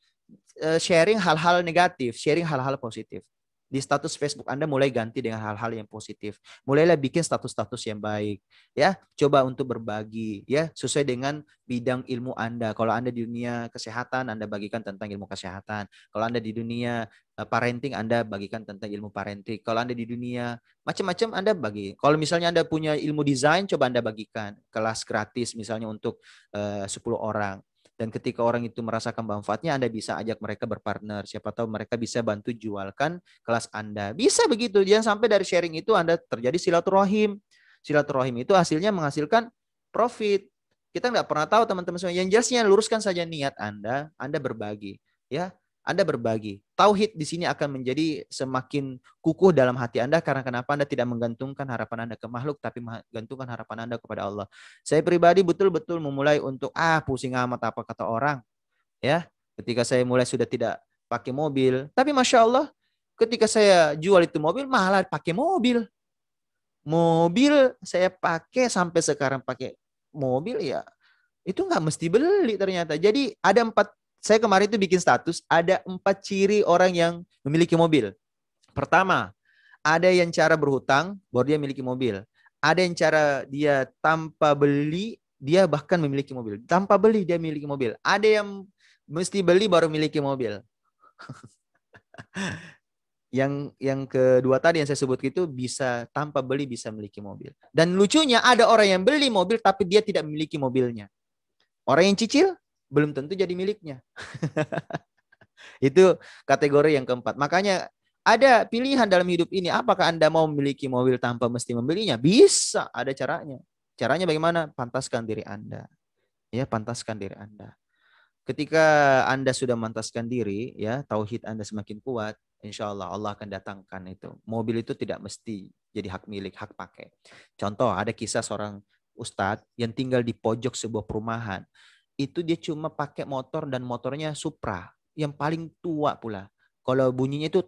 sharing hal-hal negatif, sharing hal-hal positif. Di status Facebook Anda mulai ganti dengan hal-hal yang positif. Mulailah bikin status-status yang baik. Ya, coba untuk berbagi ya, sesuai dengan bidang ilmu Anda. Kalau Anda di dunia kesehatan, Anda bagikan tentang ilmu kesehatan. Kalau Anda di dunia parenting, Anda bagikan tentang ilmu parenting. Kalau Anda di dunia macam-macam, Anda bagi. Kalau misalnya Anda punya ilmu desain, coba Anda bagikan kelas gratis misalnya untuk 10 orang. Dan ketika orang itu merasakan manfaatnya, Anda bisa ajak mereka berpartner. Siapa tahu mereka bisa bantu jualkan kelas Anda. Bisa begitu. Jangan sampai dari sharing itu Anda terjadi silaturahim. Silaturahim itu hasilnya menghasilkan profit. Kita nggak pernah tahu teman-teman semua. Yang jelasnya luruskan saja niat Anda berbagi. Ya, Anda berbagi. Tauhid di sini akan menjadi semakin kukuh dalam hati Anda karena kenapa Anda tidak menggantungkan harapan Anda ke makhluk tapi menggantungkan harapan Anda kepada Allah. Saya pribadi betul-betul memulai untuk pusing amat apa kata orang. Ya, ketika saya mulai sudah tidak pakai mobil, tapi Masya Allah ketika saya jual itu mobil malah pakai mobil. Mobil saya pakai sampai sekarang pakai mobil ya. Itu nggak mesti beli ternyata. Jadi ada 4. Saya kemarin itu bikin status, ada 4 ciri orang yang memiliki mobil. Pertama, ada yang cara berhutang, baru dia memiliki mobil. Ada yang cara dia tanpa beli, dia bahkan memiliki mobil. Tanpa beli, dia memiliki mobil. Ada yang mesti beli, baru memiliki mobil. Yang kedua tadi yang saya sebut itu bisa tanpa beli, bisa memiliki mobil. Dan lucunya ada orang yang beli mobil, tapi dia tidak memiliki mobilnya. Orang yang cicil, belum tentu jadi miliknya. Itu kategori yang keempat. Makanya ada pilihan dalam hidup ini. Apakah Anda mau memiliki mobil tanpa mesti membelinya? Bisa, ada caranya. Caranya bagaimana? Pantaskan diri Anda. Ya, pantaskan diri Anda. Ketika Anda sudah memantaskan diri, ya, tauhid Anda semakin kuat, insya Allah Allah akan datangkan itu. Mobil itu tidak mesti jadi hak milik, hak pakai. Contoh, ada kisah seorang ustadz yang tinggal di pojok sebuah perumahan. Itu dia cuma pakai motor dan motornya Supra yang paling tua pula. Kalau bunyinya itu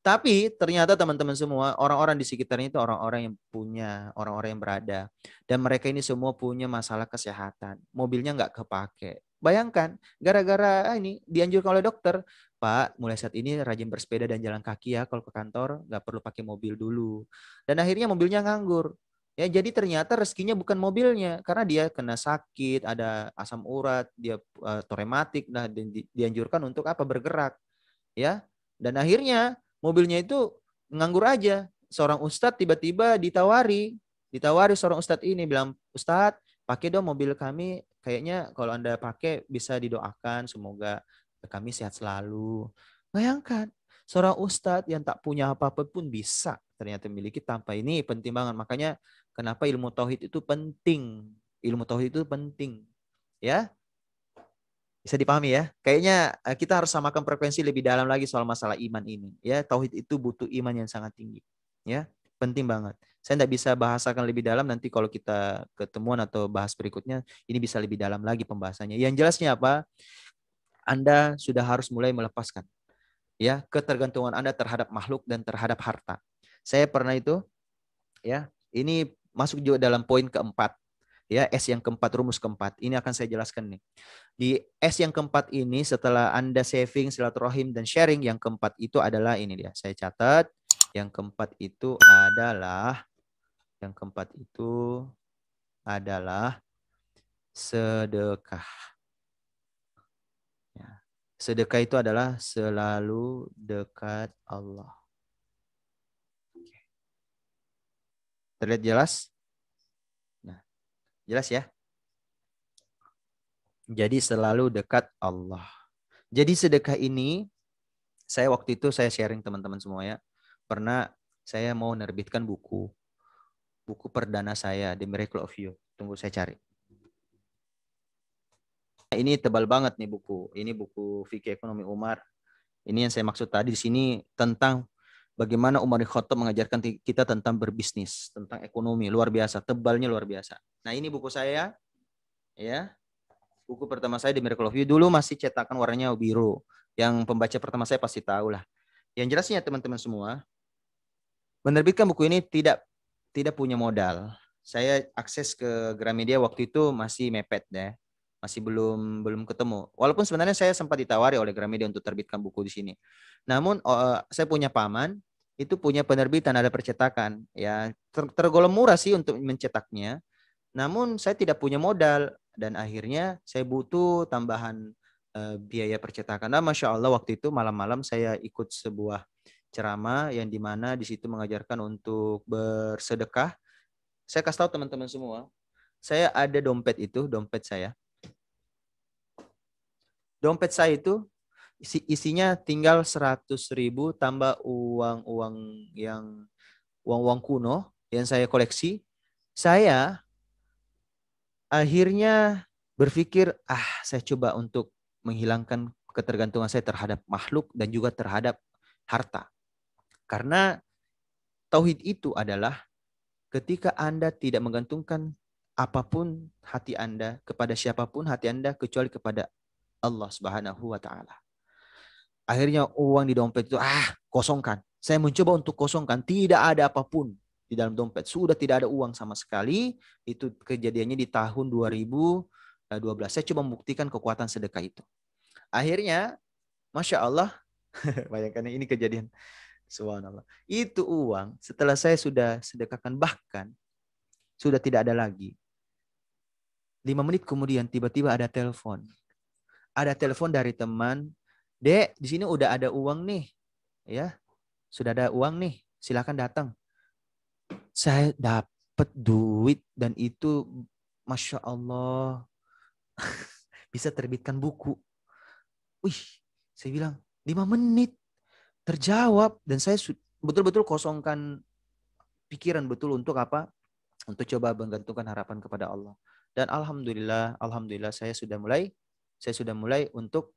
tapi ternyata teman-teman semua orang-orang di sekitarnya itu orang-orang yang punya, orang-orang yang berada, dan mereka ini semua punya masalah kesehatan. Mobilnya nggak kepake. Bayangkan, gara-gara ini dianjurkan oleh dokter, Pak, mulai saat ini rajin bersepeda dan jalan kaki ya, kalau ke kantor nggak perlu pakai mobil dulu. Dan akhirnya mobilnya nganggur. Ya, jadi ternyata rezekinya bukan mobilnya karena dia kena sakit, ada asam urat, dia rematik, nah dianjurkan untuk apa? Bergerak. Ya. Dan akhirnya mobilnya itu nganggur aja. Seorang ustadz tiba-tiba ditawari seorang ustadz ini bilang, "Ustadz, pakai dong mobil kami, kayaknya kalau Anda pakai bisa didoakan semoga kami sehat selalu." Bayangkan, seorang ustadz yang tak punya apa-apa pun bisa ternyata memiliki tanpa ini penting banget. Makanya kenapa ilmu tauhid itu penting. Ilmu tauhid itu penting. Ya. Bisa dipahami ya? Kayaknya kita harus samakan frekuensi lebih dalam lagi soal masalah iman ini. Ya, tauhid itu butuh iman yang sangat tinggi. Ya. Penting banget. Saya tidak bisa bahasakan lebih dalam, nanti kalau kita ketemuan atau bahas berikutnya, ini bisa lebih dalam lagi pembahasannya. Yang jelasnya apa? Anda sudah harus mulai melepaskan ya ketergantungan Anda terhadap makhluk dan terhadap harta. Saya pernah itu ya, ini masuk juga dalam poin keempat. Ya, S yang keempat, rumus keempat. Ini akan saya jelaskan nih. Di S yang keempat ini, setelah Anda saving, silaturahim, dan sharing, yang keempat itu adalah ini dia. Saya catat. Yang keempat itu adalah sedekah. Ya. Sedekah itu adalah selalu dekat Allah. Terlihat jelas? Nah, jelas ya? Jadi selalu dekat Allah. Jadi sedekah ini, saya waktu itu saya sharing teman-teman semua ya. Pernah saya mau menerbitkan buku perdana saya, The Miracle of You. Tunggu saya cari. Ini tebal banget nih buku. Ini buku Fikih Ekonomi Umar. Ini yang saya maksud tadi di sini tentang bagaimana Umar bin Khattab mengajarkan kita tentang berbisnis, tentang ekonomi, luar biasa, tebalnya luar biasa. Nah, ini buku saya ya. Buku pertama saya The Miracle of You, dulu masih cetakan warnanya biru. Yang pembaca pertama saya pasti tahu lah. Yang jelasnya teman-teman semua, menerbitkan buku ini tidak punya modal. Saya akses ke Gramedia waktu itu masih mepet deh. Masih belum ketemu. Walaupun sebenarnya saya sempat ditawari oleh Gramedia untuk terbitkan buku di sini. Namun saya punya paman, itu punya penerbitan, ada percetakan. Ya, tergolong murah sih untuk mencetaknya. Namun saya tidak punya modal dan akhirnya saya butuh tambahan biaya percetakan. Nah, Masya Allah waktu itu malam-malam saya ikut sebuah ceramah yang dimana di situ mengajarkan untuk bersedekah. Saya kasih tahu teman-teman semua, saya ada dompet itu, dompet saya. Dompet saya itu isinya tinggal 100.000 tambah uang kuno yang saya koleksi. Saya akhirnya berpikir, saya coba untuk menghilangkan ketergantungan saya terhadap makhluk dan juga terhadap harta. Karena tauhid itu adalah ketika Anda tidak menggantungkan apapun hati Anda kepada siapapun hati Anda kecuali kepada Allah Subhanahu wa taala. Akhirnya uang di dompet itu kosongkan. Saya mencoba untuk kosongkan, tidak ada apapun di dalam dompet. Sudah tidak ada uang sama sekali. Itu kejadiannya di tahun 2012. Saya coba membuktikan kekuatan sedekah itu. Akhirnya, Masya Allah, bayangkan ini kejadian. Subhanallah. Itu uang setelah saya sudah sedekahkan, bahkan sudah tidak ada lagi. 5 menit kemudian tiba-tiba ada telepon. Ada telepon dari teman, "Dek, di sini udah ada uang nih." Ya. Sudah ada uang nih, silakan datang. Saya dapat duit dan itu Masya Allah bisa terbitkan buku. Wih, saya bilang 5 menit terjawab dan saya betul-betul kosongkan pikiran betul untuk apa? Untuk coba menggantungkan harapan kepada Allah. Dan alhamdulillah saya sudah mulai untuk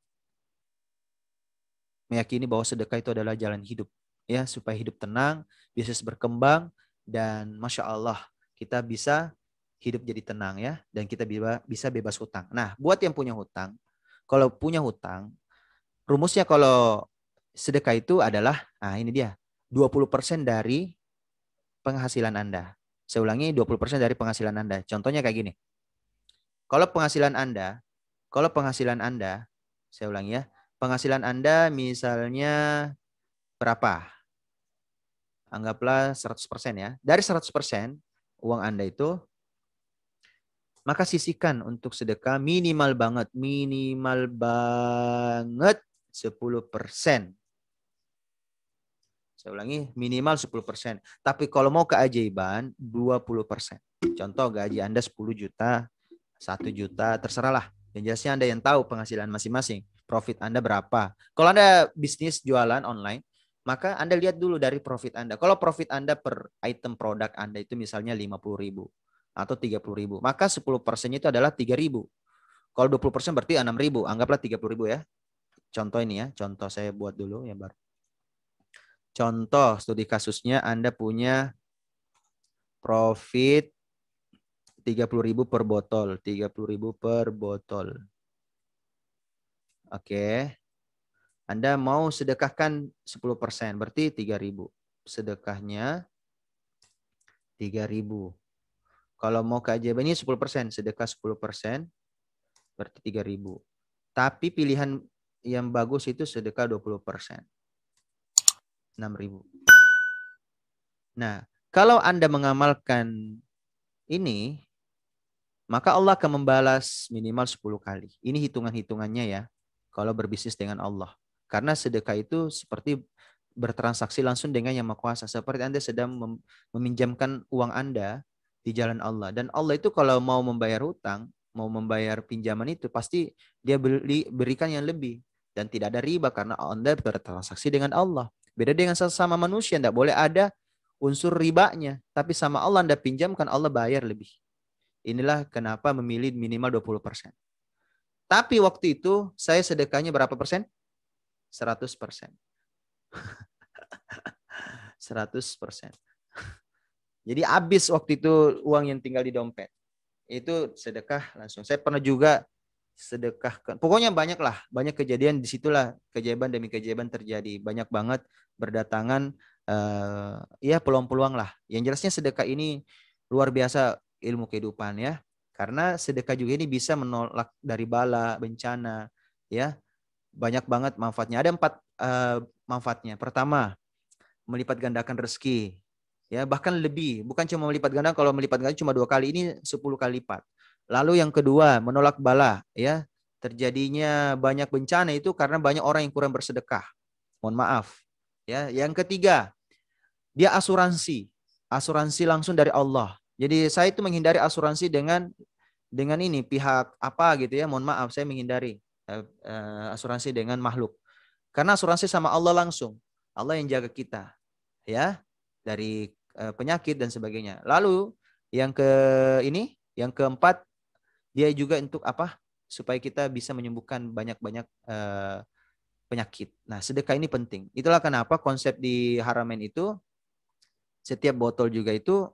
meyakini bahwa sedekah itu adalah jalan hidup. Ya, supaya hidup tenang, bisnis berkembang, dan Masya Allah kita bisa hidup jadi tenang ya, dan kita bisa bebas hutang. Nah, buat yang punya hutang, kalau punya hutang, rumusnya kalau sedekah itu adalah, ini dia, 20% dari penghasilan Anda. Saya ulangi, 20% dari penghasilan Anda. Contohnya kayak gini. Kalau penghasilan Anda, saya ulangi ya, penghasilan Anda misalnya berapa? Anggaplah 100% ya. Dari 100% uang Anda itu, maka sisihkan untuk sedekah minimal banget 10%. Saya ulangi, minimal 10%. Tapi kalau mau keajaiban, 20%. Contoh gaji Anda 10 juta, 1 juta, terserahlah. Yang jelasnya Anda yang tahu penghasilan masing-masing. Profit Anda berapa. Kalau Anda bisnis jualan online, maka Anda lihat dulu dari profit Anda. Kalau profit Anda per item produk Anda itu misalnya 50.000 atau 30.000, maka 10% itu adalah 3.000. Kalau 20% berarti 6.000. Anggaplah 30.000 ya. Contoh ini ya. Contoh saya buat dulu yang baru. Contoh studi kasusnya Anda punya Profit 30.000 per botol. 30.000 per botol. Oke. Anda mau sedekahkan 10%, berarti 3.000. Sedekahnya 3.000. Kalau mau keajaibannya 10%, sedekah 10%, berarti 3.000. Tapi pilihan yang bagus itu sedekah 20%. 6.000. Nah, kalau Anda mengamalkan ini, maka Allah akan membalas minimal 10 kali. Ini hitungan-hitungannya ya, kalau berbisnis dengan Allah. Karena sedekah itu seperti bertransaksi langsung dengan Yang Maha Kuasa. Seperti Anda sedang meminjamkan uang Anda di jalan Allah. Dan Allah itu kalau mau membayar hutang, mau membayar pinjaman itu, pasti dia berikan yang lebih. Dan tidak ada riba karena Anda bertransaksi dengan Allah. Beda dengan sesama manusia, tidak boleh ada unsur ribanya. Tapi sama Allah Anda pinjamkan, Allah bayar lebih. Inilah kenapa memilih minimal 20%. Tapi waktu itu saya sedekahnya berapa persen? 100%. 100%. Jadi habis waktu itu uang yang tinggal di dompet. Itu sedekah langsung. Saya pernah juga sedekahkan. Pokoknya banyak lah. Banyak kejadian, disitulah keajaiban demi keajaiban terjadi. Banyak banget berdatangan ya peluang-peluang lah. Yang jelasnya sedekah ini luar biasa ilmu kehidupan ya. Karena sedekah juga ini bisa menolak dari bala, bencana ya. Banyak banget manfaatnya. Ada 4 manfaatnya. Pertama, melipat gandakan rezeki. Ya, bahkan lebih. Bukan cuma melipat ganda, kalau melipat ganda cuma 2 kali, ini 10 kali lipat. Lalu yang kedua, menolak bala. Ya, terjadinya banyak bencana itu karena banyak orang yang kurang bersedekah. Mohon maaf. Ya, yang ketiga, dia asuransi. Asuransi langsung dari Allah. Jadi saya itu menghindari asuransi dengan ini pihak apa gitu ya. Mohon maaf, saya menghindari asuransi dengan makhluk. Karena asuransi sama Allah langsung. Allah yang jaga kita. Ya, dari penyakit dan sebagainya. Lalu yang yang keempat, dia juga untuk apa? Supaya kita bisa menyembuhkan banyak-banyak penyakit. Nah, sedekah ini penting. Itulah kenapa konsep di Haramain itu setiap botol juga itu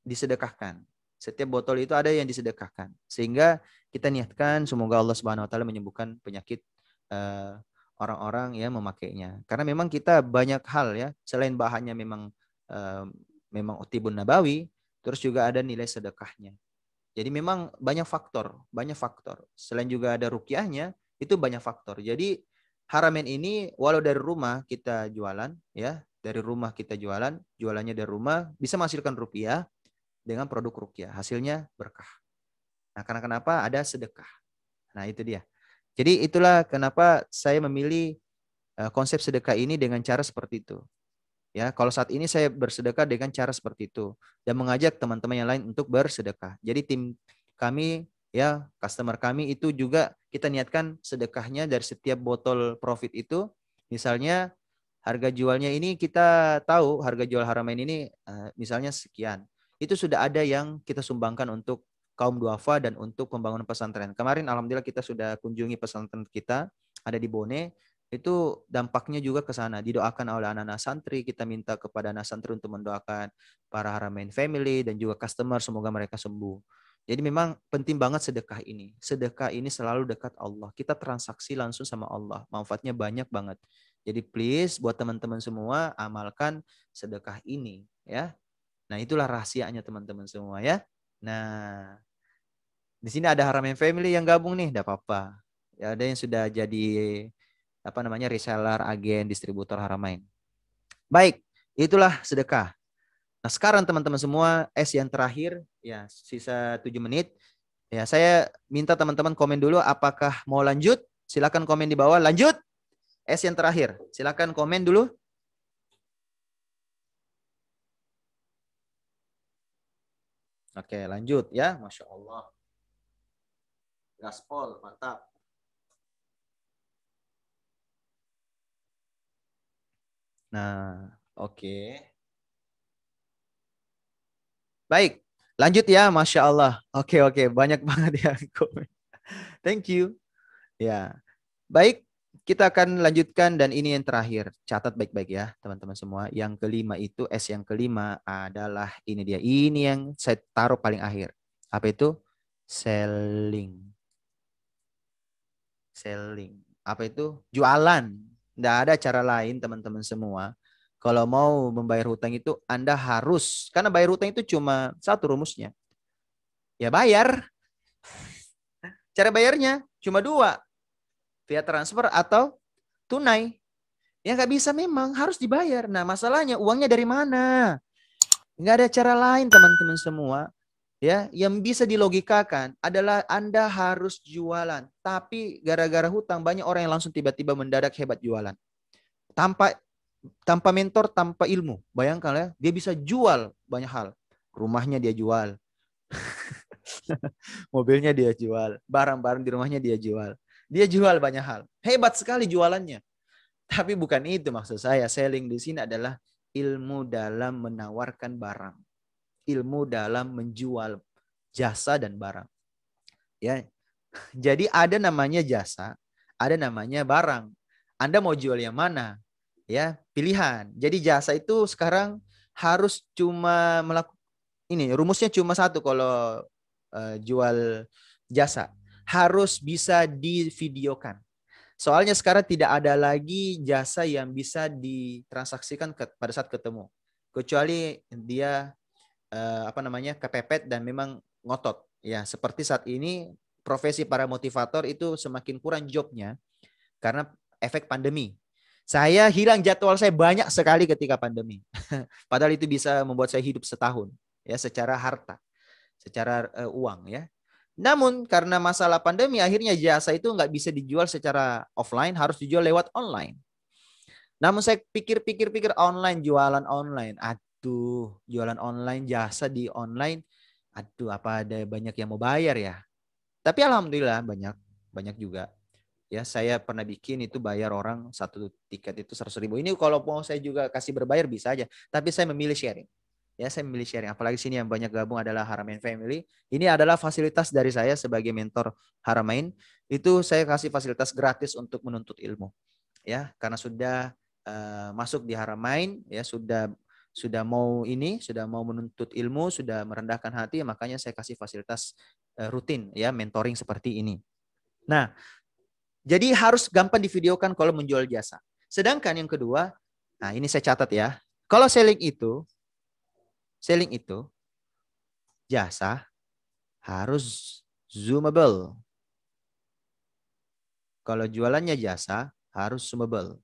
disedekahkan. Setiap botol itu ada yang disedekahkan. Sehingga kita niatkan semoga Allah Subhanahu wa taala menyembuhkan penyakit orang-orang yang memakainya. Karena memang kita banyak hal ya, selain bahannya memang tibun nabawi, terus juga ada nilai sedekahnya. Jadi memang banyak faktor. Selain juga ada ruqyahnya, itu banyak faktor. Jadi Haramain ini walau dari rumah kita jualan ya, jualannya dari rumah bisa menghasilkan rupiah dengan produk ruqyah. Hasilnya berkah. Nah, karena kenapa? Ada sedekah. Nah, itu dia. Jadi itulah kenapa saya memilih konsep sedekah ini dengan cara seperti itu. Ya, kalau saat ini saya bersedekah dengan cara seperti itu dan mengajak teman-teman yang lain untuk bersedekah. Jadi tim kami ya, customer kami itu juga kita niatkan sedekahnya dari setiap botol profit itu. Misalnya harga jualnya ini kita tahu harga jual Haramain ini misalnya sekian. Itu sudah ada yang kita sumbangkan untuk kaum duafa dan untuk pembangunan pesantren. Kemarin alhamdulillah kita sudah kunjungi pesantren kita ada di Bone. Itu dampaknya juga ke sana. Didoakan oleh anak-anak santri. Kita minta kepada anak santri untuk mendoakan para Haramain family dan juga customer. Semoga mereka sembuh. Jadi memang penting banget sedekah ini. Sedekah ini selalu dekat Allah. Kita transaksi langsung sama Allah. Manfaatnya banyak banget. Jadi please buat teman-teman semua amalkan sedekah ini. Ya. Nah itulah rahasianya teman-teman semua ya. Nah di sini ada Haramain family yang gabung nih. Tidak apa-apa. Ya, ada yang sudah jadi reseller, agen, distributor Haramain. Baik, itulah sedekah. Nah, sekarang teman-teman semua, yang terakhir, ya sisa 7 menit. Ya, saya minta teman-teman komen dulu apakah mau lanjut. Silakan komen di bawah, lanjut. Yang terakhir, silakan komen dulu. Oke, lanjut ya. Masya Allah. Gaspol, mantap. Nah, oke. Baik, lanjut ya, Masya Allah. Oke, banyak banget ya komen. Thank you. Ya, baik. Kita akan lanjutkan dan ini yang terakhir. Catat baik-baik ya teman-teman semua. Yang kelima itu S yang kelima adalah ini dia. Ini yang saya taruh paling akhir. Apa itu? Selling. Selling. Apa itu? Jualan. Tidak ada cara lain teman-teman semua. Kalau mau membayar hutang itu Anda harus. Karena bayar hutang itu cuma satu rumusnya. Ya bayar. Cara bayarnya cuma dua. Via transfer atau tunai. Ya nggak bisa memang, harus dibayar. Nah masalahnya uangnya dari mana? Nggak ada cara lain teman-teman semua. Ya, yang bisa dilogikakan adalah Anda harus jualan. Tapi gara-gara hutang banyak orang yang langsung tiba-tiba mendadak hebat jualan. Tanpa mentor, tanpa ilmu. Bayangkan ya, dia bisa jual banyak hal. Rumahnya dia jual. Mobilnya dia jual. Barang-barang di rumahnya dia jual. Dia jual banyak hal. Hebat sekali jualannya. Tapi bukan itu maksud saya. Selling di sini adalah ilmu dalam menawarkan barang. Ilmu dalam menjual jasa dan barang. Ya. Jadi ada namanya jasa, ada namanya barang. Anda mau jual yang mana? Ya, pilihan. Jadi jasa itu sekarang harus cuma melakukan ini, rumusnya cuma satu kalau jual jasa. Harus bisa divideokan. Soalnya sekarang tidak ada lagi jasa yang bisa ditransaksikan pada saat ketemu. Kecuali dia kepepet dan memang ngotot. Ya, seperti saat ini profesi para motivator itu semakin kurang jobnya karena efek pandemi. Saya hilang jadwal saya banyak sekali ketika pandemi. Padahal itu bisa membuat saya hidup setahun ya secara harta, secara uang ya. Namun karena masalah pandemi akhirnya jasa itu nggak bisa dijual secara offline, harus dijual lewat online. Namun saya pikir-pikir online, jualan online. Aduh, jualan online, jasa di online. Aduh, apa ada banyak yang mau bayar ya? Tapi alhamdulillah banyak juga. Ya, saya pernah bikin itu bayar orang satu tiket itu 100.000. Ini kalau mau saya juga kasih berbayar bisa aja. Tapi saya memilih sharing. Ya, saya memilih sharing. Apalagi sini yang banyak gabung adalah Haramain Family. Ini adalah fasilitas dari saya sebagai mentor Haramain. Itu saya kasih fasilitas gratis untuk menuntut ilmu. Ya, karena sudah masuk di Haramain, ya sudah mau menuntut ilmu, sudah merendahkan hati, makanya saya kasih fasilitas rutin ya mentoring seperti ini. Nah, jadi harus gampang divideokan kalau menjual jasa. Sedangkan yang kedua, nah ini saya catat ya. Kalau selling itu jasa harus zoomable. Kalau jualannya jasa harus zoomable.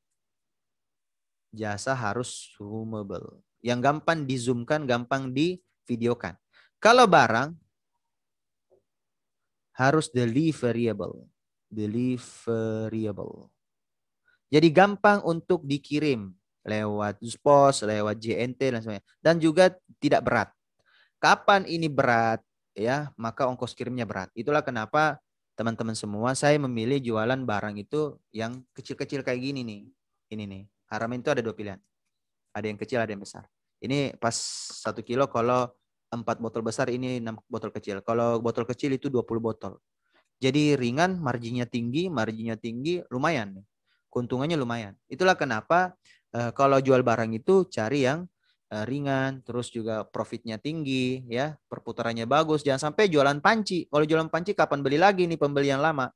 Jasa harus zoomable. Yang gampang di-zoomkan, gampang di-videokan. Kalau barang harus deliverable. Jadi gampang untuk dikirim lewat pos, lewat JNT dan sebagainya. Dan juga tidak berat. Kapan ini berat? Ya, maka ongkos kirimnya berat. Itulah kenapa teman-teman semua saya memilih jualan barang itu yang kecil-kecil kayak gini nih. Ini nih. Haramain itu ada dua pilihan. Ada yang kecil, ada yang besar. Ini pas 1 kilo kalau 4 botol besar, ini 6 botol kecil. Kalau botol kecil itu 20 botol. Jadi ringan, marginnya tinggi, lumayan. Keuntungannya lumayan. Itulah kenapa kalau jual barang itu cari yang ringan, terus juga profitnya tinggi, ya, perputarannya bagus. Jangan sampai jualan panci. Kalau jualan panci kapan beli lagi nih pembeli yang lama?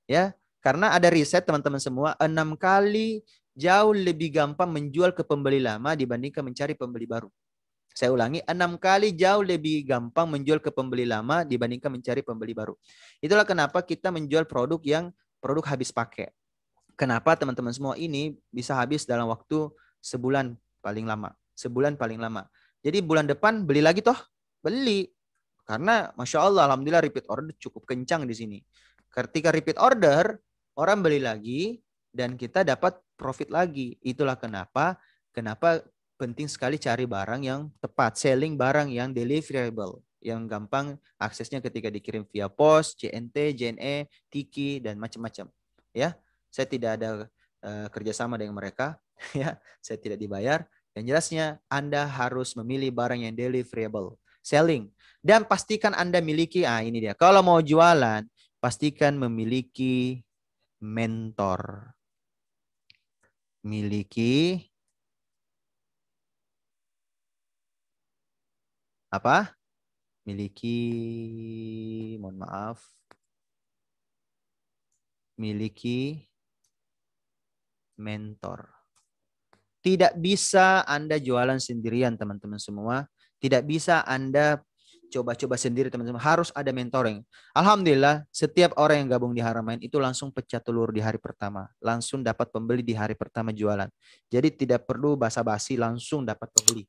Ya, karena ada riset teman-teman semua, 6 kali jauh lebih gampang menjual ke pembeli lama dibandingkan mencari pembeli baru. Saya ulangi, 6 kali jauh lebih gampang menjual ke pembeli lama dibandingkan mencari pembeli baru. Itulah kenapa kita menjual produk habis pakai. Kenapa teman-teman semua ini bisa habis dalam waktu sebulan paling lama. Jadi bulan depan beli lagi toh? Beli. Karena Masya Allah, Alhamdulillah repeat order cukup kencang di sini. Ketika repeat order, orang beli lagi dan kita dapat profit lagi. Itulah kenapa penting sekali cari barang yang tepat, selling barang yang deliverable, yang gampang aksesnya ketika dikirim via pos, JNT, JNE, Tiki dan macam-macam. Ya, saya tidak ada kerjasama dengan mereka, ya, saya tidak dibayar. Yang jelasnya Anda harus memilih barang yang deliverable, selling, dan pastikan Anda miliki. Ini dia. Kalau mau jualan, pastikan memiliki mentor. Miliki apa? Miliki, mohon maaf. Miliki mentor. Tidak bisa Anda jualan sendirian, teman-teman semua. Tidak bisa Anda coba-coba sendiri, teman-teman. Harus ada mentoring. Alhamdulillah, setiap orang yang gabung di Haramain itu langsung pecah telur di hari pertama. Langsung dapat pembeli di hari pertama jualan. Jadi tidak perlu basa-basi, langsung dapat pembeli.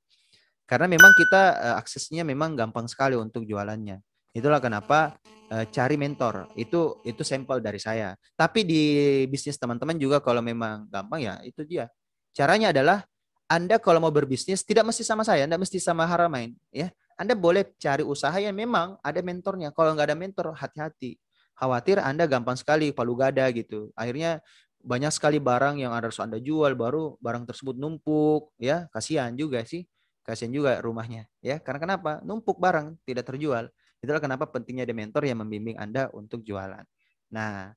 Karena memang kita aksesnya memang gampang sekali untuk jualannya. Itulah kenapa cari mentor. Itu sampel dari saya. Tapi di bisnis teman-teman juga kalau memang gampang ya itu dia. Caranya adalah Anda kalau mau berbisnis tidak mesti sama saya, Anda mesti sama Haramain, ya. Anda boleh cari usaha yang memang ada mentornya. Kalau nggak ada mentor, hati-hati. Khawatir Anda gampang sekali palu gada gitu. Akhirnya banyak sekali barang yang harus Anda jual, baru barang tersebut numpuk, ya. Kasihan juga sih. Kasihan juga rumahnya, ya. Karena kenapa? Numpuk barang tidak terjual. Itulah kenapa pentingnya ada mentor yang membimbing Anda untuk jualan. Nah,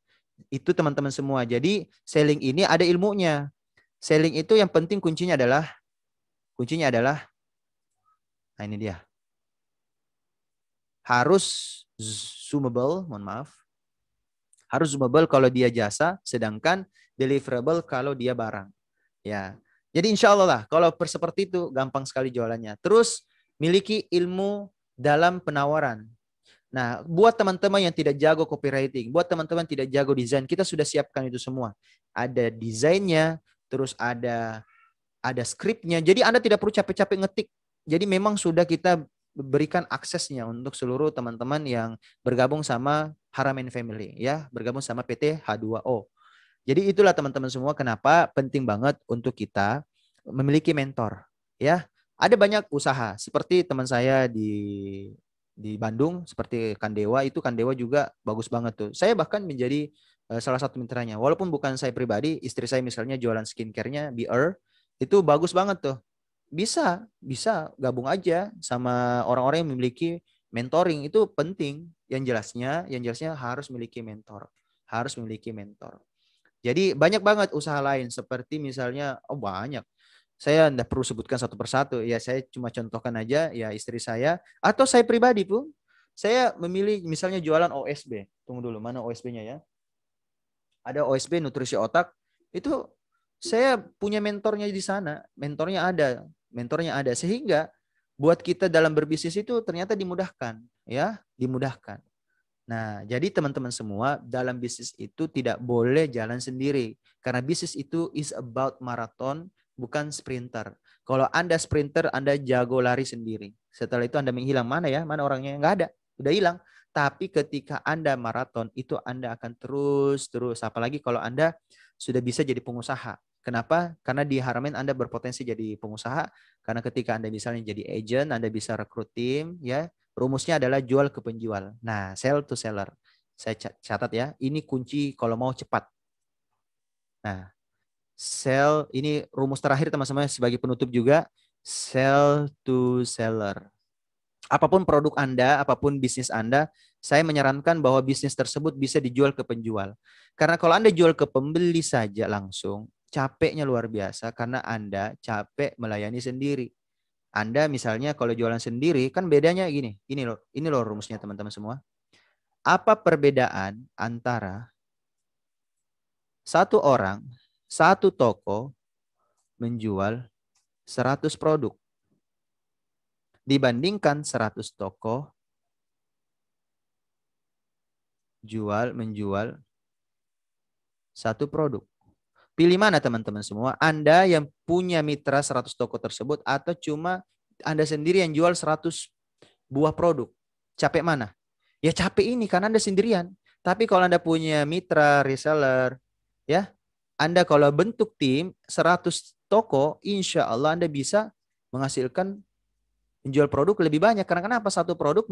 itu teman-teman semua. Jadi selling ini ada ilmunya. Selling itu yang penting kuncinya adalah nah ini dia. Harus zoomable, mohon maaf. Harus zoomable kalau dia jasa, sedangkan deliverable kalau dia barang. Ya. Jadi insya Allah lah, kalau seperti itu gampang sekali jualannya. Terus miliki ilmu dalam penawaran. Nah, buat teman-teman yang tidak jago copywriting, buat teman-teman tidak jago desain, kita sudah siapkan itu semua. Ada desainnya, terus ada skripnya. Jadi Anda tidak perlu capek-capek ngetik. Jadi memang sudah kita berikan aksesnya untuk seluruh teman-teman yang bergabung sama Haramain Family, ya, bergabung sama PT H2O. Jadi itulah teman-teman semua kenapa penting banget untuk kita memiliki mentor, ya. Ada banyak usaha seperti teman saya di Bandung seperti Kandewa, itu Kandewa juga bagus banget tuh. Saya bahkan menjadi salah satu mitranya. Walaupun bukan saya pribadi, istri saya misalnya jualan skincare-nya BR, itu bagus banget tuh. Bisa gabung aja sama orang-orang yang memiliki mentoring, itu penting. Yang jelasnya harus memiliki mentor. Harus memiliki mentor. Jadi banyak banget usaha lain seperti misalnya banyak. Saya tidak perlu sebutkan satu persatu. Ya saya cuma contohkan aja ya istri saya atau saya pribadi pun saya memilih misalnya jualan OSB. Tunggu dulu mana OSB-nya ya? Ada OSB nutrisi otak. Itu saya punya mentornya di sana. Mentornya ada sehingga buat kita dalam berbisnis itu ternyata dimudahkan, ya, dimudahkan. Nah, jadi teman-teman semua dalam bisnis itu tidak boleh jalan sendiri. Karena bisnis itu is about marathon, bukan sprinter. Kalau Anda sprinter, Anda jago lari sendiri. Setelah itu Anda menghilang, mana ya? Mana orangnya? Nggak ada. Udah hilang. Tapi ketika Anda maraton, itu Anda akan terus. Apalagi kalau Anda sudah bisa jadi pengusaha. Kenapa? Karena di Haramain Anda berpotensi jadi pengusaha. Karena ketika Anda misalnya jadi agent, Anda bisa rekrut tim, ya. Rumusnya adalah jual ke penjual. Nah, sell to seller. Saya catat ya. Ini kunci kalau mau cepat. Nah, sell ini rumus terakhir teman-teman sebagai penutup juga. Sell to seller. Apapun produk Anda, apapun bisnis Anda, saya menyarankan bahwa bisnis tersebut bisa dijual ke penjual. Karena kalau Anda jual ke pembeli saja langsung, capeknya luar biasa karena Anda capek melayani sendiri. Anda misalnya kalau jualan sendiri kan bedanya gini. Ini loh rumusnya teman-teman semua. Apa perbedaan antara satu orang, satu toko menjual 100 produk dibandingkan 100 toko menjual satu produk? Pilih mana teman-teman semua? Anda yang punya mitra 100 toko tersebut atau cuma Anda sendiri yang jual 100 buah produk? Capek mana? Ya capek ini karena Anda sendirian. Tapi kalau Anda punya mitra reseller, ya, Anda kalau bentuk tim 100 toko, insya Allah Anda bisa menghasilkan menjual produk lebih banyak. Karena kenapa? Satu produk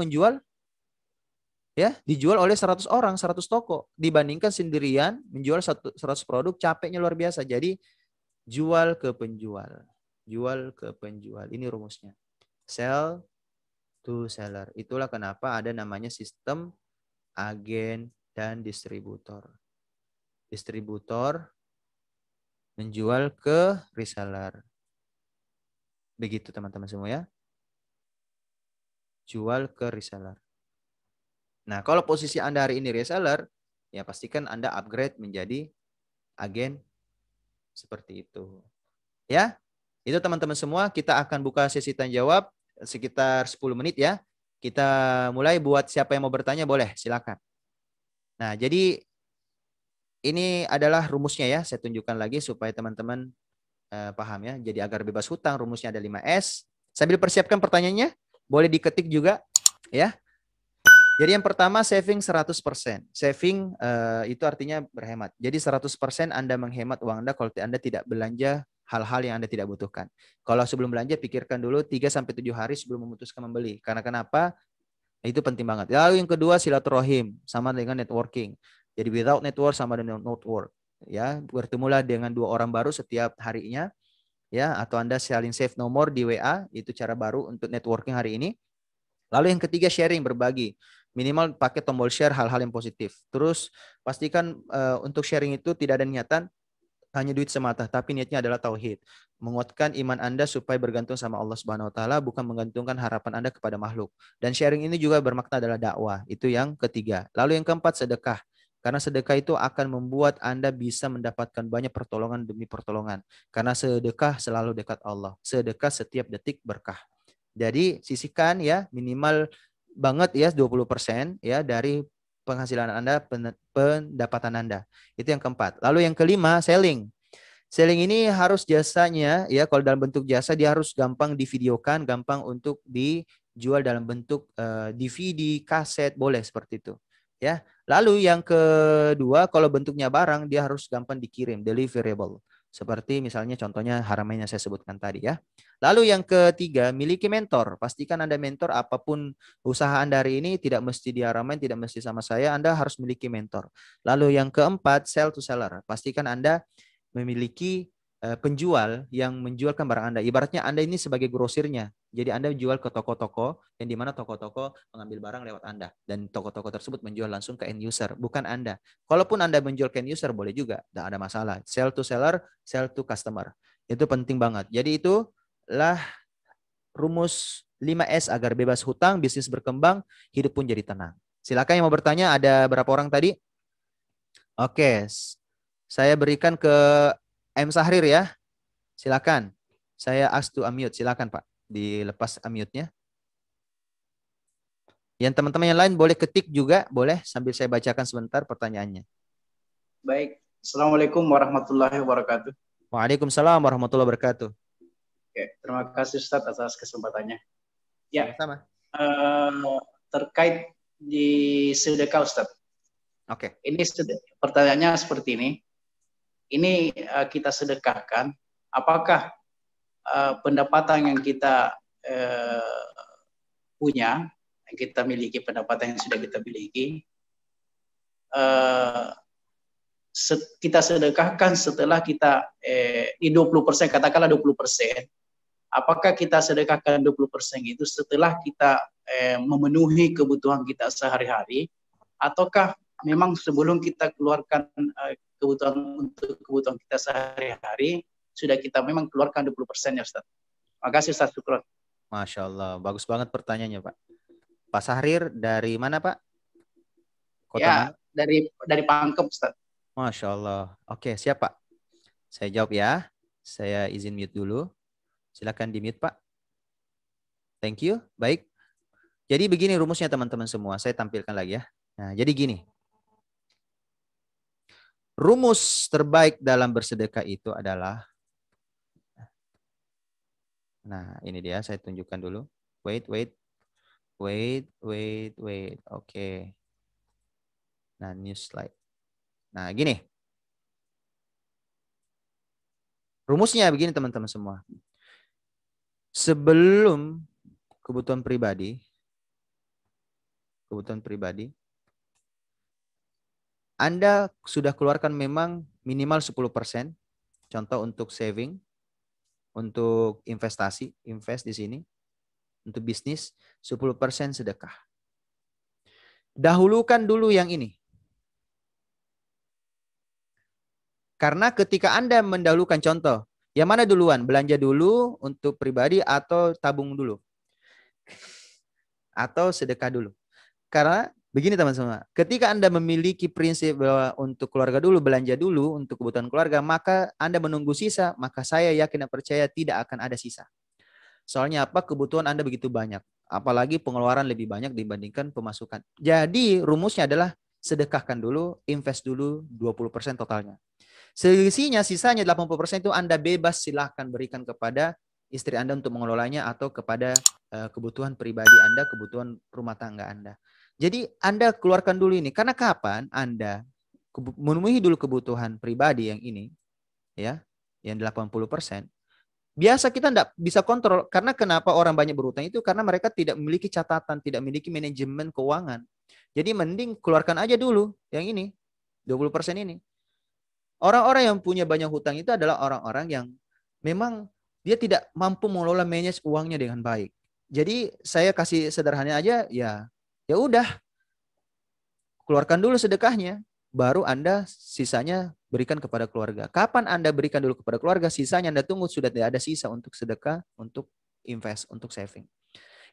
dijual oleh 100 orang, 100 toko. Dibandingkan sendirian menjual 100 produk, capeknya luar biasa. Jadi jual ke penjual. Jual ke penjual. Ini rumusnya. Sell to seller. Itulah kenapa ada namanya sistem agen dan distributor. Distributor menjual ke reseller. Begitu teman-teman semua ya. Jual ke reseller. Nah, kalau posisi Anda hari ini reseller, ya pastikan Anda upgrade menjadi agen seperti itu. Ya, itu teman-teman semua. Kita akan buka sesi tanya jawab sekitar 10 menit ya. Kita mulai. Buat siapa yang mau bertanya boleh, silakan. Nah, jadi ini adalah rumusnya ya. Saya tunjukkan lagi supaya teman-teman paham ya. Jadi agar bebas hutang rumusnya ada 5S. Sambil persiapkan pertanyaannya, boleh diketik juga ya. Jadi yang pertama saving 100%. Saving itu artinya berhemat. Jadi 100% Anda menghemat uang Anda kalau Anda tidak belanja hal-hal yang Anda tidak butuhkan. Kalau sebelum belanja pikirkan dulu 3-7 hari sebelum memutuskan membeli. Karena kenapa? Itu penting banget. Lalu yang kedua silaturahim sama dengan networking. Jadi without network sama dengan not work. Ya, bertemulah dengan 2 orang baru setiap harinya ya, atau Anda saling save nomor di WA, itu cara baru untuk networking hari ini. Lalu yang ketiga sharing, berbagi. Minimal pakai tombol share hal-hal yang positif. Terus pastikan untuk sharing itu tidak ada niatan hanya duit semata, tapi niatnya adalah tauhid. Menguatkan iman Anda supaya bergantung sama Allah Subhanahu wa taala, bukan menggantungkan harapan Anda kepada makhluk. Dan sharing ini juga bermakna adalah dakwah. Itu yang ketiga. Lalu yang keempat sedekah. Karena sedekah itu akan membuat Anda bisa mendapatkan banyak pertolongan demi pertolongan. Karena sedekah selalu dekat Allah. Sedekah setiap detik berkah. Jadi sisihkan ya minimal banget ya 20% ya dari penghasilan Anda, pendapatan Anda. Itu yang keempat. Lalu yang kelima, selling. Selling ini harus jasanya ya, kalau dalam bentuk jasa dia harus gampang divideokan, gampang untuk dijual dalam bentuk DVD, kaset, boleh seperti itu. Ya. Lalu yang kedua, kalau bentuknya barang dia harus gampang dikirim, deliverable. Seperti misalnya contohnya Haramain yang saya sebutkan tadi ya. Lalu yang ketiga, miliki mentor. Pastikan Anda mentor apapun usaha Anda hari ini, tidak mesti di Haramain, tidak mesti sama saya, Anda harus miliki mentor. Lalu yang keempat, sell to seller. Pastikan Anda memiliki penjual yang menjualkan barang Anda. Ibaratnya Anda ini sebagai grosirnya. Jadi Anda jual ke toko-toko, yang di mana toko-toko mengambil barang lewat Anda. Dan toko-toko tersebut menjual langsung ke end user, bukan Anda. Kalaupun Anda menjual ke end user, boleh juga. Tidak ada masalah. Sell to seller, sell to customer. Itu penting banget. Jadi itulah rumus 5S agar bebas hutang, bisnis berkembang, hidup pun jadi tenang. Silakan yang mau bertanya, ada berapa orang tadi? Oke, saya berikan ke M. Sahrir ya. Silakan. Saya ask to unmute. Silakan Pak. Dilepas unmute-nya. Yang teman-teman yang lain boleh ketik juga. Boleh sambil saya bacakan sebentar pertanyaannya. Baik. Assalamualaikum warahmatullahi wabarakatuh. Waalaikumsalam warahmatullahi wabarakatuh. Oke, terima kasih Ustadz atas kesempatannya. Ya, sama. Terkait di sedekah Ustadz. Oke. Ini pertanyaannya seperti ini. Ini kita sedekahkan, apakah pendapatan yang kita punya, yang kita miliki, pendapatan yang sudah kita miliki, kita sedekahkan setelah kita di 20%, katakanlah 20%, apakah kita sedekahkan 20% itu setelah kita memenuhi kebutuhan kita sehari-hari, ataukah memang sebelum kita keluarkan kebutuhan kita sehari-hari, sudah kita memang keluarkan 20% ya Ustaz. Terima kasih Ustaz, syukron. Masya Allah, bagus banget pertanyaannya Pak. Pak Sahrir dari mana Pak? Kota ya, mana? Dari Pangkep Ustaz. Masya Allah. Oke, siap Pak. Saya jawab ya. Saya izin mute dulu. Silakan di mute Pak. Thank you. Baik. Jadi begini rumusnya teman-teman semua. Saya tampilkan lagi ya. Nah, jadi gini. Rumus terbaik dalam bersedekah itu adalah, nah ini dia, saya tunjukkan dulu. Wait. Oke. Nah, new slide. Nah, gini. Rumusnya begini teman-teman semua. Sebelum kebutuhan pribadi, Anda sudah keluarkan memang minimal 10%. Contoh untuk saving, untuk investasi, invest di sini. Untuk bisnis, 10% sedekah. Dahulukan dulu yang ini. Karena ketika Anda mendahulukan contoh, yang mana duluan? Belanja dulu untuk pribadi atau tabung dulu? Atau sedekah dulu? Karena begini teman-teman, ketika Anda memiliki prinsip bahwa untuk keluarga dulu, belanja dulu untuk kebutuhan keluarga, maka Anda menunggu sisa, maka saya yakin dan percaya tidak akan ada sisa. Soalnya apa? Kebutuhan Anda begitu banyak. Apalagi pengeluaran lebih banyak dibandingkan pemasukan. Jadi rumusnya adalah sedekahkan dulu, invest dulu 20% totalnya. Selisihnya, sisanya 80% itu Anda bebas silahkan berikan kepada istri Anda untuk mengelolanya atau kepada kebutuhan pribadi Anda, kebutuhan rumah tangga Anda. Jadi Anda keluarkan dulu ini. Karena kapan Anda memenuhi dulu kebutuhan pribadi yang ini, ya, yang 80%, biasa kita tidak bisa kontrol. Karena kenapa orang banyak berutang itu? Karena mereka tidak memiliki catatan, tidak memiliki manajemen keuangan. Jadi mending keluarkan aja dulu yang ini, 20% ini. Orang-orang yang punya banyak hutang itu adalah orang-orang yang memang dia tidak mampu mengelola manage uangnya dengan baik. Jadi saya kasih sederhana aja, ya udah, keluarkan dulu sedekahnya, baru Anda sisanya berikan kepada keluarga. Kapan Anda berikan dulu kepada keluarga, sisanya Anda tunggu sudah tidak ada sisa untuk sedekah, untuk invest, untuk saving.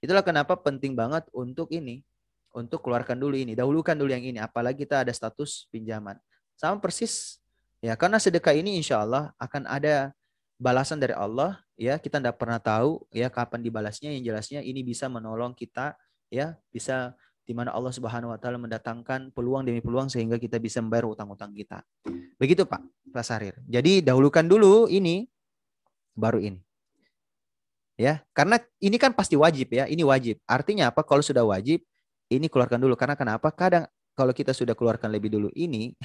Itulah kenapa penting banget untuk ini, untuk keluarkan dulu ini, dahulukan dulu yang ini, apalagi kita ada status pinjaman. Sama persis, ya, karena sedekah ini insya Allah akan ada balasan dari Allah, ya, kita tidak pernah tahu ya kapan dibalasnya. Yang jelasnya ini bisa menolong kita, ya, bisa di mana Allah Subhanahu wa taala mendatangkan peluang demi peluang sehingga kita bisa membayar utang-utang kita. Begitu Pak Sarir. Jadi dahulukan dulu ini, baru ini. Ya, karena ini kan pasti wajib ya, ini wajib. Artinya apa? Kalau sudah wajib, ini keluarkan dulu. Karena kenapa? Kadang kalau kita sudah keluarkan lebih dulu ini,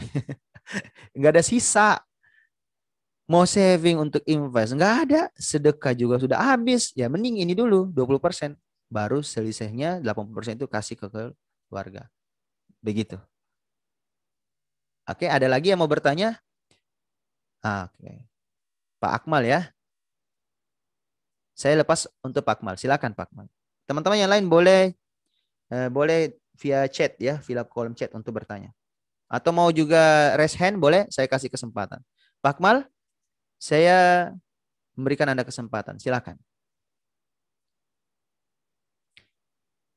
nggak ada sisa. Mau saving untuk invest, nggak ada. Sedekah juga sudah habis. Ya mending ini dulu, 20%. Baru selisihnya 80% itu kasih ke keluarga. Begitu. Oke, ada lagi yang mau bertanya? Oke. Pak Akmal ya. Saya lepas untuk Pak Akmal. Silakan Pak Akmal. Teman-teman yang lain boleh via chat ya, via kolom chat untuk bertanya. Atau mau juga raise hand, boleh, saya kasih kesempatan. Pak Akmal, saya memberikan Anda kesempatan. Silakan.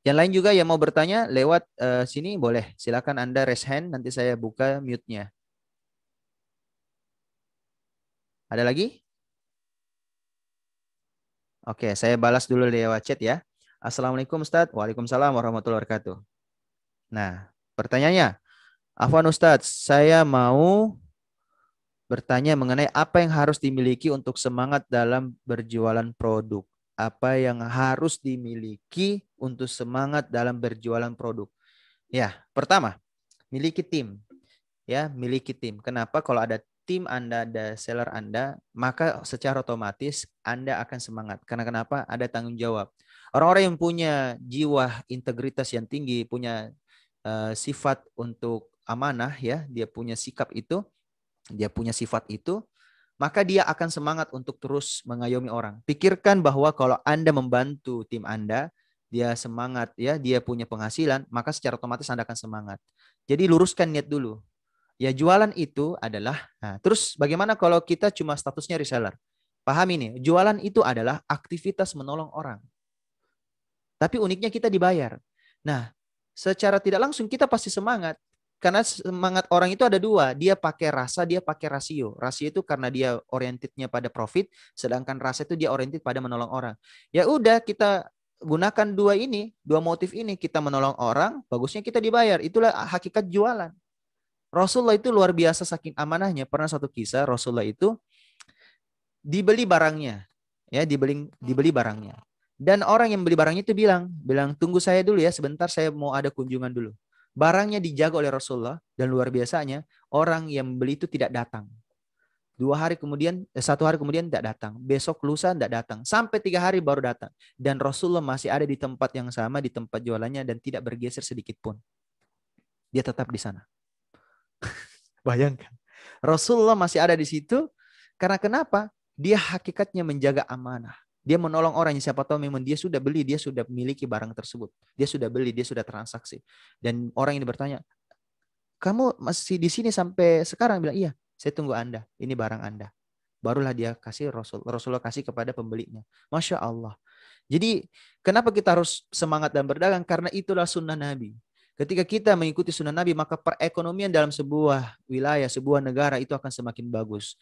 Yang lain juga yang mau bertanya lewat sini boleh. Silakan Anda raise hand, nanti saya buka mute-nya. Ada lagi? Oke, saya balas dulu lewat chat ya. Assalamualaikum Ustadz. Waalaikumsalam warahmatullahi wabarakatuh. Nah, pertanyaannya. Afwan Ustadz, saya mau bertanya mengenai apa yang harus dimiliki untuk semangat dalam berjualan produk. Apa yang harus dimiliki untuk semangat dalam berjualan produk? Ya, pertama, miliki tim. Ya, miliki tim. Kenapa? Kalau ada tim Anda, ada seller Anda, maka secara otomatis Anda akan semangat. Karena kenapa? Ada tanggung jawab. Orang-orang yang punya jiwa integritas yang tinggi, punya sifat untuk amanah, ya, dia punya sikap itu, dia punya sifat itu, maka dia akan semangat untuk terus mengayomi orang. Pikirkan bahwa kalau Anda membantu tim Anda, dia semangat, ya, dia punya penghasilan, maka secara otomatis Anda akan semangat. Jadi luruskan niat dulu. Ya, jualan itu adalah, nah, terus bagaimana kalau kita cuma statusnya reseller? Paham ini, jualan itu adalah aktivitas menolong orang. Tapi uniknya kita dibayar. Nah, secara tidak langsung kita pasti semangat. Karena semangat orang itu ada dua. Dia pakai rasa, dia pakai rasio. Rasio itu karena dia orientednya pada profit, sedangkan rasa itu dia oriented pada menolong orang. Ya udah, kita gunakan dua motif ini. Kita menolong orang, bagusnya kita dibayar. Itulah hakikat jualan. Rasulullah itu luar biasa saking amanahnya. Pernah satu kisah, Rasulullah itu dibeli barangnya. Ya, dibeli barangnya. Dan orang yang beli barangnya itu bilang, tunggu saya dulu ya, sebentar saya mau ada kunjungan dulu. Barangnya dijaga oleh Rasulullah dan luar biasanya orang yang beli itu tidak datang. 1 hari kemudian tidak datang. Besok lusa tidak datang. Sampai 3 hari baru datang. Dan Rasulullah masih ada di tempat yang sama, di tempat jualannya dan tidak bergeser sedikit pun. Dia tetap di sana. Bayangkan. Rasulullah masih ada di situ karena kenapa? Dia hakikatnya menjaga amanah. Dia menolong orang yang siapa tahu memang dia sudah beli, dia sudah memiliki barang tersebut. Dia sudah beli, dia sudah transaksi. Dan orang ini bertanya, kamu masih di sini sampai sekarang? Bilang, iya. Saya tunggu Anda, ini barang Anda. Barulah dia kasih Rasulullah kasih kepada pembelinya. Masya Allah. Jadi kenapa kita harus semangat dan berdagang? Karena itulah sunnah Nabi. Ketika kita mengikuti sunnah Nabi, maka perekonomian dalam sebuah wilayah, sebuah negara itu akan semakin bagus.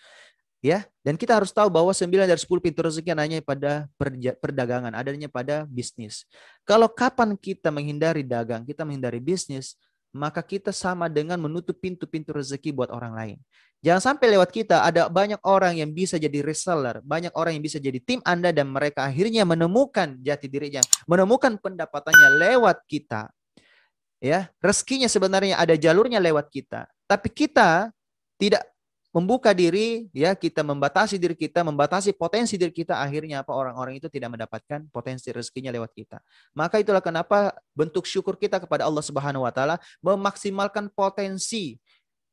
Ya, dan kita harus tahu bahwa 9 dari 10 pintu rezeki adanya pada perdagangan, adanya pada bisnis. Kalau kapan kita menghindari dagang, kita menghindari bisnis, maka kita sama dengan menutup pintu-pintu rezeki buat orang lain. Jangan sampai lewat kita ada banyak orang yang bisa jadi reseller, banyak orang yang bisa jadi tim Anda dan mereka akhirnya menemukan jati dirinya, menemukan pendapatannya lewat kita. Ya, rezekinya sebenarnya ada jalurnya lewat kita, tapi kita tidak membuka diri, ya, kita membatasi diri kita, membatasi potensi diri kita, akhirnya apa, orang-orang itu tidak mendapatkan potensi rezekinya lewat kita. Maka itulah kenapa bentuk syukur kita kepada Allah Subhanahu wa taala memaksimalkan potensi,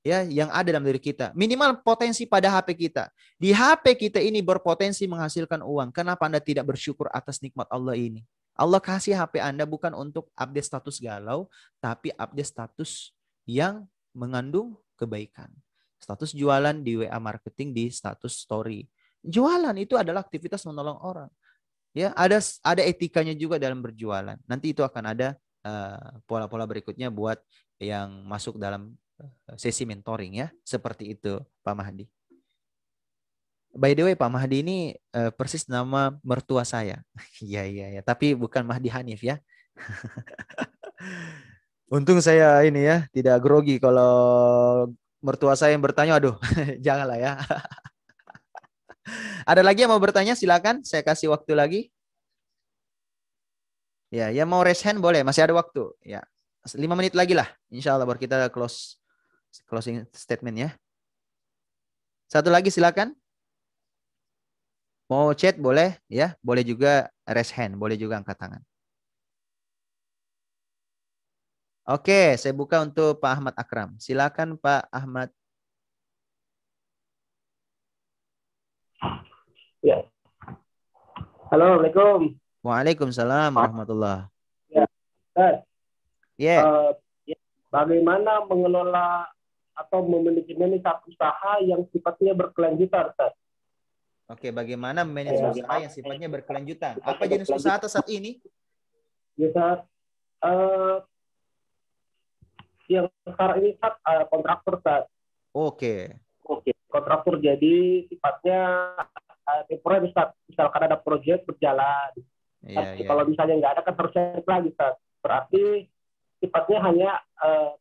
ya, yang ada dalam diri kita. Minimal potensi pada HP kita. Di HP kita ini berpotensi menghasilkan uang. Kenapa Anda tidak bersyukur atas nikmat Allah ini? Allah kasih HP Anda bukan untuk update status galau, tapi update status yang mengandung kebaikan. Status jualan di WA marketing, di status story. Jualan itu adalah aktivitas menolong orang. Ya, ada etikanya juga dalam berjualan. Nanti itu akan ada pola-pola berikutnya buat yang masuk dalam sesi mentoring, ya, seperti itu Pak Mahdi. By the way, Pak Mahdi ini persis nama mertua saya. Iya, tapi bukan Mahdi Hanif, ya. Untung saya ini, ya, tidak grogi kalau mertua saya yang bertanya, aduh, janganlah, ya. Ada lagi yang mau bertanya? Silakan, saya kasih waktu lagi. Ya, yang mau raise hand boleh, masih ada waktu. Ya, 5 menit lagi lah, insya Allah baru kita closing statement, ya. Satu lagi silakan. Mau chat boleh, ya, boleh juga raise hand, boleh juga angkat tangan. Oke, saya buka untuk Pak Ahmad Akram. Silakan Pak Ahmad. Ya. Halo, Assalamualaikum. Waalaikumsalam warahmatullahi. Ya, Ustaz. Yeah. Bagaimana mengelola atau memanajemen satu usaha yang sifatnya berkelanjutan, Ustaz? Oke, bagaimana manage usaha yang sifatnya berkelanjutan? Apa jenis usaha saat ini? Ya, Ustaz. Yang sekarang ini, Ustaz, kontraktor, Ustaz. Oke. Kontraktor, jadi sifatnya temporer, Ustaz. Misalkan ada proyek berjalan. Tapi kalau misalnya nggak ada, kan harus cek lagi, Ustaz. Berarti sifatnya hanya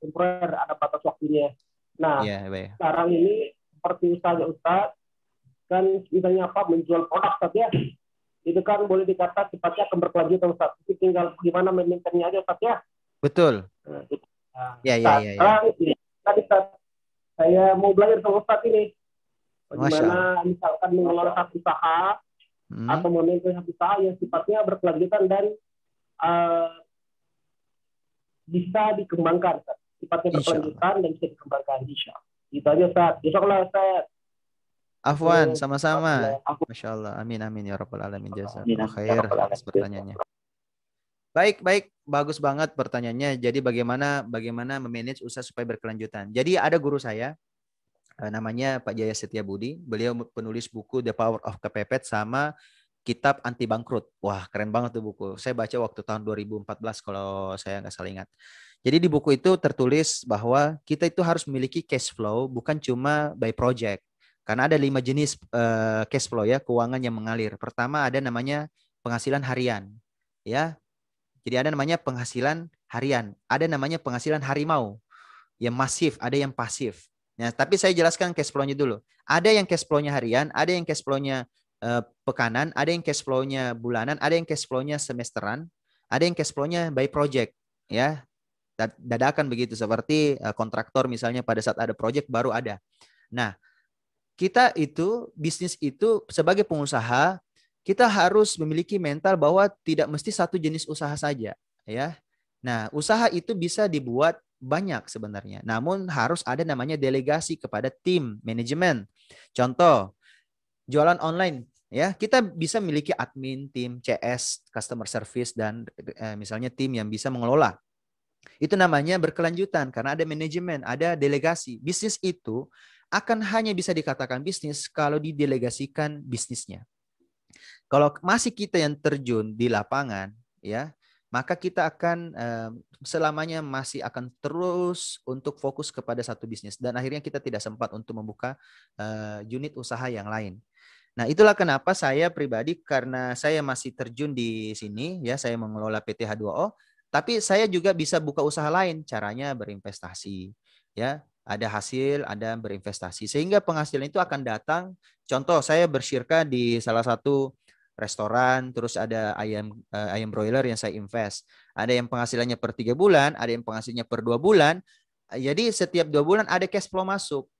temporer, ada batas waktunya. Nah, sekarang ini seperti misalnya Ustaz, kan misalnya apa, menjual produk, Ustaz, ya. Itu kan boleh dikatakan sifatnya akan berkelanjutan, Ustaz. Itu tinggal gimana manajemennya aja, Ustaz, ya. Betul. Sekarang tadi, Ustaz, saya mau belajar sama Ustaz ini. Bagaimana misalkan mengelola satu usaha atau manajemen satu usaha yang sifatnya berkelanjutan dan bisa dikembangkan, Ustaz. Sifatnya berkelanjutan dan bisa dikembangkan, insyaallah. Itu aja, Ustaz. Insyaallah, Ustaz. Afwan, sama-sama. Masya Allah. Amin ya rabbal alamin. Jazakallahu khair atas pertanyaannya. Baik, bagus banget pertanyaannya. Jadi bagaimana memanage usaha supaya berkelanjutan. Jadi ada guru saya, namanya Pak Jaya Setiabudi. Beliau penulis buku The Power of Kepepet sama kitab Anti Bangkrut. Wah, keren banget tuh buku. Saya baca waktu tahun 2014 kalau saya nggak salah ingat. Jadi di buku itu tertulis bahwa kita itu harus memiliki cash flow, bukan cuma by project. Karena ada 5 jenis cash flow, ya, keuangan yang mengalir. Pertama ada namanya penghasilan harian, ya. Jadi ada namanya penghasilan harian, ada namanya penghasilan harimau, yang masif, ada yang pasif. Nah, tapi saya jelaskan cash flow-nya dulu. Ada yang cash flow-nya harian, ada yang cash flow-nya pekanan, ada yang cash flow-nya bulanan, ada yang cash flow-nya semesteran, ada yang cash flow-nya by project, ya. Dadakan begitu, seperti kontraktor misalnya pada saat ada project baru ada. Nah, kita itu, bisnis itu sebagai pengusaha, kita harus memiliki mental bahwa tidak mesti satu jenis usaha saja, ya. Nah, usaha itu bisa dibuat banyak sebenarnya. Namun harus ada namanya delegasi kepada tim manajemen. Contoh, jualan online, ya. Kita bisa memiliki admin, tim CS, customer service, dan misalnya tim yang bisa mengelola. Itu namanya berkelanjutan karena ada manajemen, ada delegasi. Bisnis itu akan hanya bisa dikatakan bisnis kalau didelegasikan bisnisnya. Kalau masih kita yang terjun di lapangan, ya, maka kita akan selamanya masih akan terus untuk fokus kepada satu bisnis dan akhirnya kita tidak sempat untuk membuka unit usaha yang lain. Nah, itulah kenapa saya pribadi, karena saya masih terjun di sini, ya, saya mengelola PT H2O, tapi saya juga bisa buka usaha lain, caranya berinvestasi, ya, ada hasil, ada berinvestasi, sehingga penghasilan itu akan datang. Contoh, saya bersyirka di salah satu restoran, terus ada ayam broiler yang saya invest, ada yang penghasilannya per 3 bulan, ada yang penghasilannya per 2 bulan, jadi setiap 2 bulan ada cash flow masuk.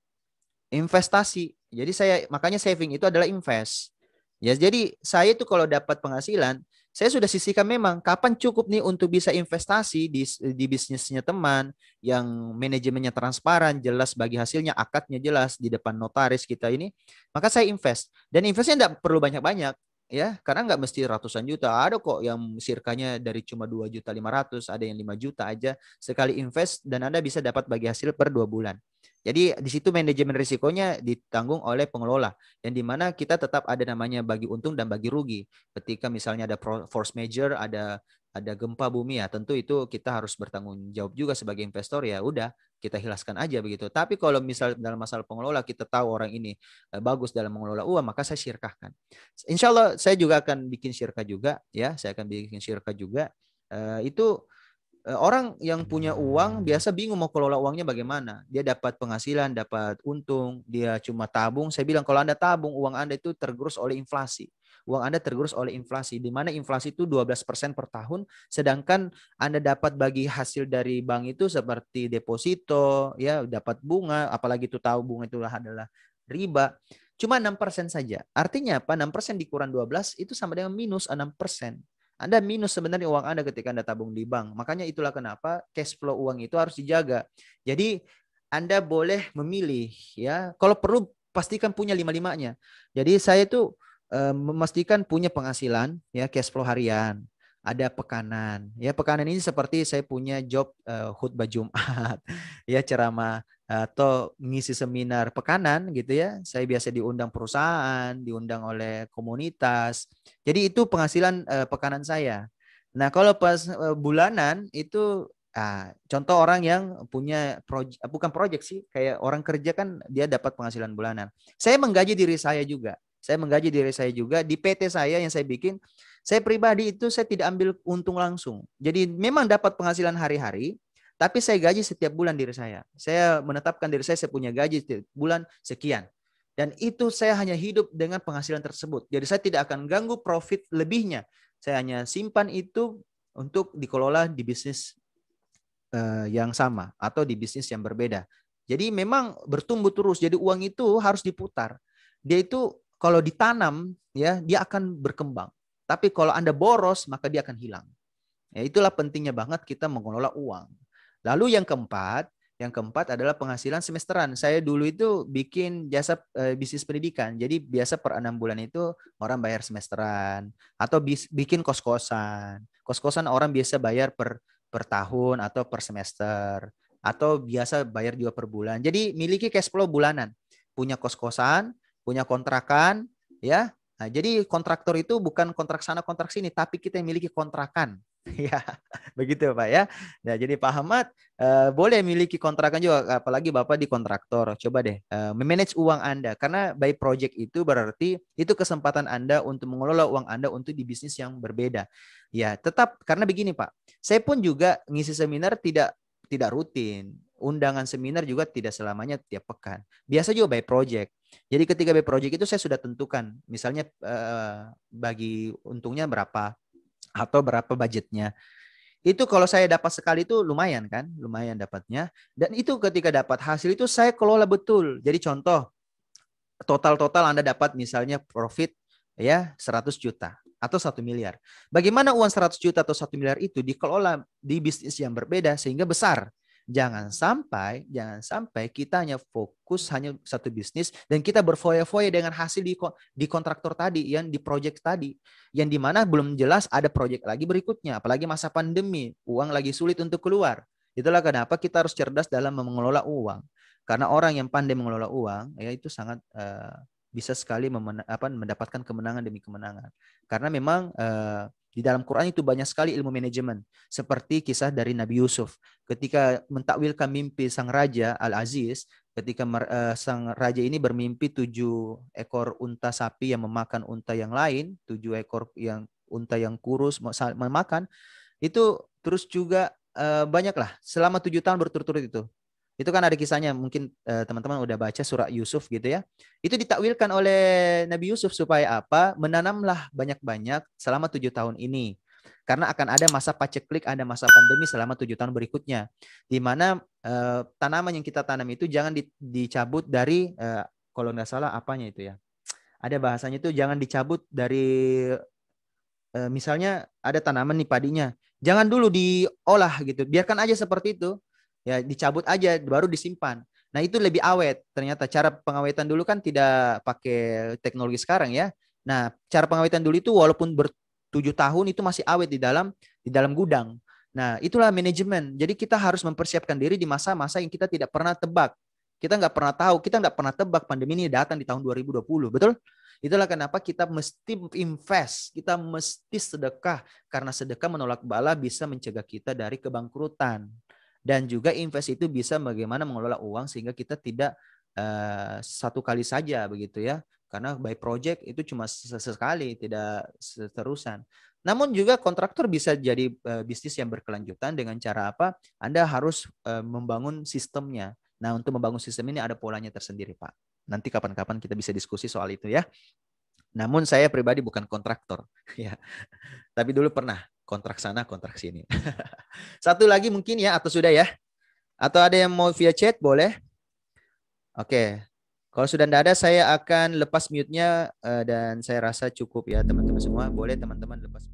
Investasi. Jadi makanya saving itu adalah invest. Ya, jadi saya itu kalau dapat penghasilan, saya sudah sisihkan memang kapan cukup nih untuk bisa investasi di bisnisnya teman yang manajemennya transparan, jelas bagi hasilnya, akadnya jelas di depan notaris kita ini, maka saya invest. Dan investnya tidak perlu banyak-banyak, ya, karena nggak mesti ratusan juta. Ada kok yang sirkanya dari cuma 2.500.000, ada yang 5 juta aja sekali invest, dan Anda bisa dapat bagi hasil per 2 bulan. Jadi di situ manajemen risikonya ditanggung oleh pengelola, yang dimana kita tetap ada namanya bagi untung dan bagi rugi. Ketika misalnya ada force major, ada gempa bumi, ya tentu itu kita harus bertanggung jawab juga sebagai investor, ya udah kita hilaskan aja begitu. Tapi kalau misal dalam masalah pengelola kita tahu orang ini bagus dalam mengelola uang, maka saya syirkahkan. Insya Allah saya juga akan bikin syirkah juga, ya, saya akan bikin syirkah juga. Itu orang yang punya uang biasa bingung mau kelola uangnya bagaimana. Dia dapat penghasilan, dapat untung, dia cuma tabung. Saya bilang kalau Anda tabung, uang Anda itu tergerus oleh inflasi. Uang Anda tergerus oleh inflasi, di mana inflasi itu 12% per tahun, sedangkan Anda dapat bagi hasil dari bank itu seperti deposito, ya, dapat bunga, apalagi itu tahu bunga itu adalah riba. Cuma 6% saja. Artinya apa? 6% dikurang 12 itu sama dengan minus 6%. Anda minus sebenarnya uang Anda ketika Anda tabung di bank. Makanya itulah kenapa cash flow uang itu harus dijaga. Jadi Anda boleh memilih, ya. Kalau perlu pastikan punya 5-5-nya. Jadi saya itu memastikan punya penghasilan, ya, cash flow harian. Ada pekanan. Ya, pekanan ini seperti saya punya job khutbah Jumat, ya, ceramah atau ngisi seminar pekanan gitu, ya. Saya biasa diundang perusahaan, diundang oleh komunitas. Jadi itu penghasilan pekanan saya. Nah, kalau pas bulanan itu contoh orang yang punya bukan project sih, kayak orang kerja kan dia dapat penghasilan bulanan. Saya menggaji diri saya juga. Saya menggaji diri saya juga di PT saya yang saya bikin. Saya pribadi itu saya tidak ambil untung langsung. Jadi memang dapat penghasilan hari-hari, tapi saya gaji setiap bulan diri saya. Saya menetapkan diri saya punya gaji setiap bulan sekian. Dan itu saya hanya hidup dengan penghasilan tersebut. Jadi saya tidak akan ganggu profit lebihnya. Saya hanya simpan itu untuk dikelola di bisnis yang sama atau di bisnis yang berbeda. Jadi memang bertumbuh terus. Jadi uang itu harus diputar. Dia itu kalau ditanam, ya, dia akan berkembang. Tapi kalau Anda boros, maka dia akan hilang. Ya, itulah pentingnya banget kita mengelola uang. Lalu yang keempat adalah penghasilan semesteran. Saya dulu itu bikin jasa bisnis pendidikan. Jadi biasa per 6 bulan itu orang bayar semesteran. Atau bikin kos-kosan. Kos-kosan orang biasa bayar per tahun atau per semester. Atau biasa bayar juga per bulan. Jadi miliki cash flow bulanan. Punya kos-kosan, punya kontrakan, ya. Nah, jadi kontraktor itu bukan kontrak sana kontrak sini, tapi kita yang miliki kontrakan. Ya, begitu Pak, ya. Nah, jadi Pak Ahmad boleh miliki kontrakan juga, apalagi Bapak di kontraktor. Coba deh memanage uang Anda, karena by project itu berarti itu kesempatan Anda untuk mengelola uang Anda untuk di bisnis yang berbeda. Ya, tetap karena begini Pak. Saya pun juga ngisi seminar tidak rutin. Undangan seminar juga tidak selamanya tiap pekan. Biasa juga by project. Jadi ketika by project itu saya sudah tentukan, misalnya bagi untungnya berapa atau berapa budgetnya. Itu kalau saya dapat sekali itu lumayan kan, lumayan dapatnya. Dan itu ketika dapat hasil itu saya kelola betul. Jadi contoh, total Anda dapat misalnya profit, ya, 100 juta atau 1 miliar. Bagaimana uang 100 juta atau 1 miliar itu dikelola di bisnis yang berbeda sehingga besar. Jangan sampai kita hanya fokus hanya satu bisnis dan kita berfoya-foya dengan hasil di kontraktor tadi, yang di project tadi, yang dimana belum jelas ada project lagi berikutnya, apalagi masa pandemi, uang lagi sulit untuk keluar. Itulah kenapa kita harus cerdas dalam mengelola uang. Karena orang yang pandai mengelola uang, ya itu sangat bisa sekali mendapatkan kemenangan demi kemenangan. Karena memang di dalam Quran itu banyak sekali ilmu manajemen. Seperti kisah dari Nabi Yusuf. Ketika mentakwilkan mimpi sang raja Al-Aziz, ketika sang raja ini bermimpi 7 ekor unta sapi yang memakan unta yang lain, 7 ekor yang unta yang kurus memakan, itu terus juga banyaklah selama 7 tahun berturut-turut itu. Itu kan ada kisahnya, mungkin teman-teman udah baca surah Yusuf gitu ya. Itu ditakwilkan oleh Nabi Yusuf supaya apa? Menanamlah banyak-banyak selama 7 tahun ini. Karena akan ada masa paceklik, ada masa pandemi selama 7 tahun berikutnya. Di mana tanaman yang kita tanam itu jangan dicabut dari, kalau nggak salah apanya itu ya. Ada bahasanya itu jangan dicabut dari, misalnya ada tanaman nih padinya. Jangan dulu diolah gitu, biarkan aja seperti itu. Ya dicabut aja baru disimpan. Nah itu lebih awet. Ternyata cara pengawetan dulu kan tidak pakai teknologi sekarang ya. Nah cara pengawetan dulu itu walaupun 7 tahun itu masih awet di dalam gudang. Nah itulah manajemen. Jadi kita harus mempersiapkan diri di masa-masa yang kita tidak pernah tebak. Kita nggak pernah tahu, kita nggak pernah tebak pandemi ini datang di tahun 2020, betul? Itulah kenapa kita mesti invest, kita mesti sedekah. Karena sedekah menolak bala bisa mencegah kita dari kebangkrutan. Dan juga invest itu bisa bagaimana mengelola uang sehingga kita tidak satu kali saja begitu ya. Karena by project itu cuma sesekali, tidak seterusan. Namun juga kontraktor bisa jadi bisnis yang berkelanjutan dengan cara apa? Anda harus membangun sistemnya. Nah untuk membangun sistem ini ada polanya tersendiri Pak. Nanti kapan-kapan kita bisa diskusi soal itu ya. Namun saya pribadi bukan kontraktor ya. Tapi dulu pernah kontrak sana, kontrak sini. Satu lagi mungkin ya, atau sudah ya? Atau ada yang mau via chat, boleh? Oke. Kalau sudah tidak ada, saya akan lepas mute-nya dan saya rasa cukup ya teman-teman semua. Boleh teman-teman lepas.